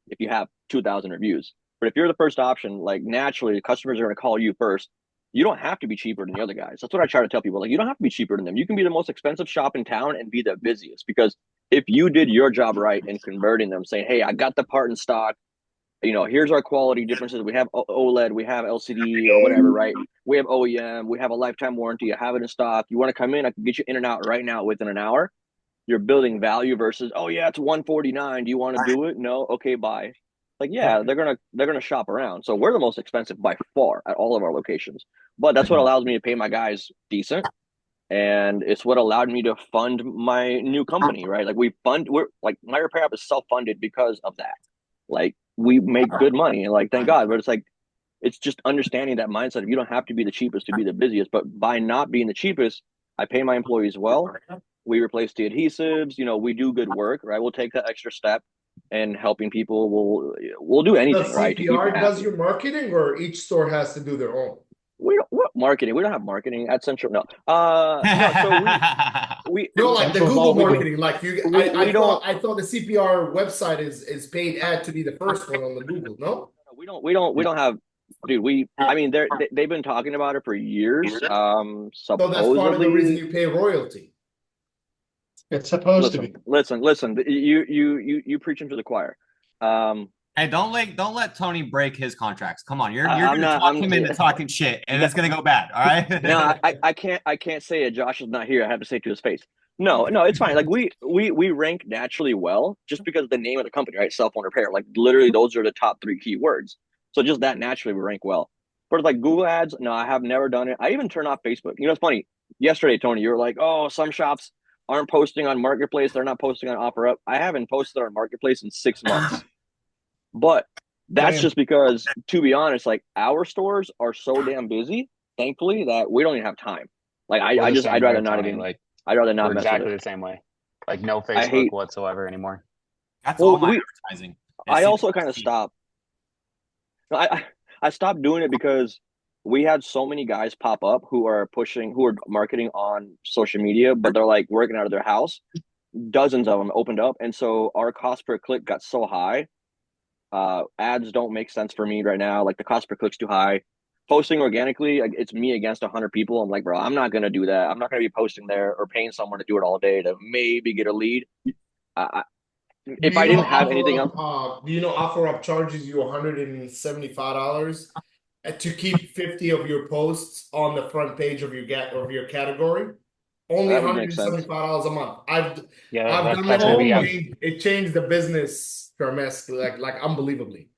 if you have 2,000 reviews. But if you're the first option, like naturally, customers are going to call you first. You don't have to be cheaper than the other guys. That's what I try to tell people. Like, you don't have to be cheaper than them. You can be the most expensive shop in town and be the busiest because if you did your job right in converting them, saying, "Hey, I got the part in stock. Here's our quality differences. We have OLED, we have LCD or whatever, right? We have OEM, we have a lifetime warranty. I have it in stock. You want to come in? I can get you in and out right now within an hour." You're building value versus, "Oh yeah, it's 149. Do you want to do it? No, okay, bye." Like, yeah, they're gonna shop around. So we're the most expensive by far at all of our locations. But that's what allows me to pay my guys decent. And it's what allowed me to fund my new company, right? Like we're like my repair app is self-funded because of that. Like we make good money and like thank God, but it's just understanding that mindset of you don't have to be the cheapest to be the busiest, but by not being the cheapest, I pay my employees well. We replace the adhesives, we do good work, right? We'll take that extra step and helping people we'll do The anything, right, to keep them CPR does happy. your marketing, or each store has to do their own? We don't what marketing? We don't have marketing at Central. No. No, so we No, like the Central's Google all we do. marketing. Like we don't I thought the CPR website is paid ad to be the first one on the Google. No. we don't have dude, I mean they've been talking about it for years. So that's part of the reason Supposedly you pay royalty. It's supposed to be. listen. You preaching to the choir. Hey, don't let Tony break his contracts. Come on, you're I'm gonna not. talk him into talking shit, and it's gonna go bad. All No, right. I can't say it. Josh is not here. I have to say it to his face. No, it's fine. Like we rank naturally well just because of the name of the company, right? Cell phone repair. Like literally, those are the top 3 keywords. So just that naturally we rank well. But like Google ads, no, I have never done it. I even turn off Facebook. It's funny. Yesterday, Tony, you were like, "Oh, some shops aren't posting on Marketplace. They're not posting on OfferUp." I haven't posted on Marketplace in 6 months. But That's Damn. just because, to be honest, like our stores are so damn busy, thankfully, that we don't even have time. Like We're I the just same I'd way, rather not Tony. even Like I'd rather not we're mess with exactly it. the same way. Like no I Facebook hate whatsoever anymore. That's all well my we advertising. I Is also kind of CPRST. stopped. No, I stopped doing it because we had so many guys pop up who are marketing on social media, but they're like working out of their house. Dozens of them opened up, and so our cost per click got so high. Ads don't make sense for me right now. Like the cost per click's too high. Posting organically, like, it's me against 100 people. I'm like, bro, I'm not gonna do that. I'm not gonna be posting there or paying someone to do it all day to maybe get a lead. I, Do if I you know didn't have anything else, OfferUp charges you $175 to keep 50 of your posts on the front page of your category? Only that would make sense. $175 a month. Yeah, I've done it that's gonna be it changed the business tremendously, like unbelievably.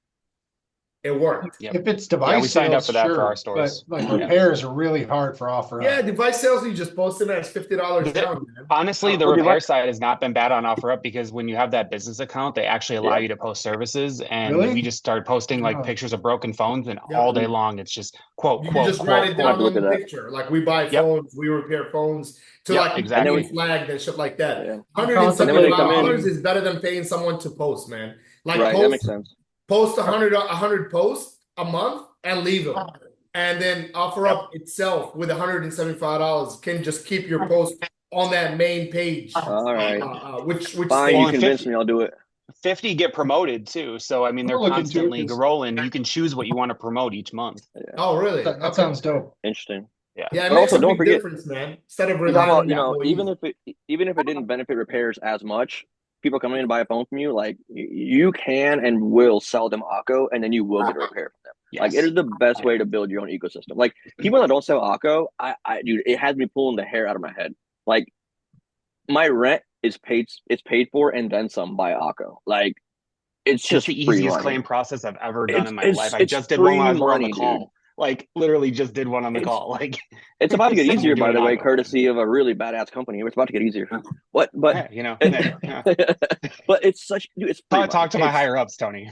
It worked. yep. If it's Yeah, we device signed up sales, for that for our sure, but stores. like Yeah. repairs are really hard for offer Yeah, up. device sales, you just post it as $50 The- down, man. Honestly, the Well, repair side has not been bad on OfferUp because when you have that business account, they actually allow yeah, you to post services. And Really? we just started posting like Oh. pictures of broken phones, and Yeah. all day long it's just quote, You can quote, just write quote, it I have quote. down to look on at the that. picture. Like we buy Yep. phones, we repair phones to Yep, like And then exactly. we, be flagged and shit like that. yeah, Hundred and and then when they seventy-five come in, dollars is better than paying someone to post, man. Like right, that makes sense. post 100 posts a month and leave them. And then offer Yep. up itself with $175 can just keep your post on that main page. All right, Which fine, you Well, and stays. convinced 50, me. I'll do it. 50 get promoted too. So I mean they're I'll look into it constantly 'cause rolling. You can choose what you want to promote each month. Yeah, Oh, really? that Okay. sounds dope. interesting. Yeah. Yeah, it But makes also, a don't big forget, difference, man. Instead of you're talking relying about, on the employees. even if it didn't benefit repairs as much, people come in and buy a phone from you, like you can and will sell them Akko, and then you will get a repair from them. Like it Yes. is the best way to build your own ecosystem. Like people that don't sell Akko, dude, it has me pulling the hair out of my head. Like my rent is paid, it's paid for, and then some by Akko. Like it's It's just the free easiest money. claim process I've ever done in my life. I It's just did one free while we're on the money, dude. call. Like literally just did one on the It's call. Like it's about to get someone easier, by doing the way, Akko. courtesy of a really badass company. It's about to get easier. What? But Yeah, you know. Yeah. but it's such, dude. It's free Talk to money. my higher ups, Tony.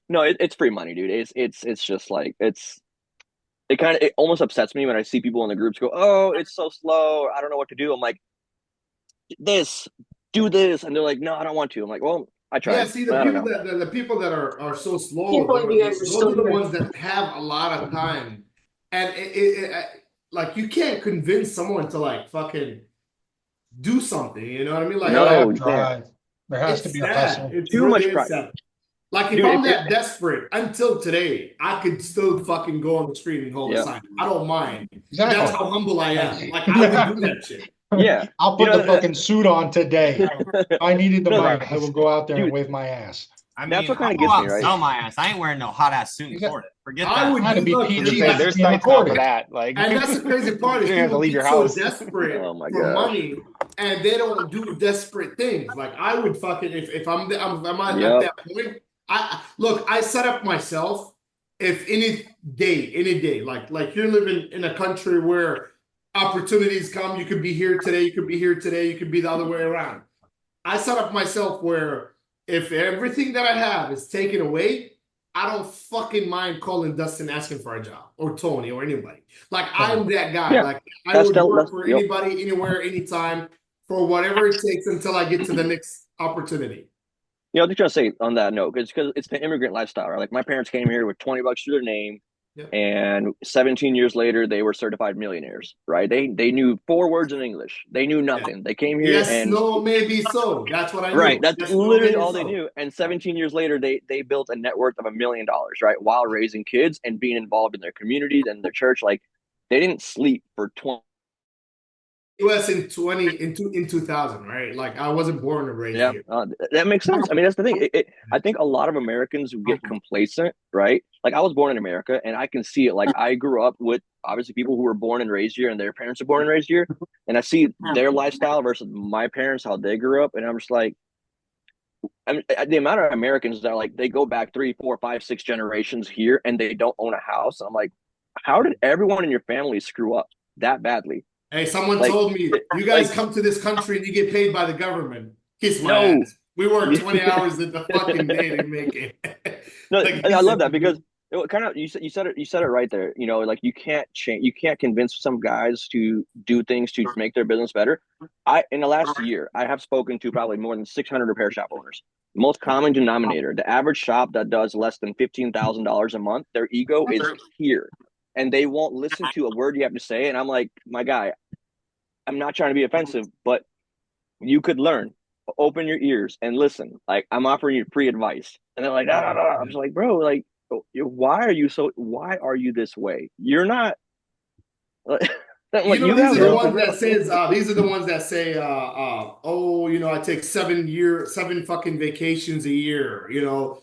No, it's free money, dude. It's just like it almost upsets me when I see people in the groups go, "Oh, it's so slow. I don't know what to do." I'm like, "This, do this," and they're like, "No, I don't want to." I'm like, "Well, I Yeah, tried. see I don't know." the people that are so slow, Can't believe you guys are those still are the here. ones that have a lot of time, and like you can't convince someone to like fucking do something. You know what I mean? You Like gotta No, have you can't. drive. There has to it's be a sad. hustle. It's Too really much is pride, sad. Like if dude. I'm that desperate until today, I could still fucking go on the street and hold a Yeah, sign. I don't mind. Exactly. That's how humble I am. Like I would do that shit. yeah. I'll put the fucking suit on today. If I needed the No, money, I will go out there and dude, wave my ass. I that's mean, what kind I'll of go gets out me, and right? sell my ass. I ain't wearing no hot ass suit and Florida. Forget I that. would Had to be look, PG dude, Say there's being sites now for recorded. that. Like and that's the crazy part you is don't have to people leave get your so house. desperate Oh my for gosh. money and they don't do desperate things. Like I would fucking if I'm at Yep. that point. I look. I set up myself. If any day, like you're living in a country where opportunities come, you could be here today, you could be here today, you could be the other way around. I set up myself where if everything that I have is taken away, I don't fucking mind calling Dustin asking for a job or Tony or anybody. Like I'm that guy. Yeah, Like I would work for yep. anybody, anywhere, anytime, for whatever it takes until I get to the next opportunity. I was just trying to say on that note, because it's the immigrant lifestyle, right? Like my parents came here with $20 to their name, Yep. and 17 years later they were certified millionaires, right? They knew 4 words in English. They knew nothing. They came here Yes, and no, maybe so. That's what I right, knew. that's Yes, no, literally maybe all they so. knew. And 17 years later, they built a net worth of $1 million, right? While raising kids and being involved in their communities and their church. Like they didn't sleep for 20. US in 2000, right? Like I wasn't born and raised Yeah, here. that makes sense. I mean, that's the thing. I think a lot of Americans who get complacent, right? Like I was born in America, and I can see it. Like I grew up with obviously people who were born and raised here, and their parents are born and raised here, and I see their lifestyle versus my parents, how they grew up, and I'm just like, I mean, the amount of Americans that are like they go back 3, 4, 5, 6 generations here, and they don't own a house. I'm like, how did everyone in your family screw up that badly? Hey, someone Like, told me you guys like, come to this country and you get paid by the government. Kiss my no, ass. We work 20 hours in the fucking day to make it. No, Like and he I love said, that because it kind of you said it right there. You know, like you can't change, you can't convince some guys to do things to make their business better. I in the last year, I have spoken to probably more than 600 repair shop owners. Most common denominator, the average shop that does less than $15,000 a month, their ego is here, and they won't listen to a word you have to say. And I'm like, my guy, I'm not trying to be offensive, but you could learn. Open your ears and listen. Like I'm offering you free advice. And they're like, no, no, no. I'm just like, bro, like, why are you this way? You're not like, you like know, you these have are the room to ones that grow. says, these are the ones that say, oh, you know, I take 7 fucking vacations a year. You know,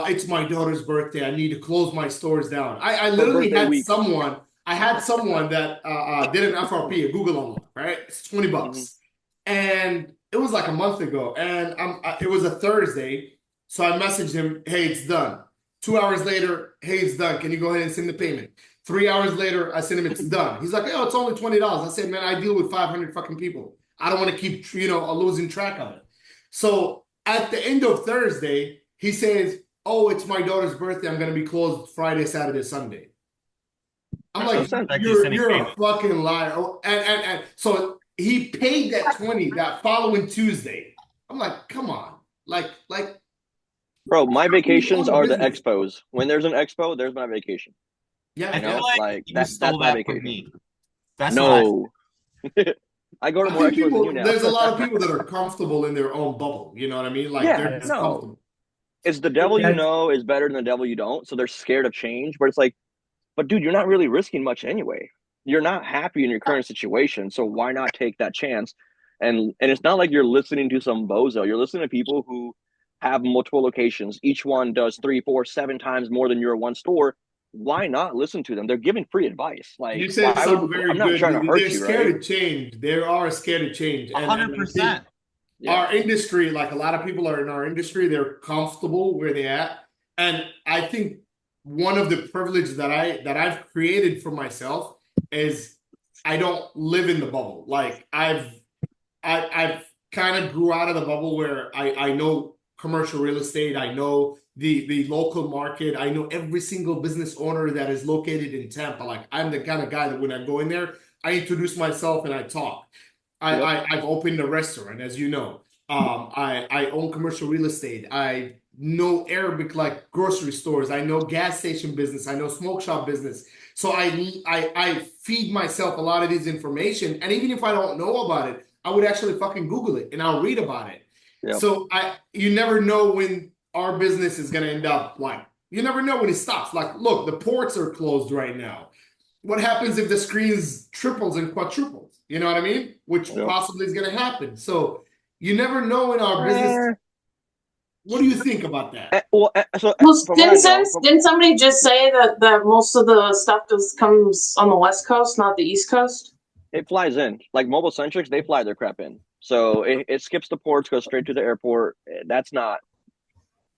it's my daughter's birthday. I need to close my stores down. I For literally birthday had week. someone, that did an FRP, a Google unlock, right? It's 20 Mhm. bucks. And it was like a month ago. And it was a Thursday. So I messaged him, hey, it's done. 2 hours later, hey, it's done. Can you go ahead and send the payment? 3 hours later, I sent him, it's done. He's like, oh, it's only $20. I said, man, I deal with 500 fucking people. I don't want to keep, losing track of it. So at the end of Thursday, he says, oh, it's my daughter's birthday. I'm going to be closed Friday, Saturday, Sunday. I'm Makes like, sense. you're a fucking liar. Oh, and so he paid that 20 that following Tuesday. I'm like, come on. Like, Bro, my you vacations own a are the business. expos. When there's an expo, there's my vacation. Yeah, I You feel yeah. know, like like you that's stole my that from vacation. me. That's what I. No. I go to I more think expos than you people, now. there's a lot of people that are comfortable in their own bubble. You know what I mean? Like Yeah, they're Yeah. just no. comfortable. It's the devil you Yeah. know is better than the devil you don't. So they're scared of change. But it's like, but dude, you're not really risking much anyway. You're not happy in your current situation, so why not take that chance? And it's not like you're listening to some bozo. You're listening to people who have multiple locations. Each one does 3, 4, 7 times more than your one store. Why not listen to them? They're giving free advice. You Like, said why would something I'm very not trying good. to They're hurt you, scared right? of change. They are scared of change. And I think 100%. Yeah. our industry, like a lot of people are in our industry, they're comfortable where they at. And I think one of the privileges I've created for myself is I don't live in the bubble. Like I've kind of grew out of the bubble where I know commercial real estate. I know the local market. I know every single business owner that is located in Tampa. Like I'm the kind of guy that when I go in there, I introduce myself and I talk. Yep. I've opened a restaurant, as you know. I own commercial real estate. I know Arabic like grocery stores. I know gas station business. I know smoke shop business. So I feed myself a lot of this information, and even if I don't know about it, I would actually fucking Google it and I'll read about it. Yep. So you never know when our business is gonna end up like you never know when it stops. Like, look, the ports are closed right now. What happens if the screens triples and quadruples? You know what I mean? Which Yep. possibly is gonna happen. So you never know in our business. Eh, What do you think about that? so Well, from what I know, didn't somebody just say that most of the stuff just comes on the West Coast, not the East Coast? it flies in. Like mobile centrics, they fly their crap in. So it skips the ports, goes straight to the airport. That's not.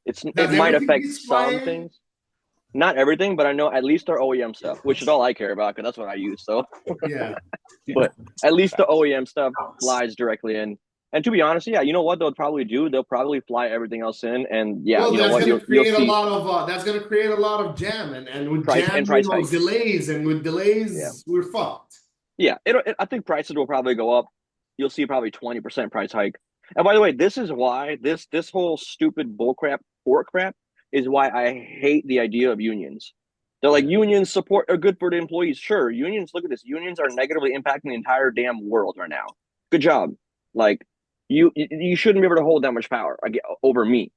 It Does might everything affect gets fly some in? things, not everything, but I know at least their OEM stuff, which is all I care about because that's what I use. So, Yeah. but at least the OEM stuff flies directly in. And to be honest, yeah, you know what they'll probably do? They'll probably fly everything else in, and yeah, Well, you know that's what? going to You'll create a see lot of jam, and with price jam, and price hikes. delays, and with Yeah, delays, we're fucked. yeah. I think prices will probably go up. You'll see probably 20% price hike. And by the way, this is why this whole stupid bullcrap pork crap is why I hate the idea of unions. They're like Yeah. unions support are good for the employees. Sure, unions. Look at this. Unions are negatively impacting the entire damn world right now. Good job. Like you shouldn't be able to hold that much power over me.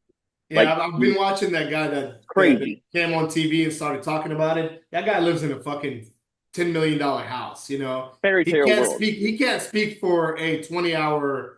Yeah, Like I've been watching that guy that crazy. came on TV and started talking about it. That guy lives in a fucking $10 million house. You know, Fairy he tale can't world. speak. He can't speak for a 20-hour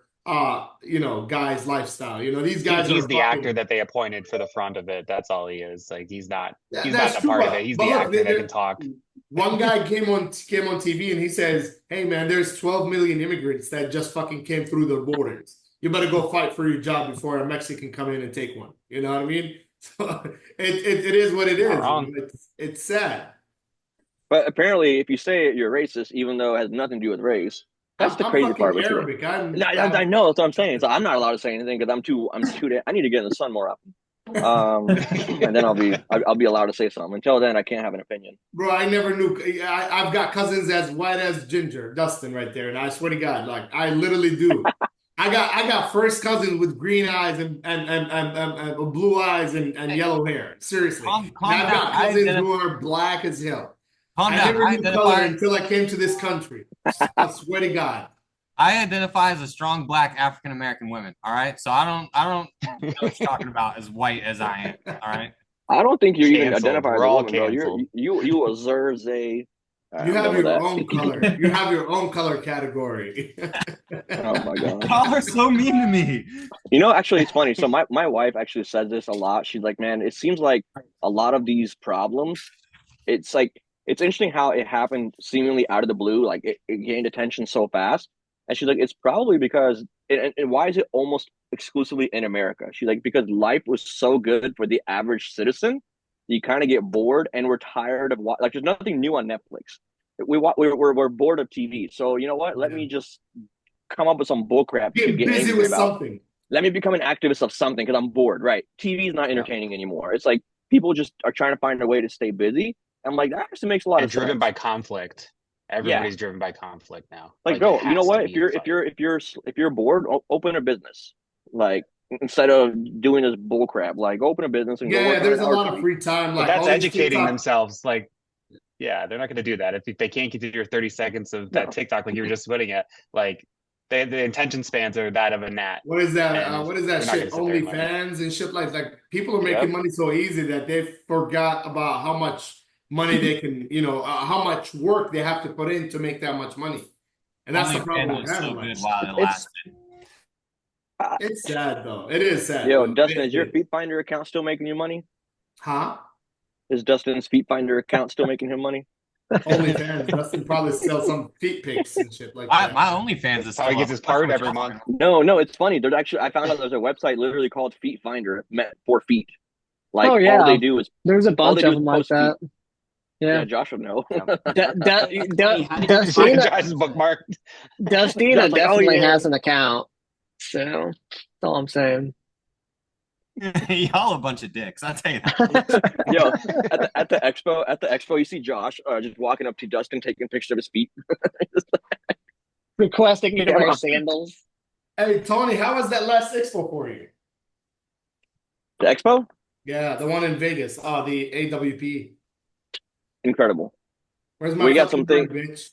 guy's lifestyle. You know, these guys He's are the actor fucking. that they appointed for the front of it. That's all he is. Like he's not That's the true, part of it. but He's but the look, actor that can talk. one guy came on TV and he says, "Hey man, there's 12 million immigrants that just fucking came through the borders. You better go fight for your job before a Mexican come in and take one." You know what I mean? So it is what it Not is. wrong. It's sad. But apparently, if you say it, you're racist, even though it has nothing to do with race. That's the I'm crazy fucking part with it. Arabic. I know that's what I'm saying. So I'm not allowed to say anything because I need to get in the sun more often. And then I'll be allowed to say something. Until then, I can't have an opinion. Bro, I never knew. I've got cousins as white as ginger, Dustin, right there, and I swear to God, like I literally do. I got first cousins with green eyes and blue eyes and yellow hair. Seriously, Calm and I've down. got cousins who are black as hell. Calm I down. never knew color until I came to this country. I swear to God. I identify as a strong black African American woman. All right, so I don't know what you're talking about as white as I am. All right. I don't think you even Canceled. identify as We're a all woman, bro. canceled. You a Zerze. You I'm have done with your that. own color. You have your own color category. Oh my gosh. Y'all are so mean to me. You know, actually, it's funny. So my wife actually says this a lot. She's like, man, it seems like a lot of these problems, it's like it's interesting how it happened seemingly out of the blue, like it gained attention so fast. And she's like, it's probably because and why is it almost exclusively in America? She's like, because life was so good for the average citizen, you kind of get bored and we're tired of like there's nothing new on Netflix. We're bored of TV. So you know what? Let me just come up with some bullcrap to Get get busy angry with about. something. Let me become an activist of something because I'm bored. Right? TV is not entertaining anymore. It's like people just are trying to find a way to stay busy. I'm like, that actually makes a lot And of driven sense. by conflict. Yeah. Everybody's driven by conflict now. Like, it bro, you know has to what? be a fight. If you're bored, open a business. Like instead of doing this bullcrap, like open a business and go Yeah, work on there's an a hour lot a of week. free time. But Like that's all these educating TikTok. themselves. Like, yeah, they're not going to do that if they can't get to your 30 seconds of that TikTok, like you were just putting it. Like, the attention spans are that of a gnat. What is that? And What is that they're not going shit? to sit there and learn. OnlyFans and shit like people are Yep. making money so easy that they forgot about how much money they can, how much work they have to put in to make that much money. And that's the problem OnlyFans we're was so having right good now. while it lasted. It's sad though. It is sad. Yo, Though. Dustin, is your Feet Finder account still making you money? Huh? Is Dustin's Feet Finder account still making him money? OnlyFans. Dustin probably sell some feet pics and shit like that. My OnlyFans is How he still gets his part every month. No, it's funny. There's actually I found out there's a website literally called Feet Finder meant for feet. Like Oh yeah, all they do is there's a all they bunch do of is them like post that. feet. Yeah, Yeah, Josh would know. Dustina, Josh's bookmark. Dustina Josh's like, oh, definitely yeah. has an account. So that's all I'm saying. Y'all a bunch of dicks. I'll tell you that. Yo, at the expo, you see Josh just walking up to Dustin, taking pictures of his feet. Requesting you to wear sandals. Hey Tony, how was that last expo for you? The expo? Yeah, the one in Vegas. Oh, the AWP. Incredible. Where's my We got fucking something. bird, bitch?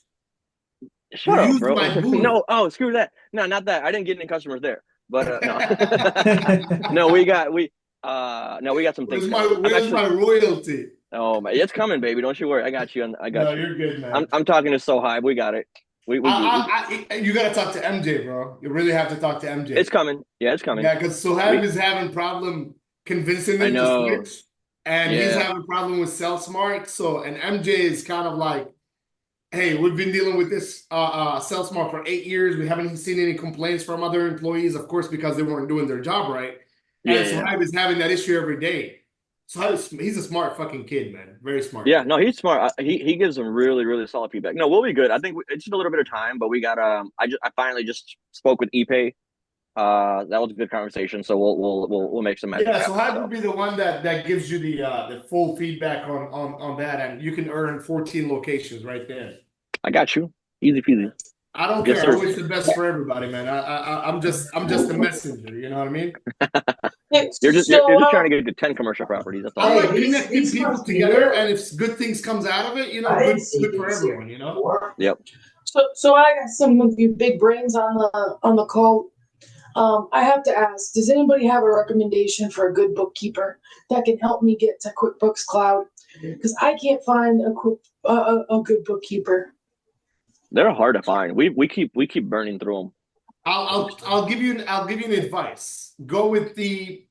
Shut You up, used bro. my booth. No, screw that. No, not that. I didn't get any customers there. But no, we got some things. Where's my royalty? Oh man, it's coming, baby. Don't you worry. I got you. I got No, you. you're good, man. I'm talking to So High. We got it. You gotta talk to MJ, bro. You really have to talk to MJ. It's coming. Yeah, it's coming. Yeah, because Sohaib is having problem convincing them to switch, and he's having problem with SellSmart. So, and MJ is kind of like, hey, we've been dealing with this SellSmart for 8 years. We haven't seen any complaints from other employees, of course, because they weren't doing their job right. And Sohaib is having that issue every day. So he's a smart fucking kid, man. Very smart. Yeah, no, he's smart. He gives some really, really solid feedback. No, we'll be good. I think it's just a little bit of time, but we got I finally just spoke with Ipe. That was a good conversation. So we'll make some magic. Yeah, so Sohaib would be the one that gives you the full feedback on that, and you can earn 14 locations right there. I got you. Easy peasy. I don't care. I wish the best for everybody, man. I'm just a messenger. You know what I mean? You're just trying to get to 10 commercial properties. That's all. I like connecting people together, and if good things comes out of it, good for everyone. Yep. So I got some of you big brains on the call. I have to ask: does anybody have a recommendation for a good bookkeeper that can help me get to QuickBooks Cloud? Because I can't find a good bookkeeper. They're hard to find. We keep burning through them. I'll give you an advice. Go with the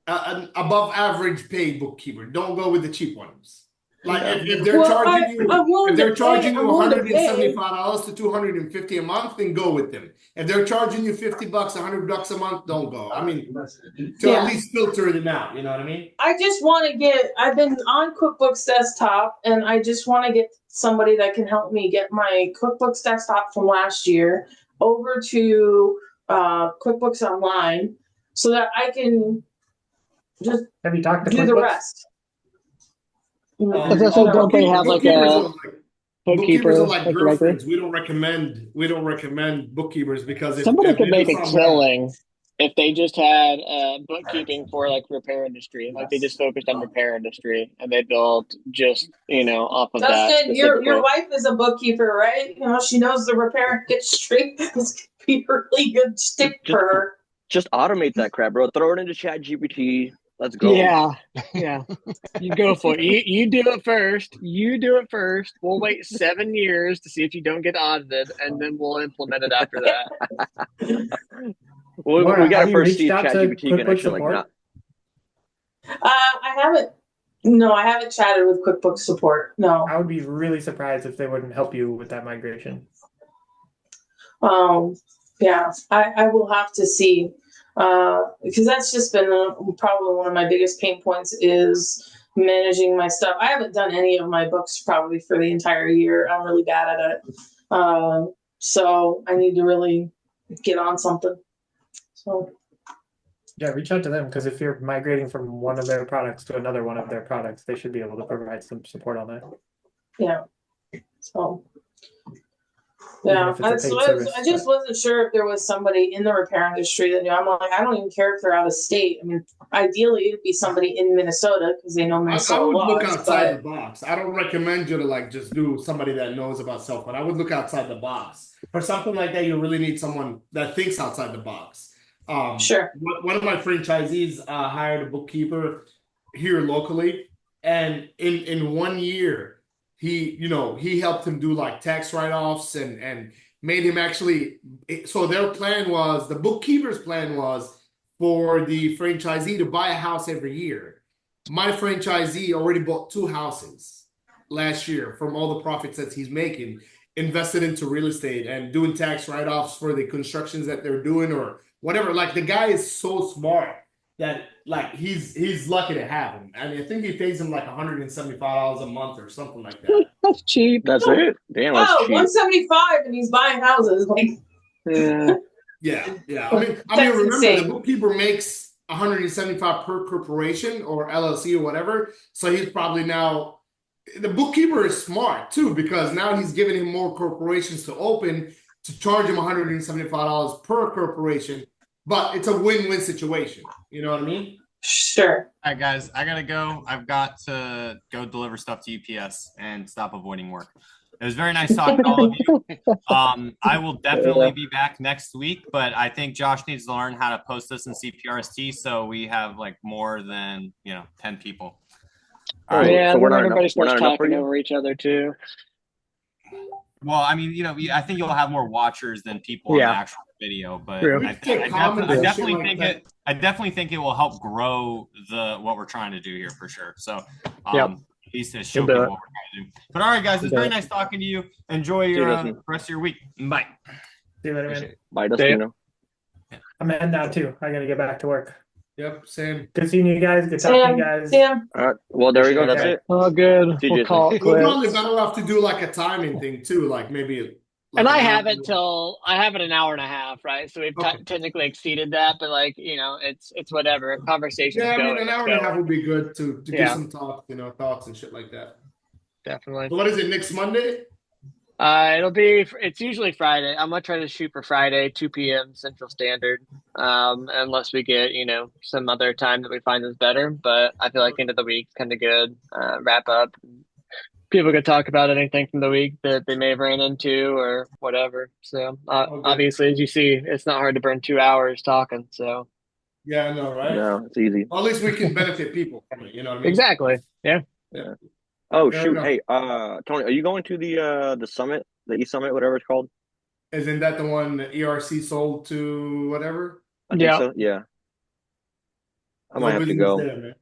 an above average paid bookkeeper. Don't go with the cheap ones. Like Yeah. if they're Well, charging you I'm willing if they're to pay. charging you I'm willing to pay. $175 to $250 a month, then go with them. If they're charging you $50, $100 a month, don't go. I mean, to at Yeah. least filter them out. You know what I mean? I just want to get, I've been on QuickBooks Desktop, and I just want to get somebody that can help me get my QuickBooks Desktop from last year over to QuickBooks Online so that I can just Have you talked to do the QuickBooks? rest. So don't they have like a bookkeepers bookkeeper are like like directly? girlfriends. We don't recommend bookkeepers because Somebody if could they do make a something bad, killing if they just had bookkeeping for like repair industry, like they just focused on repair industry and they built just off of that Dustin, your specifically. wife is a bookkeeper, right? She knows the repair industry. This could be a really good stick for her. Just automate that crap, bro. Throw it into ChatGPT. Let's go. Yeah. You go for it. You do it first. You do it first. We'll wait 7 years to see if you don't get audited, and then we'll implement it after that. We Laura, got have to you first see reached if out to ChatGPT can QuickBooks actually support? I haven't. No, I haven't chatted with QuickBooks support. No. I would be really surprised if they wouldn't help you with that migration. Yeah, I will have to see because that's just been probably one of my biggest pain points is managing my stuff. I haven't done any of my books probably for the entire year. I'm really bad at it. So I need to really get on something. So Yeah, reach out to them because if you're migrating from one of their products to another one of their products, they should be able to provide some support on that. yeah. So Even yeah, if it's a paid service, I just wasn't sure if there was somebody in the repair industry that knew. I'm like, I don't even care if they're out of state. I mean, ideally it'd be somebody in Minnesota because they know I Minnesota would look laws. outside the box. I don't recommend you to like just do somebody that knows about cell phone. I would look outside the box. For something like that, you really need someone that thinks outside the box. Sure. One of my franchisees hired a bookkeeper here locally, and in 1 year, he helped him do like tax write-offs and made him actually. So the bookkeeper's plan was for the franchisee to buy a house every year. My franchisee already bought 2 houses last year from all the profits that he's making, invested into real estate and doing tax write-offs for the constructions that they're doing or whatever. Like the guy is so smart that like he's lucky to have him. I mean, I think he pays him like $175 a month or something like that. That's cheap. That's it. Damn, that's cheap. 175 and he's buying houses. Like Yeah. That's Remember insane. the bookkeeper makes 175 per corporation or LLC or whatever. So he's probably now the bookkeeper is smart too because now he's giving him more corporations to open to charge him $175 per corporation. But it's a win-win situation. You know what I mean? Sure. All right, guys, I gotta go. I've got to go deliver stuff to UPS and stop avoiding work. It was very nice talking to all of you. I will definitely be back next week, but I think Josh needs to learn how to post this in CPRST so we have like more than 10 people. All right, Yeah, so then everybody starts talking you? over each other too. Well, I mean, I think you'll have more watchers than people in the actual video, but I definitely think it will help grow what we're trying to do here for sure. So, at least to show people what we're trying to do. But all right, guys, it's very nice talking to you. Enjoy your rest of your week. Bye. See you later, man. Bye, Dustin. I'm heading out too. I gotta get back to work. Yep, same. Good seeing you guys. Good talking to you guys. Sam. All right. Well, there we go. That's it. Oh, good. We'll call it We're quits. probably better off to do like a timing thing too, like maybe. And I have it an hour and a half, right? So we've technically exceeded that, but it's whatever. Conversation's Yeah, I mean, going. an hour and a half would be good to give some thoughts and shit like that. Definitely. So what is it, next Monday? It's usually Friday. I'm gonna try to shoot for Friday, 2 p.m. Central Standard, unless we get some other time that we find is better. But I feel like end of the week's kind of good. Wrap up. People could talk about anything from the week that they may have ran into or whatever. So obviously, as you see, it's not hard to burn 2 hours talking. So yeah, I know, right? No, it's easy. Well, at least we can benefit people from it. You know what I mean? Exactly. Yeah. Oh Fair shoot! enough. Hey, Tony, are you going to the summit, the E-Summit, whatever it's called? Isn't that the one that ERC sold to whatever? I think so. Yeah. I might have to go. There, man.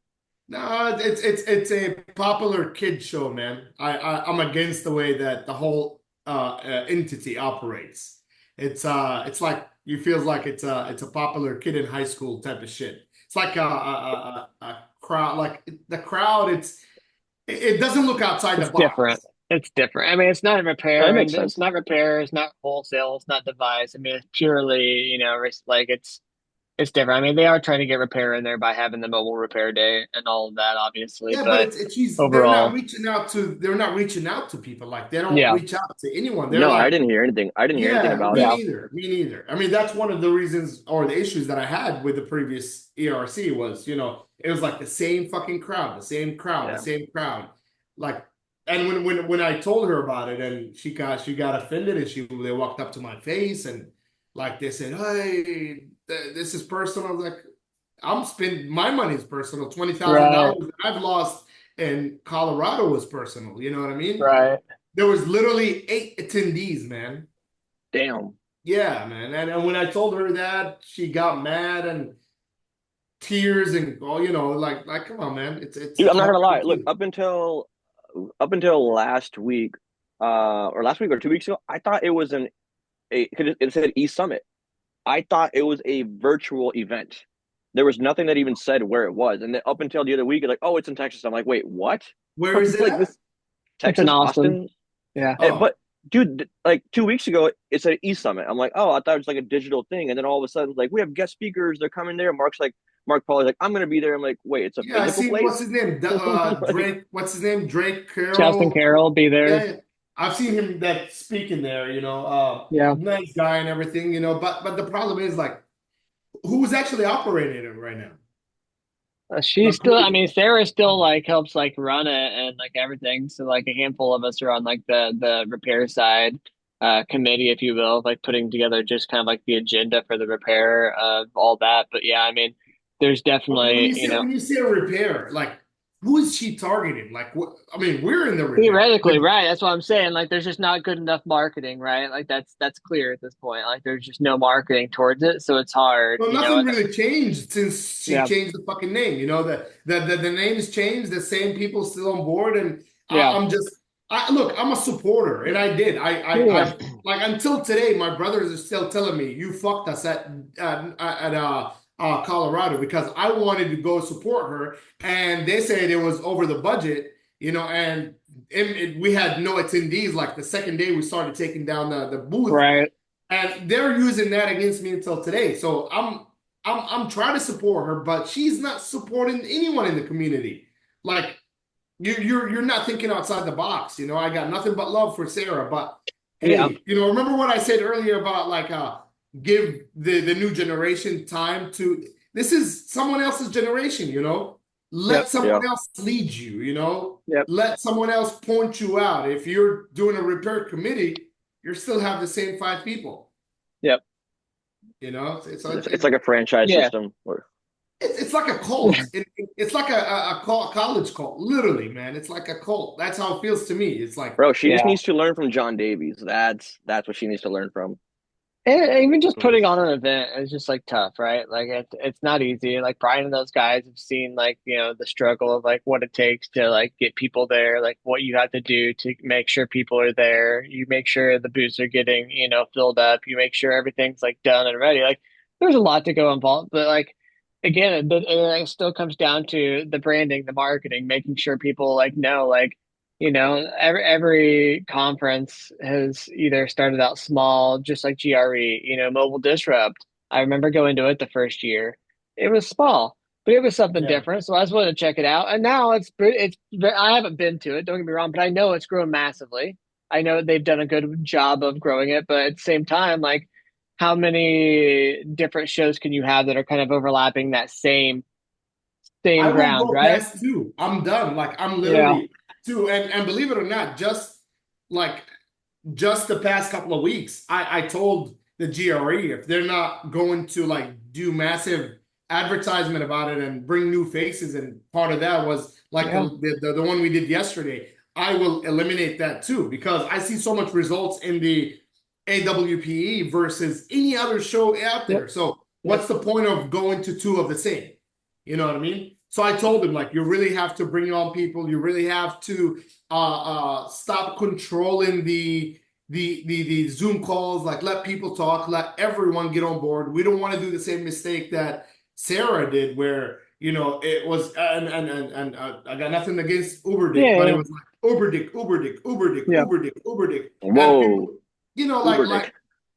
No, it's a popular kid show, man. I'm against the way that the whole entity operates. It's like you feels like it's a popular kid in high school type of shit. It's like a crowd, like the crowd. It doesn't look outside the It's different. box. It's different. I mean, it's not That repair, makes and it's sense. not repair. It's not wholesale. It's not device. I mean, it's purely, like it's different. I mean, they are trying to get repair in there by having the mobile repair day and all of that, obviously. Yeah, but But it's overall, they're not reaching out to people. Like they don't yeah, reach out to anyone. They're No, I like, didn't hear anything. I didn't hear anything yeah, about me it. yeah, neither. Me neither. I mean, that's one of the reasons or the issues that I had with the previous ERC was, it was like the same fucking crowd, the same crowd, the Yeah. same crowd. Like, and when I told her about it and she got offended and they walked up to my face and like they said, "Hey, this is personal." I was like, I'm spending my money is personal. $20,000 right, that I've lost in Colorado was personal. You know what I mean? right. There was literally 8 attendees, man. Damn. Yeah, man. And when I told her that, she got mad and tears and like come on, man. Dude, It's I'm not hard gonna lie. to Look, do. up until last week, or last week or 2 weeks ago, I thought it was because it said East Summit. I thought it was a virtual event. There was nothing that even said where it was. And then up until the other week, like, oh, it's in Texas. I'm like, wait, what? Where is it Like at? this It's an Texas, Austin. Austin. Yeah, Oh, But dude, like 2 weeks ago, it said East Summit. I'm like, oh, I thought it was like a digital thing. And then all of a sudden, like, we have guest speakers. They're coming there. Mark Paul is like, I'm gonna be there. I'm like, wait, it's a yeah, I physical seen what's place? his name? Like, Drake. What's his name? Drake Justin Carroll. Carroll be Yeah, there. yeah. I've seen him that speaking there, Yeah, nice guy and everything, but the problem is like who's actually operating it right now? she's Like still. who I is mean, Sarah still like helps like run it and like everything. So like a handful of us are on like the repair side committee, if you will, like putting together just kind of like the agenda for the repair of all that. But yeah, I mean, there's okay, when definitely, you say when you say a repair, like who is she targeting? Like what I mean, we're in the repair. theoretically, right. That's what I'm saying. Like there's just not good enough marketing, right? Like that's clear at this point. Like there's just no marketing towards it, so it's hard, Well, nothing really changed since she yeah, changed the fucking name. The name's changed, the same people still on board, and yeah, I'm just I look, I'm a supporter, and I did. yeah, I like until today, my brothers are still telling me you fucked us at Colorado because I wanted to go support her, and they said it was over the budget, and we had no attendees. Like the second day, we started taking down the booth. right. And they're using that against me until today. So I'm trying to support her, but she's not supporting anyone in the community. Like you're not thinking outside the box. I got nothing but love for Sarah. But Yeah, hey, remember what I said earlier about like give the new generation time to this is someone else's generation. Let yep, someone yeah, else lead you. yep, Let someone else point you out. If you're doing a repair committee, you still have the same 5 people. yep. it's like a franchise Yeah. system. It's like a cult. It's like a college cult, literally, man. It's like a cult. That's how it feels to me. It's like, Bro, she just Yeah. needs to learn from John Davies. That's what she needs to learn from. And even just putting on an event is just like tough, right? Like it's not easy. Like Brian and those guys have seen like, the struggle of like what it takes to like get people there, like what you have to do to make sure people are there. You make sure the booths are getting, filled up. You make sure everything's like done and ready. Like there's a lot to go involved, but like again, it still comes down to the branding, the marketing, making sure people like know like every conference has either started out small, just like GRE, Mobile Disrupt. I remember going to it the first year. It was small, but it was something yeah. different. So I was willing to check it out. And now I haven't been to it, don't get me wrong, but I know it's grown massively. I know they've done a good job of growing it, but at the same time, like how many different shows can you have that are kind of overlapping that same I will ground, go right? past 2. I'm done. Like I'm Yeah. literally 2. And believe it or not, like just the past couple of weeks, I told the GRE if they're not going to like do massive advertisement about it and bring new faces, and part of that was like Yeah. the one we did yesterday. I will eliminate that too because I see so much results in the AWPE versus any other show out Yep. there. So Yep. what's the point of going to 2 of the same? You know what I mean? So I told him, like, you really have to bring on people. You really have to stop controlling the Zoom calls. Like, let people talk. Let everyone get on board. We don't want to do the same mistake that Sarah did, where it was and I got nothing against Uberdick, but it Yeah. was like Uberdick, Yeah. and Whoa, people, Uber like dick.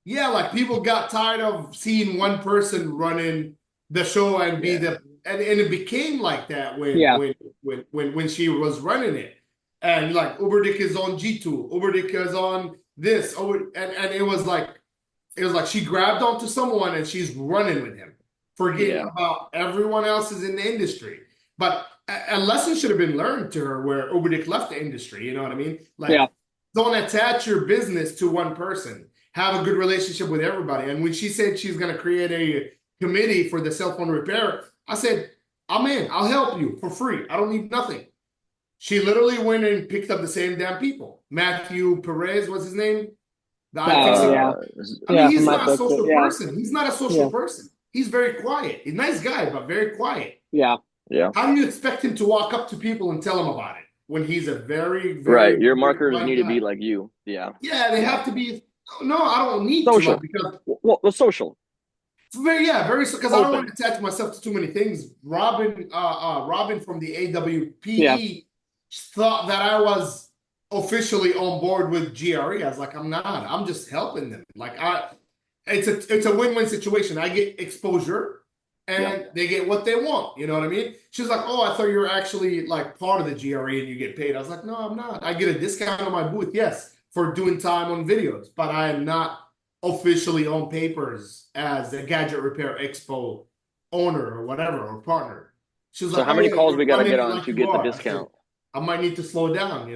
yeah, like people got tired of seeing one person running the show and be Yeah. the and it became like that Yeah. when she was running it. And like Uberdick is on G2, Uberdick is on this, and it was like she grabbed onto someone and she's running with him, forgetting Yeah. about everyone else is in the industry. But a lesson should have been learned to her where Uberdick left the industry. You know what I mean? Yeah. Like, don't attach your business to one person. Have a good relationship with everybody. And when she said she's going to create a committee for the cell phone repair, I said, I'm in. I'll help you for free. I don't need nothing. She literally went and picked up the same damn people. Matthew Perez, what's his name? The iFixit. Yeah. I mean, Yeah. he's From not a iFixit. social Yeah. person. He's not a social Yeah. person. He's very quiet. He's a nice guy, but very quiet. Yeah. Yeah. How do you expect him to walk up to people and tell them about it when he's a very, Right. very, Your very marketers quiet need to be guy? like you. Yeah. Yeah, they Yeah. have to be. No, I don't need to, like, Social. because Well, social. very, because I don't want Open. to attach myself to too many things. Robin from the Yeah. AWPE thought that I was officially on board with GRE. I was like, I'm not. I'm just helping them. Like, it's a win-win situation. I get exposure, and they get what they want. You know what I mean? She's like, oh, I thought you were actually like part of the GRE and you get paid. I was like, no, I'm not. I get a discount on my booth, yes, for doing time on videos, but I am not officially on papers as a Gadget Repair Expo owner or whatever or partner. She was So like, how oh many yeah, calls you're we got to running get it on like to you get the are. I said, discount? I might need to slow down.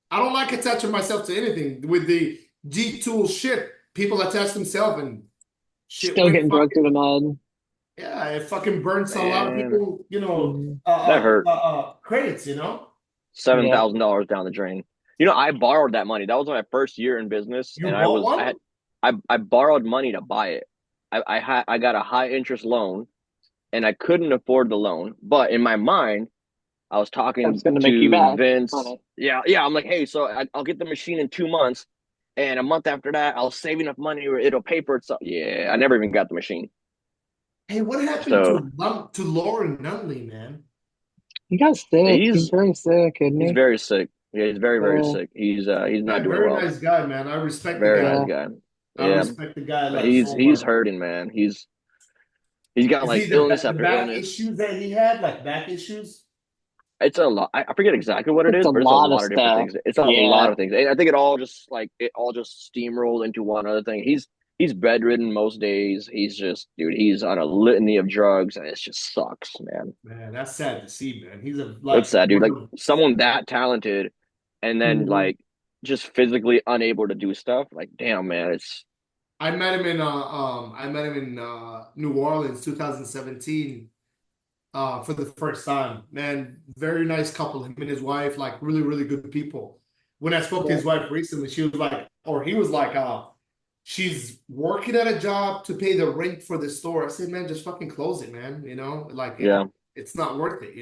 I don't like attaching myself to anything. With the G-Tool shit, people attach themselves and shit Still went getting fucking, drugged through the mud. yeah, it fucking burns a lot of Man, people, Mhm. that hurt. credits, Yeah. $7,000 down the drain. I borrowed that money. That was my first year in business, You and bought I borrowed money to buy it. I got a high interest loan, and I couldn't afford the loan. But in my mind, I was That's talking going to make you to back on Vince. it. Yeah. I'm like, hey, so I'll get the machine in 2 months, and a month after that, I'll save enough money where it'll pay for itself. Yeah, I never even got the machine. Hey, what happened So to Lauren Nunley, man? He got sick. He's he's very sick, isn't he's he? very sick. Yeah, he's very, very Yeah. sick. He's not Yeah, doing very well. nice guy, man. I respect the Very nice guy. Yeah. guy. I Yeah, respect the guy but like so he's much. hurting, man. He's got Is like he illness the after back illness. issues that he had, like back issues? It's a lot. I forget exactly what it It's is, a but it's a lot of lot of different stuff. things. It's a lot Yeah. of things. And I think it all just steamrolled into one other thing. He's bedridden most days. He's just, dude, he's on a litany of drugs, and it just sucks, man. Man, that's sad to see, man. He's It's sad, dude. one Like of someone that talented, and then Mhm. like just physically unable to do stuff. Like, damn, man, it's I met him in New Orleans 2017 for the first time. Man, very nice couple, him and his wife, like really, really good people. When I spoke to Yeah. his wife recently, she was like, or he was like, she's working at a job to pay the rent for the store. I said, man, just fucking close it, man. Like yeah. it's not worth it.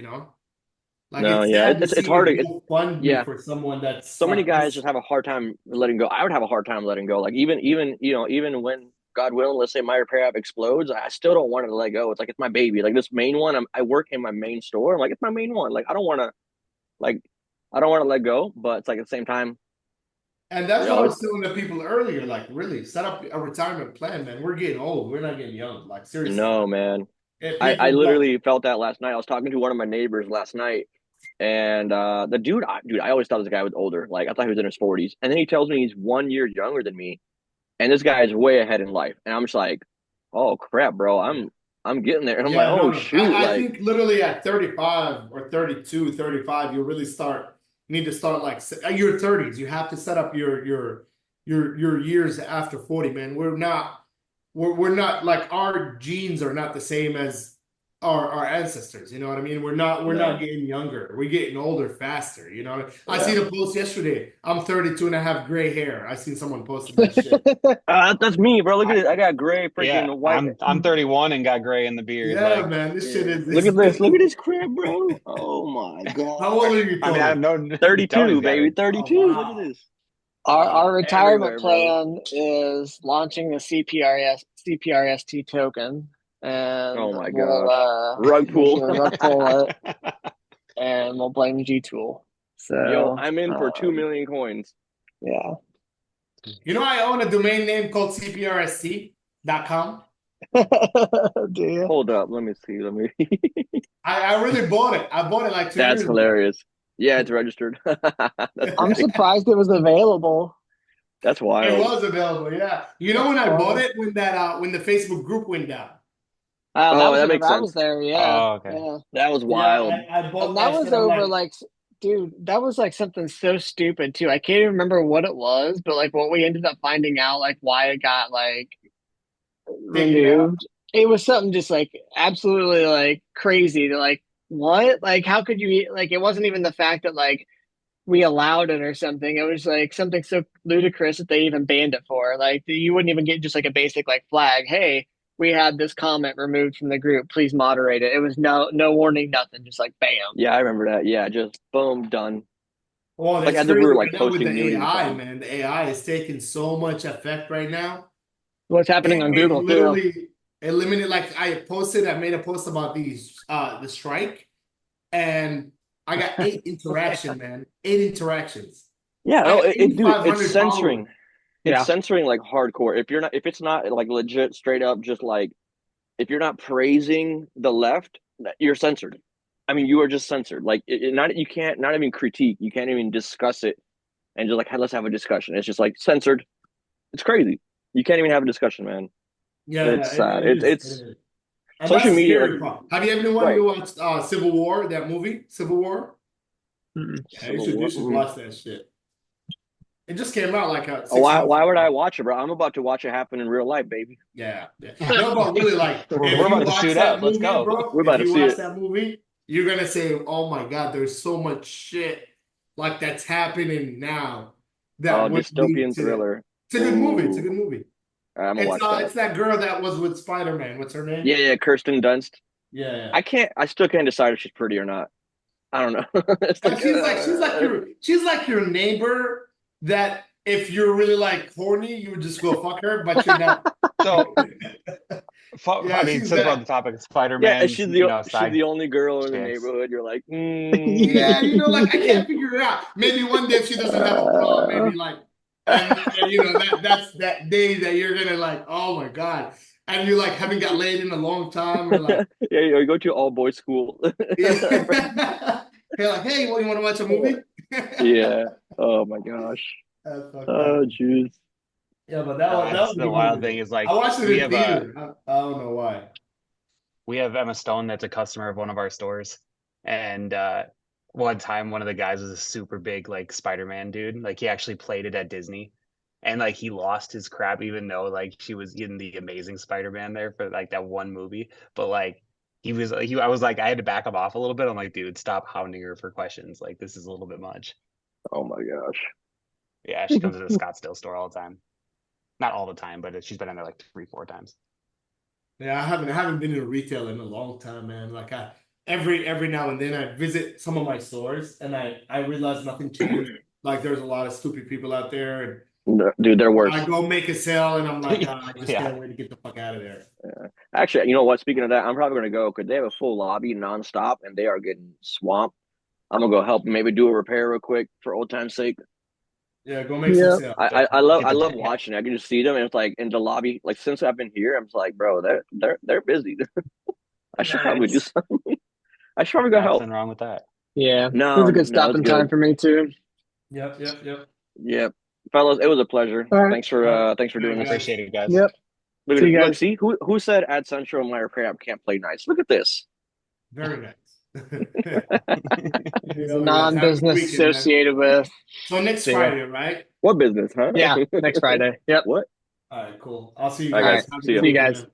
Like No, it's yeah, sad to it's see a hard to. GoFundMe Yeah, for someone that's so many like guys just this. have a hard time letting go. I would have a hard time letting go. Like even when God willing, let's say my repair app explodes, I still don't want to let go. It's like it's my baby. Like this main one, I work in my main store. I'm like it's my main one. Like like I don't want to let go, but it's like at the same time, And that's what I it's was telling the people earlier. Like, really, set up a retirement plan, man. We're getting old. We're not getting young. Like, seriously. no, man. If I people like, literally felt that last night. I was talking to one of my neighbors last night, and the dude, I always thought this guy was older. Like I thought he was in his 40s, and then he tells me he's 1 year younger than me, and this guy is way ahead in life. And I'm just like, oh crap, bro, I'm getting there. And I'm like, yeah, no, oh no. shoot, I like think literally at 35 or 32, 35, you really need to start like your 30s. You have to set up your years after 40, man. We're not like our genes are not the same as our ancestors. You know what I mean? We're Yeah. not getting younger. We're getting older faster. You know what I mean? I Yeah. seen a post yesterday. I'm 32 and I have gray hair. I seen someone posted that shit. That's me, bro. Look at this. I got gray, Yeah, freaking white. I'm 31 and got gray in the beard. Yeah, Like, man, this shit Yeah. is. Look at this. Look at this crib, bro. Oh my How old gosh. are you, I mean, I Tony? don't know. 32, Tony's got baby. it. Oh 32. Look at wow, this. Our wow. retirement Everywhere, bro. plan is launching the CPRST token, and Oh my we'll gosh. Rug we'll pull. sure rug pull it, and we'll blame G Tool. Yo, So I'm in for 2 million coins. yeah. You know, I own a domain name called CPRST.com. Do you? Hold up. Let me see. Let me. I really bought it. I bought it like 2 That's years ago. hilarious. Yeah, it's registered. That's I'm funny. surprised it was available. That's It wild. was available, yeah. You know when I bought it when the Facebook group went down. That Oh, was that whenever makes I was sense. there. Yeah, Oh, okay. yeah. That was Yeah, wild. I bought And that that was shit. I'm over like, dude, that was like something so stupid too. I can't even remember what it was, but like what we ended up finding out, like why it got like taken down. removed. It was something just like absolutely like crazy to like what? Like how could you like it wasn't even the fact that like we allowed it or something. It was like something so ludicrous that they even banned it for. Like you wouldn't even get just like a basic like flag. Hey, we had this comment removed from the group. Please moderate it. It was no warning, nothing. Just like bam. Yeah, I remember that. Yeah, just boom, done. Oh, Like that's as if we were crazy like right now with posting the nudies or AI, something. man. The AI is taking so much effect right now. What's happening on It Google too? literally eliminated. Like I made a post about the strike, and I got 8 interaction, man. 8 interactions. Yeah, I no, got dude, it's 8,500 followers. censoring. It's Yeah. censoring like hardcore. If it's not like legit, straight up, just like if you're not praising the left, you're censored. I mean, you are just censored. Like not you can't not even critique. You can't even discuss it and just like hey, let's have a discussion. It's just like censored. It's crazy. You can't even have a discussion, man. Yeah, It's yeah, sad. it is. It It's is. And social that's the media. Like scary part. Have you ever wanted right, to watch Civil War, that movie, Civil War? Mm-mm. Yeah, Civil you War. should watch that shit. It just came out like Oh, 6 months why would I ago. watch it, bro? I'm about to watch it happen in real life, baby. Yeah, yeah. No, but really, like, we're if you about to watch suit that up. Let's movie, go. bro, We're about if to you see watch it. that movie, you're gonna say, "Oh my God, there's so much shit like that's happening now Oh, that would lead dystopian to." thriller. It's a good movie. It's a good Ooh, movie. I'm gonna watch that. It's that girl that was with Spider-Man. What's her name? Yeah, yeah, Kirsten Dunst. Yeah, yeah. I still can't decide if she's pretty or not. I don't know. It's And like, she's like your neighbor that if you're really like horny, you would just go fuck her, but you're not. So, I Yeah, mean, she's since we're on the that. topic of yeah, Spider-Man's, she's the side only girl in the chicks. neighborhood. You're like, Yeah, you know, like I can't figure it out. Maybe one day if she doesn't have a bra, maybe like, and you know that's that day that you're gonna like, oh my God, and you like haven't got laid in a long time, or like, yeah, you go to all boys school. yeah, you're like, hey, what, you want to watch a movie? Yeah. Oh my gosh. That's fucked Oh up. jeez. Yeah, but that That's was a the good wild movie thing though. is like I watched it in theater. I don't know why. we have Emma Stone that's a customer of one of our stores, and one time one of the guys was a super big like Spider-Man dude. Like he actually played it at Disney, and like he lost his crap even though like she was in the Amazing Spider-Man there for like that one movie. But like I was like I had to back him off a little bit. I'm like, dude, stop hounding her for questions. Like this is a little bit much. Oh my gosh. Yeah, she comes to the Scottsdale store all the time. Not all the time, but she's been in there like 3, 4 times. Yeah, I haven't been in retail in a long time, man. Like every now and then I visit some of my stores and I realize nothing changed. Like there's a lot of stupid people out there and Dude, they're I worse. go make a sale and I'm like, I just Yeah. can't wait to get the fuck out of there. Yeah. Actually, you know what? Speaking of that, I'm probably gonna go because they have a full lobby nonstop and they are getting swamped. I'm gonna go help them maybe do a repair real quick for old time's sake. Yeah, go make some Yeah. sale. I love watching. I can just see them and it's like in the lobby. Like since I've been here, I'm just like, bro, they're busy. I should probably do Nice. something. I should probably go help. Nothing wrong with that. Yeah. It No, was a good no, it's stopping time good. for me too. Yep. Yeah, fellas, it was a pleasure. All right. Thanks for All doing right, I this. guys. appreciate it, guys. Yep. Look See at you look. guys. See who said Ad Central and my repair app can't play nice. Look at this. Very nice. He's a Well, guys, have a good non-business weekend, man. associated with. So next See ya. Friday, right? What business, huh? Yeah, next Friday. Yep. What? All right, cool. I'll see you All right, guys. guys. Have a See ya. good See you weekend, guys. man.